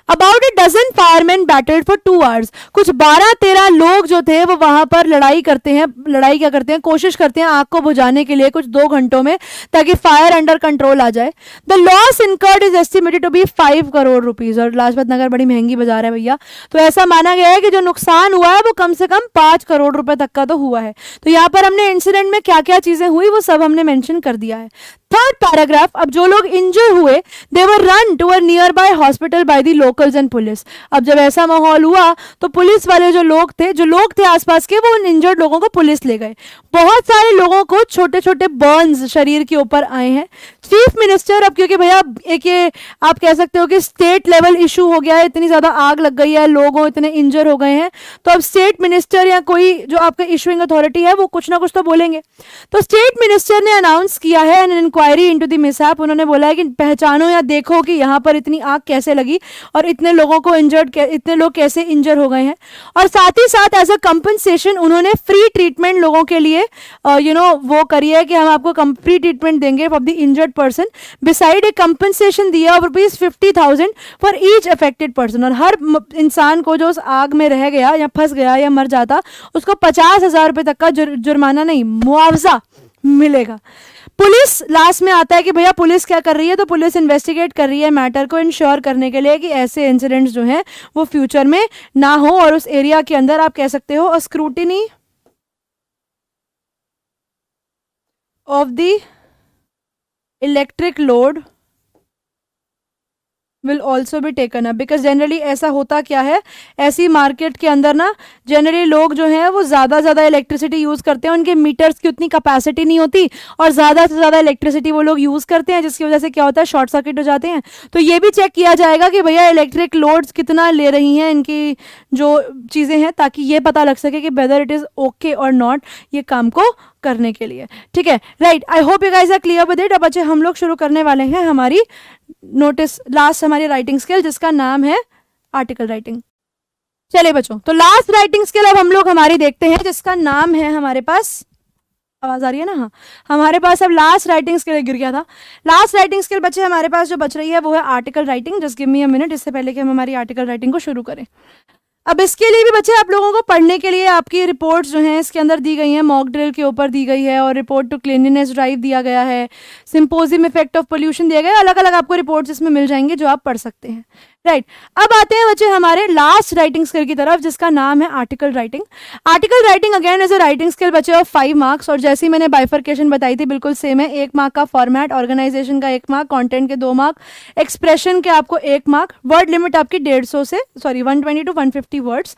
About 12 fireman battled for 2 hours. कुछ 12-13 लोग जो थे वो वहां पर लड़ाई करते हैं. लड़ाई क्या करते हैं? कोशिश करते हैं आग को बुझाने के लिए कुछ 2 घंटों में, ताकि फायर अंडर कंट्रोल आ जाए. The loss incurred is estimated to be 5 crore rupees. और लाजपत नगर बड़ी महंगी बाजार है भैया, तो ऐसा माना गया है कि जो नुकसान हुआ है वो कम से कम 5 करोड़ रुपए तक का तो हुआ है. तो यहाँ पर हमने इंसिडेंट में क्या क्या चीजें हुई वो सब हमने मेंशन कर दिया है. थर्ड पैराग्राफ, अब जो लोग इंजर हुए they were run to a nearby hospital by the locals and police. अब जब ऐसा माहौल हुआ तो पुलिस वाले जो लोग थे आसपास के, वो उन इंजर्ड लोगों को पुलिस ले गए. बहुत सारे लोगों को छोटे छोटे बर्न्स शरीर के ऊपर आए हैं. चीफ मिनिस्टर, अब क्योंकि भैया एक ये आप कह सकते हो कि स्टेट लेवल इशू हो गया है, इतनी ज्यादा आग लग गई है, लोग इतने इंजर हो गए हैं, तो अब स्टेट मिनिस्टर या कोई जो आपका इशूइंग अथॉरिटी है वो कुछ ना कुछ तो बोलेंगे. तो स्टेट मिनिस्टर ने अनाउंस किया है an inquiry into the mishap. उन्होंने बोला है कि पहचानो या देखो कि यहाँ पर इतनी आग कैसे लगी और इतने लोगों को इतने लोग कैसे इंजर हो गए हैं. और साथ ही साथ एज अ कंपनसेशन उन्होंने फ्री ट्रीटमेंट लोगों के लिए वो करी है कि हम आपको फ्री ट्रीटमेंट देंगे for the injured person. Beside a compensation दिया of ₹50,000 for each affected person. और हर इंसान को जो उस आग में रह गया या फंस गया या मर जाता, उसको 50,000 रुपए तक का जुर्माना नहीं, मुआवजा मिलेगा. पुलिस लास्ट में आता है कि भैया पुलिस क्या कर रही है, तो पुलिस इन्वेस्टिगेट कर रही है मैटर को इंश्योर करने के लिए कि ऐसे इंसिडेंट्स जो हैं वो फ्यूचर में ना हो, और उस एरिया के अंदर आप कह सकते हो scrutiny of the electric load will also भी टेकन अप. बिकॉज जनरली ऐसा होता क्या है, ऐसी मार्केट के अंदर ना जनरली लोग जो हैं वो ज़्यादा इलेक्ट्रिसिटी यूज़ करते हैं, उनके मीटर्स की उतनी कैपेसिटी नहीं होती और ज़्यादा से ज़्यादा इलेक्ट्रिसिटी वो लोग यूज़ करते हैं, जिसकी वजह से क्या होता है, शॉर्ट सर्किट हो जाते हैं. तो ये भी चेक किया जाएगा कि भैया इलेक्ट्रिक लोड्स कितना ले रही हैं इनकी जो चीज़ें हैं, ताकि ये पता लग सके कि वेदर इट इज़ ओके और नॉट ये काम को करने के लिए. ठीक है, right. I hope you guys are clear with it. अब बच्चे हम लोग शुरू करने वाले हैं हमारी नोटिस लास्ट हमारी राइटिंग स्किल, जिसका नाम है आर्टिकल राइटिंग. चलिए बच्चों, तो लास्ट राइटिंग स्किल अब हम लोग हमारी देखते हैं, जिसका नाम है हमारे पास, आवाज आ रही है ना? हाँ, हमारे पास अब लास्ट राइटिंग स्किल गिर गया था. लास्ट राइटिंग स्किल बच्चे हमारे पास जो बच रही है वो है article writing. Just give me a minute, इससे पहले कि हम हमारी आर्टिकल राइटिंग को शुरू करें. अब इसके लिए भी बच्चे आप लोगों को पढ़ने के लिए आपकी रिपोर्ट्स जो हैं इसके अंदर दी गई हैं, मॉक ड्रिल के ऊपर दी गई है, और रिपोर्ट टू क्लीनलीनेस ड्राइव दिया गया है, सिंपोजियम इफेक्ट ऑफ पोल्यूशन दिया गया है. अलग अलग आपको रिपोर्ट्स इसमें मिल जाएंगे जो आप पढ़ सकते हैं. राइट. अब आते हैं बच्चे हमारे लास्ट राइटिंग स्किल की तरफ, जिसका नाम है article writing. Article writing again is a writing skill बच्चे ऑफ 5 मार्क्स. और जैसी मैंने बाइफर्केशन बताई थी बिल्कुल सेम है. 1 मार्क का फॉर्मेट, ऑर्गेनाइजेशन का 1 मार्क, कंटेंट के 2 मार्क, एक्सप्रेशन के आपको 1 मार्क, वर्ड लिमिट आपकी 120 टू 150 वर्ड्स.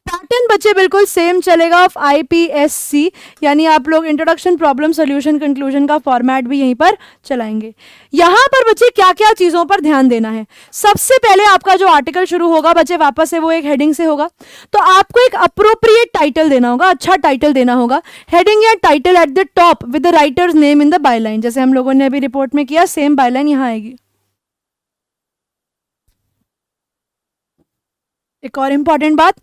पैटर्न बच्चे बिल्कुल सेम चलेगा ऑफ IPSC, यानी आप लोग इंट्रोडक्शन, प्रॉब्लम सॉल्यूशन, कंक्लूजन का फॉर्मेट भी यहीं पर चलाएंगे. यहां पर बच्चे क्या क्या चीजों पर ध्यान देना है. सबसे पहले आपका जो आर्टिकल शुरू होगा बच्चे वापस से वो एक हेडिंग से होगा, तो आपको एक अप्रोप्रिएट टाइटल देना होगा, अच्छा टाइटल देना होगा. हेडिंग या title at the top with the writer's name in the byline, जैसे हम लोगों ने अभी रिपोर्ट में किया, सेम बायलाइन यहां आएगी. एक और इंपॉर्टेंट बात,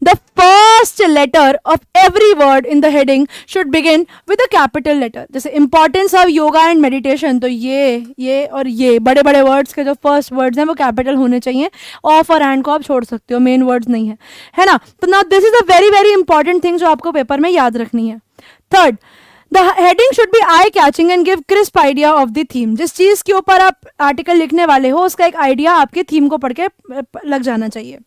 the first letter of every word in the heading should begin with a capital letter. जैसे importance of yoga and meditation, तो ये और ये बड़े बड़े words के जो first words हैं वो capital होने चाहिए. Off और and को आप छोड़ सकते हो, main words नहीं है ना. तो now this is a very very important thing जो आपको पेपर में याद रखनी है. Third, the heading should be eye catching and give crisp idea of the theme. जिस चीज के ऊपर आप आर्टिकल लिखने वाले हो उसका एक आइडिया आपके थीम को पढ़ के लग जाना चाहिए.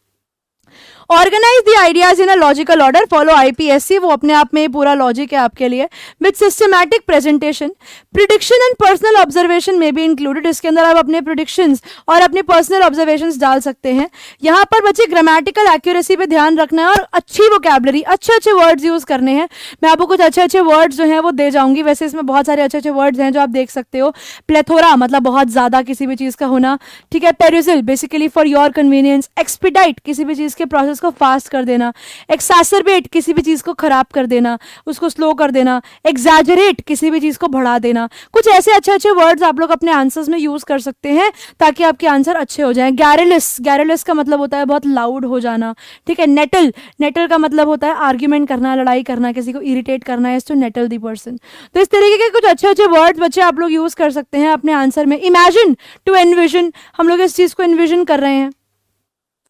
Organize the ideas in a logical order, follow IPSC, वो अपने आप में पूरा लॉजिक है आपके लिए. With systematic presentation, prediction and personal observation में भी इंक्लूडेड. इसके अंदर आप अपने प्रिडिक्शंस और अपने पर्सनल ऑब्जर्वेशंस डाल सकते हैं. यहाँ पर बच्चे ग्रामेटिकल एक्यूरेसी पे ध्यान रखना है और अच्छी वोकैबुलरी, अच्छे अच्छे वर्ड्स यूज करने हैं. मैं आपको कुछ अच्छे अच्छे वर्ड्स जो हैं वो दे जाऊंगी. वैसे इसमें बहुत सारे अच्छे अच्छे वर्ड्स हैं जो आप देख सकते हो. प्लेथोरा मतलब बहुत ज्यादा किसी भी चीज का होना, ठीक है. Perusal basically for your convenience. Expedite किसी भी चीज के प्रोसेस को फास्ट कर देना. एक्सैसरबेट किसी भी चीज को खराब कर देना, उसको स्लो कर देना. एग्जैजरेट किसी भी चीज को बढ़ा देना. कुछ ऐसे अच्छे अच्छे वर्ड्स आप लोग अपने आंसर्स में यूज कर सकते हैं ताकि आपके आंसर अच्छे हो जाएं. गैरलिस का मतलब होता है बहुत लाउड हो जाना, ठीक है. नेटल का मतलब होता है आर्ग्यूमेंट करना, लड़ाई करना, किसी को इरिटेट करना है, टू नेटल दी पर्सन. तो इस तरीके के कुछ अच्छे अच्छे वर्ड्स बच्चे आप लोग यूज कर सकते हैं अपने आंसर में. इमेजिन टू एनविजन, हम लोग इस चीज को एनविजन कर रहे हैं.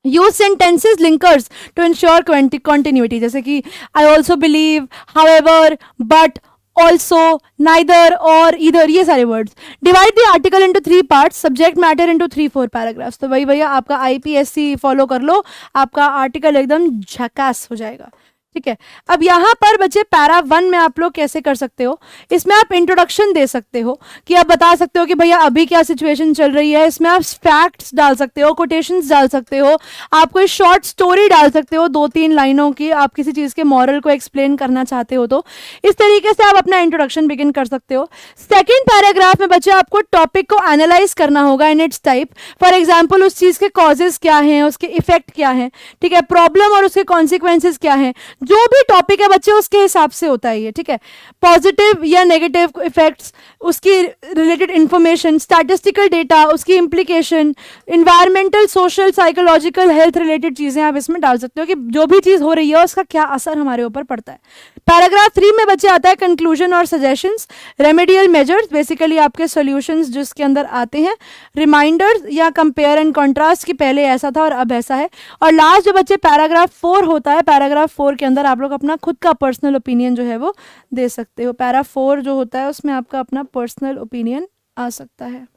Use sentences linkers to ensure continuity, जैसे कि I also believe, however, but, also, neither और इधर, ये सारे words. Divide the article into 3 parts, subject matter into 3-4 paragraphs. तो भाई भैया आपका IPSC फॉलो कर लो, आपका आर्टिकल एकदम झकास हो जाएगा, ठीक है. अब यहाँ पर बच्चे पैरा 1 में आप लोग कैसे कर सकते हो, इसमें आप इंट्रोडक्शन दे सकते हो कि आप बता सकते हो कि भैया अभी क्या सिचुएशन चल रही है. इसमें आप फैक्ट्स डाल सकते हो, कोटेशंस डाल सकते हो, आप कोई शॉर्ट स्टोरी डाल सकते हो 2-3 लाइनों की. आप किसी चीज के मॉरल को एक्सप्लेन करना चाहते हो तो इस तरीके से आप अपना इंट्रोडक्शन बिगिन कर सकते हो. सेकेंड पैराग्राफ में बच्चे आपको टॉपिक को एनालाइज करना होगा in its type. For example उस चीज के कॉजेज क्या हैं, उसके इफेक्ट क्या है, ठीक है. प्रॉब्लम और उसके कॉन्सिक्वेंसेज क्या हैं, जो भी टॉपिक है बच्चे उसके हिसाब से होता है ये, ठीक है. पॉजिटिव या नेगेटिव इफेक्ट्स, उसकी रिलेटेड इंफॉर्मेशन, स्टैटिस्टिकल डेटा, उसकी implication, environmental, social, psychological, health related चीजें आप इसमें डाल सकते हो कि जो भी चीज हो रही है उसका क्या असर हमारे ऊपर पड़ता है. पैराग्राफ 3 में बच्चे आता है कंक्लूजन और सजेशंस, रेमेडियल मेजर्स, बेसिकली आपके सॉल्यूशंस जिसके अंदर आते हैं, रिमाइंडर्स या कंपेयर एंड कॉन्ट्रास्ट कि पहले ऐसा था और अब ऐसा है. और लास्ट जो बच्चे पैराग्राफ 4 होता है, पैराग्राफ 4 के अंदर आप लोग अपना खुद का पर्सनल ओपिनियन जो है वो दे सकते हो. पैरा 4 जो होता है उसमें आपका अपना पर्सनल ओपिनियन आ सकता है,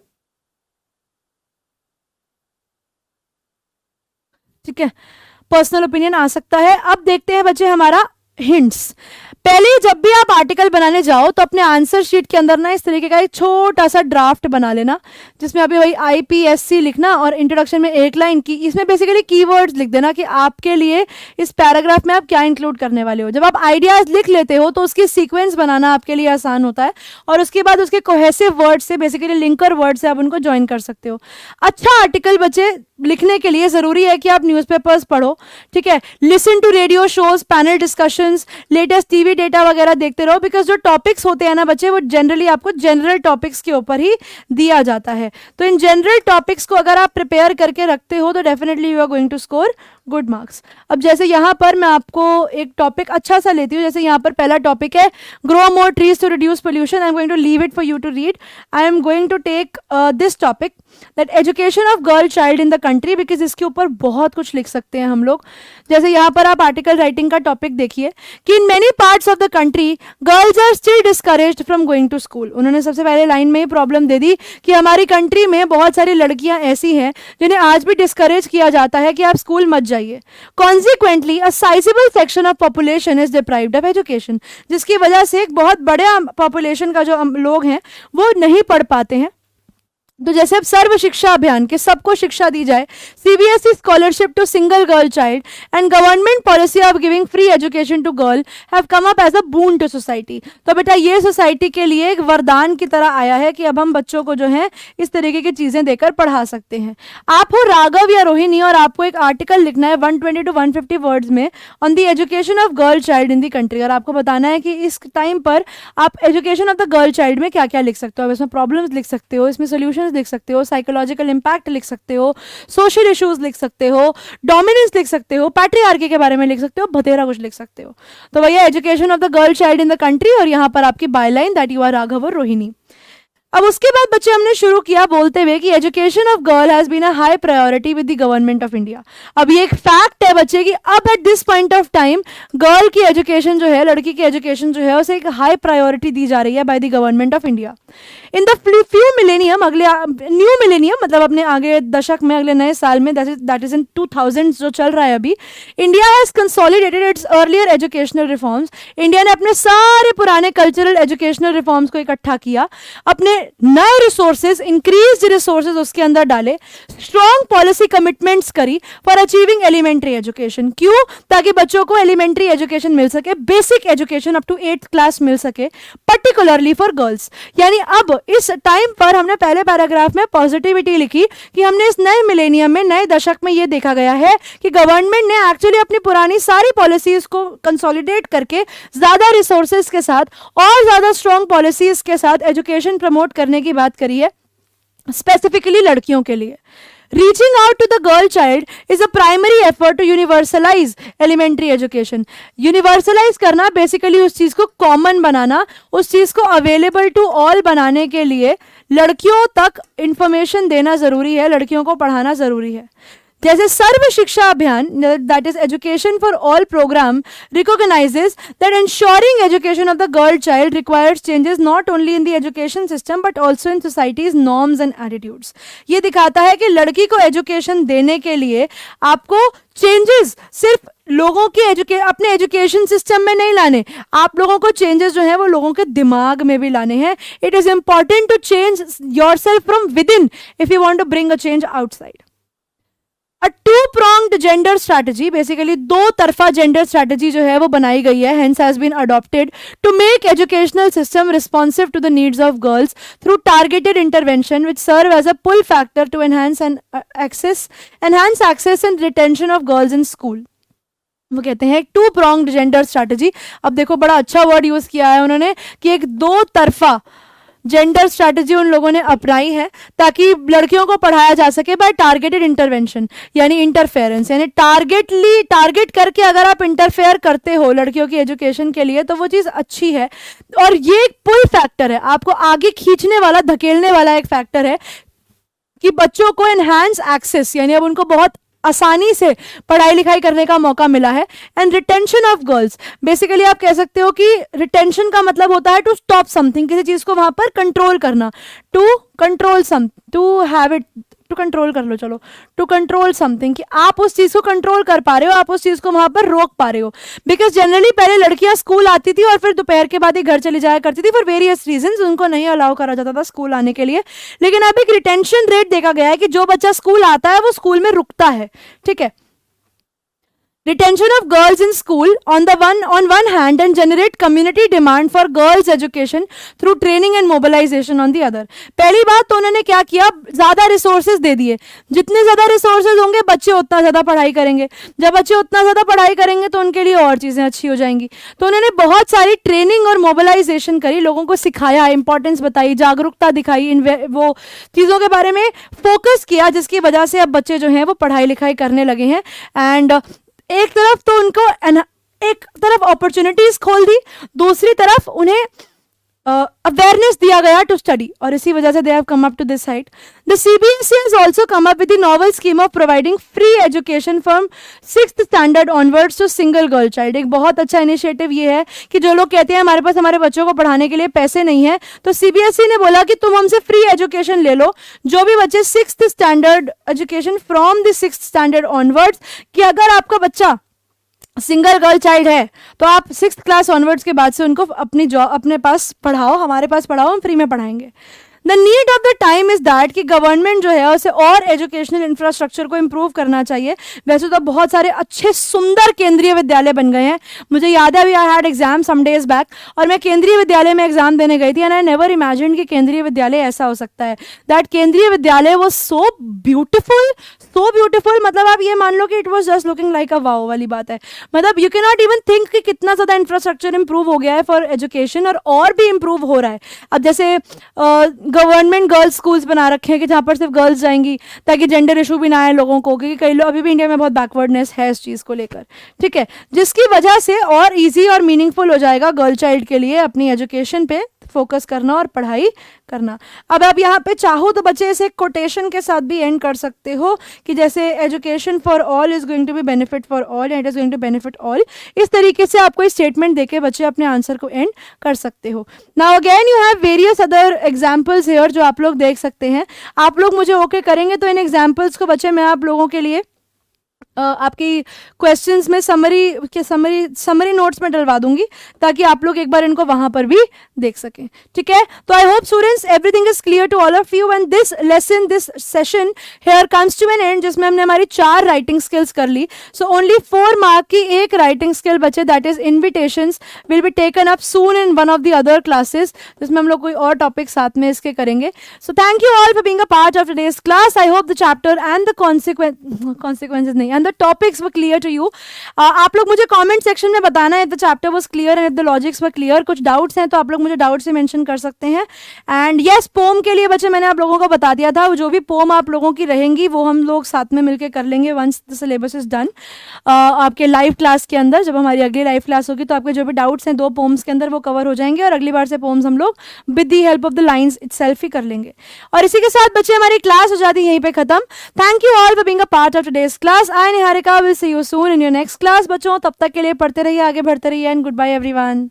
ठीक है. पर्सनल ओपिनियन आ सकता है. अब देखते हैं बच्चे हमारा हिंट्स. पहले जब भी आप आर्टिकल बनाने जाओ तो अपने आंसर शीट के अंदर ना इस तरीके का एक छोटा सा ड्राफ्ट बना लेना जिसमें अभी वही IPSC लिखना और इंट्रोडक्शन में 1 लाइन की. इसमें बेसिकली कीवर्ड्स लिख देना कि आपके लिए इस पैराग्राफ में आप क्या इंक्लूड करने वाले हो. जब आप आइडियाज लिख लेते हो तो उसकी सीक्वेंस बनाना आपके लिए आसान होता है और उसके बाद उसके कोहेसिव वर्ड से, बेसिकली लिंकर वर्ड से आप उनको ज्वाइन कर सकते हो. अच्छा आर्टिकल बच्चे लिखने के लिए जरूरी है कि आप न्यूज़पेपर्स पढ़ो, ठीक है. Listen to radio shows, panel discussions, latest TV data वगैरह देखते रहो. बिकॉज जो टॉपिक्स होते हैं ना बच्चे वो जनरली आपको जनरल टॉपिक्स के ऊपर ही दिया जाता है. तो इन जनरल टॉपिक्स को अगर आप प्रिपेयर करके रखते हो तो definitely you are going to score good marks. अब जैसे यहाँ पर मैं आपको एक टॉपिक अच्छा सा लेती हूँ. जैसे यहाँ पर पहला टॉपिक है grow more trees to reduce pollution. I am going to leave it for you to read. I am going to take this topic that education of girl child in the country, because इसके ऊपर बहुत कुछ लिख सकते हैं हम लोग. जैसे यहाँ पर आप आर्टिकल राइटिंग का टॉपिक देखिए कि in many parts of the country girls are still discouraged from going to school. उन्होंने सबसे पहले लाइन में ही प्रॉब्लम दे दी कि हमारी कंट्री में बहुत सारी लड़कियां ऐसी हैं जिन्हें आज भी डिस्करेज किया जाता है कि आप स्कूल मत जाइए. Consequently a sizeable section of population is deprived of education, जिसकी वजह से एक बहुत बड़े पॉपुलेशन का जो लोग हैं वो नहीं पढ़ पाते हैं. तो जैसे अब सर्व शिक्षा अभियान के सबको शिक्षा दी जाए, CBSE scholarship to single girl child and government policy of giving free education to girl have come up as a boon to society. तो बेटा ये सोसाइटी के लिए एक वरदान की तरह आया है कि अब हम बच्चों को जो है इस तरीके की चीजें देकर पढ़ा सकते हैं. आप हो राघव या रोहिणी और आपको एक आर्टिकल लिखना है 120 to 150 वर्ड्स में on the education of girl child in the country. और आपको बताना है कि इस टाइम पर आप education of the girl child में क्या क्या लिख सकते हो. इसमें प्रॉब्लम्स लिख सकते हो, इसमें सोल्यूशन कॉन्सिक्वेंसेज लिख सकते हो, साइकोलॉजिकल इम्पैक्ट लिख सकते हो, सोशल इश्यूज लिख सकते हो, डोमिनेंस लिख सकते हो, पैट्रियार्की के बारे में लिख सकते हो, बतेरा कुछ लिख सकते हो। तो भैया education of the girl child in the country, और यहाँ पर आपकी byline that you are Raghav और रोहिणी। अब उसके बाद बच्चे हमने शुरू किया बोलते हुए कि education of girl has been a high priority with the government of India. अब ये एक फैक्ट है बच्चे कि अब at this point of time girl की एजुकेशन जो है, लड़की की एजुकेशन जो है, उसे एक हाई प्रायोरिटी दी जा रही है by the government of India. In the few millennium, अगले न्यू मिलेनियम मतलब अपने आगे दशक में, अगले नए साल में, दैट इज इन 2000 जो चल रहा है अभी, India has consolidated it's earlier educational reforms. India ने अपने सारे पुराने कल्चरल एजुकेशनल रिफॉर्म्स को इकट्ठा किया, अपने नए रिसोर्सेज, इंक्रीज रिसोर्सेज उसके अंदर डाले, स्ट्रॉन्ग पॉलिसी कमिटमेंट्स करी फॉर अचीविंग एलिमेंट्री एजुकेशन। क्यों? ताकि बच्चों को एलिमेंट्री एजुकेशन मिल सके, basic education up to 8th class मिल सके, पर्टिकुलरली फॉर गर्ल्स। यानी अब इस टाइम पर हमने पहले पैराग्राफ में पॉजिटिविटी लिखी कि हमने इस नए मिलेनियम में, नए दशक में यह देखा गया है कि गवर्नमेंट ने एक्चुअली अपनी पुरानी सारी पॉलिसीज को कंसोलिडेट करके ज्यादा रिसोर्सेज के साथ और ज्यादा स्ट्रॉन्ग पॉलिसीज के साथ एजुकेशन प्रमोट करने की बात करी है, स्पेसिफिकली लड़कियों के लिए। Reaching out to the girl child is a primary effort to universalize elementary education. Universalize करना बेसिकली उस चीज को कॉमन बनाना, उस चीज को अवेलेबल टू ऑल बनाने के लिए लड़कियों तक इंफॉर्मेशन देना जरूरी है, लड़कियों को पढ़ाना जरूरी है। जैसे सर्व शिक्षा अभियान, that is education for all programme, recognises that ensuring education of the girl child requires changes not only in the education system but also in society's norms and attitudes. ये दिखाता है कि लड़की को एजुकेशन देने के लिए आपको चेंजेस सिर्फ लोगों के अपने एजुकेशन सिस्टम में नहीं लाने, आप लोगों को चेंजेस जो है वो लोगों के दिमाग में भी लाने हैं। It is important to change yourself from within if you want to bring a change outside. A two-pronged gender strategy, basically दो तरफा जेंडर स्ट्रैटेजी जो है वो बनाई गई है, hence has been adopted to make educational system responsive to the needs of girls through targeted intervention which serve as a pull factor to enhance access and retention of girls in school. वो कहते हैं एक टू प्रोंग्ड जेंडर स्ट्रैटेजी। अब देखो बड़ा अच्छा वर्ड यूज किया है उन्होंने कि एक दो तरफा जेंडर स्ट्रैटेजी उन लोगों ने अपनाई है ताकि लड़कियों को पढ़ाया जा सके बाय टारगेटेड इंटरवेंशन, यानी इंटरफेरेंस, यानी टारगेट करके अगर आप इंटरफेयर करते हो लड़कियों की एजुकेशन के लिए तो वो चीज़ अच्छी है। और ये एक पुल फैक्टर है, आपको आगे खींचने वाला, धकेलने वाला एक फैक्टर है कि बच्चों को एनहांस एक्सेस, यानी अब उनको बहुत आसानी से पढ़ाई लिखाई करने का मौका मिला है। And retention of girls, basically आप कह सकते हो कि रिटेंशन का मतलब होता है टू स्टॉप समथिंग, किसी चीज को वहां पर कंट्रोल करना, to control some, to have it, to control कर लो, चलो टू कंट्रोल समथिंग, कि आप उस चीज को कंट्रोल कर पा रहे हो, आप उस चीज को वहां पर रोक पा रहे हो। बिकॉज जनरली पहले लड़कियां स्कूल आती थी और फिर दोपहर के बाद ही घर चली जाया करती थी फॉर वेरियस रीजंस, उनको नहीं अलाउ करा जाता था स्कूल आने के लिए। लेकिन अब एक रिटेंशन रेट देखा गया है कि जो बच्चा स्कूल आता है वो स्कूल में रुकता है, ठीक है। Retention of girls in school on one hand and generate community demand for girls education through training and mobilization on the other. पहली बात तो उन्होंने क्या किया, ज्यादा रिसोर्सेज दे दिए, जितने ज्यादा रिसोर्सेज होंगे बच्चे उतना ज्यादा पढ़ाई करेंगे, जब बच्चे उतना ज्यादा पढ़ाई करेंगे तो उनके लिए और चीजें अच्छी हो जाएंगी। तो उन्होंने बहुत सारी ट्रेनिंग और मोबिलाइजेशन करी, लोगों को सिखाया, इंपॉर्टेंस बताई, जागरूकता दिखाई, वो चीजों के बारे में फोकस किया जिसकी वजह से अब बच्चे जो हैं वो पढ़ाई लिखाई करने लगे हैं। एंड एक तरफ तो उनको एक तरफ अपॉर्चुनिटीज खोल दी, दूसरी तरफ उन्हें अवेयरनेस दिया गया टू स्टडी, और इसी वजह से they have come up to this side. The CBSE has also come up with the novel scheme of providing free education from 6th standard onwards to single girl child. एक बहुत अच्छा इनिशिएटिव ये है कि जो लोग कहते हैं हमारे पास हमारे बच्चों को पढ़ाने के लिए पैसे नहीं है, तो CBSE ने बोला कि तुम हमसे फ्री एजुकेशन ले लो, जो भी बच्चे 6th standard education from the 6th standard onwards, कि अगर आपका बच्चा सिंगल गर्ल चाइल्ड है तो आप 6th क्लास ऑनवर्ड्स के बाद से उनको अपनी जॉब अपने पास पढ़ाओ, हमारे पास पढ़ाओ, हम फ्री में पढ़ाएंगे। The need of the time is that कि गवर्नमेंट जो है उसे और एजुकेशनल इंफ्रास्ट्रक्चर को इम्प्रूव करना चाहिए। वैसे तो बहुत सारे अच्छे सुंदर केंद्रीय विद्यालय बन गए हैं, मुझे याद है अभी I had exam some days back और मैं केंद्रीय विद्यालय में एग्जाम देने गई थी एंड आई नेवर इमेजिन्ड कि केंद्रीय विद्यालय ऐसा हो सकता है। दैट केंद्रीय विद्यालय वो सो ब्यूटिफुल, मतलब आप ये मान लो कि it was just looking like a wow वाली बात है। मतलब you can not even think कि कितना ज़्यादा इंफ्रास्ट्रक्चर इंप्रूव हो गया है फॉर एजुकेशन, और भी इंप्रूव हो रहा है। अब जैसे गवर्नमेंट गर्ल्स स्कूल्स बना रखे हैं कि जहाँ पर सिर्फ गर्ल्स जाएंगी, ताकि जेंडर इशू भी ना आए लोगों को, क्योंकि कई लोग अभी भी इंडिया में बहुत बैकवर्डनेस है इस चीज़ को लेकर, ठीक है, जिसकी वजह से और ईजी और मीनिंगफुल हो जाएगा गर्ल चाइल्ड के लिए अपनी एजुकेशन पे फोकस करना और पढ़ाई करना। अब आप यहाँ पे चाहो तो बच्चे इसे कोटेशन के साथ भी एंड कर सकते हो कि जैसे education for all is going to be benefit for all, it is going to benefit all. इस तरीके से आपको इस स्टेटमेंट देके बच्चे अपने आंसर को एंड कर सकते हो। Now again you have various other examples here जो आप लोग देख सकते हैं। आप लोग मुझे ओके करेंगे तो इन एग्जाम्पल्स को बच्चे मैं आप लोगों के लिए आपकी क्वेश्चंस में समरी नोट्स में डलवा दूंगी, ताकि आप लोग एक बार इनको वहां पर भी देख सकें, ठीक है। तो I hope students everything is clear to all of you and this lesson, this session here comes to an end, जिसमें हमने हमारी 4 राइटिंग स्किल्स कर ली। सो ओनली 4 मार्क की एक राइटिंग स्किल बचे, that is invitations, will be taken up soon in one of the other classes, जिसमें हम लोग कोई और टॉपिक साथ में इसके करेंगे। So thank you all for being a part of today's class. I hope the chapter and the consequences नहीं and the topics were clear to you. आप लोग मुझे comment section में बताना है if the chapter was clear and if the logics were clear. कुछ doubts हैं तो आप लोग मुझे doubts से mention कर सकते हैं। And yes, poem के लिए बच्चे मैंने आप लोगों को बता दिया था, जो भी poem आप लोगों की रहेंगी वो हम लोग साथ में मिलके कर लेंगे once the syllabus is done। आपके live class के अंदर जब हमारी अगली live class होगी तो आपके जो भी doubts हैं 2 poems के अंदर वो cover हो जाएंगे, और अगली बार से poems हम लोग with the help of the lines itself ही कर लेंगे। और इसी के साथ बच्चे हमारी क्लास हो जाती है यहीं पे खत्म। Thank you all for being a part of today's class. I Niharika will see you soon in your next class बच्चों। तब तक के लिए पढ़ते रहिए, आगे बढ़ते रहिए, एंड गुड बाय एवरीवन।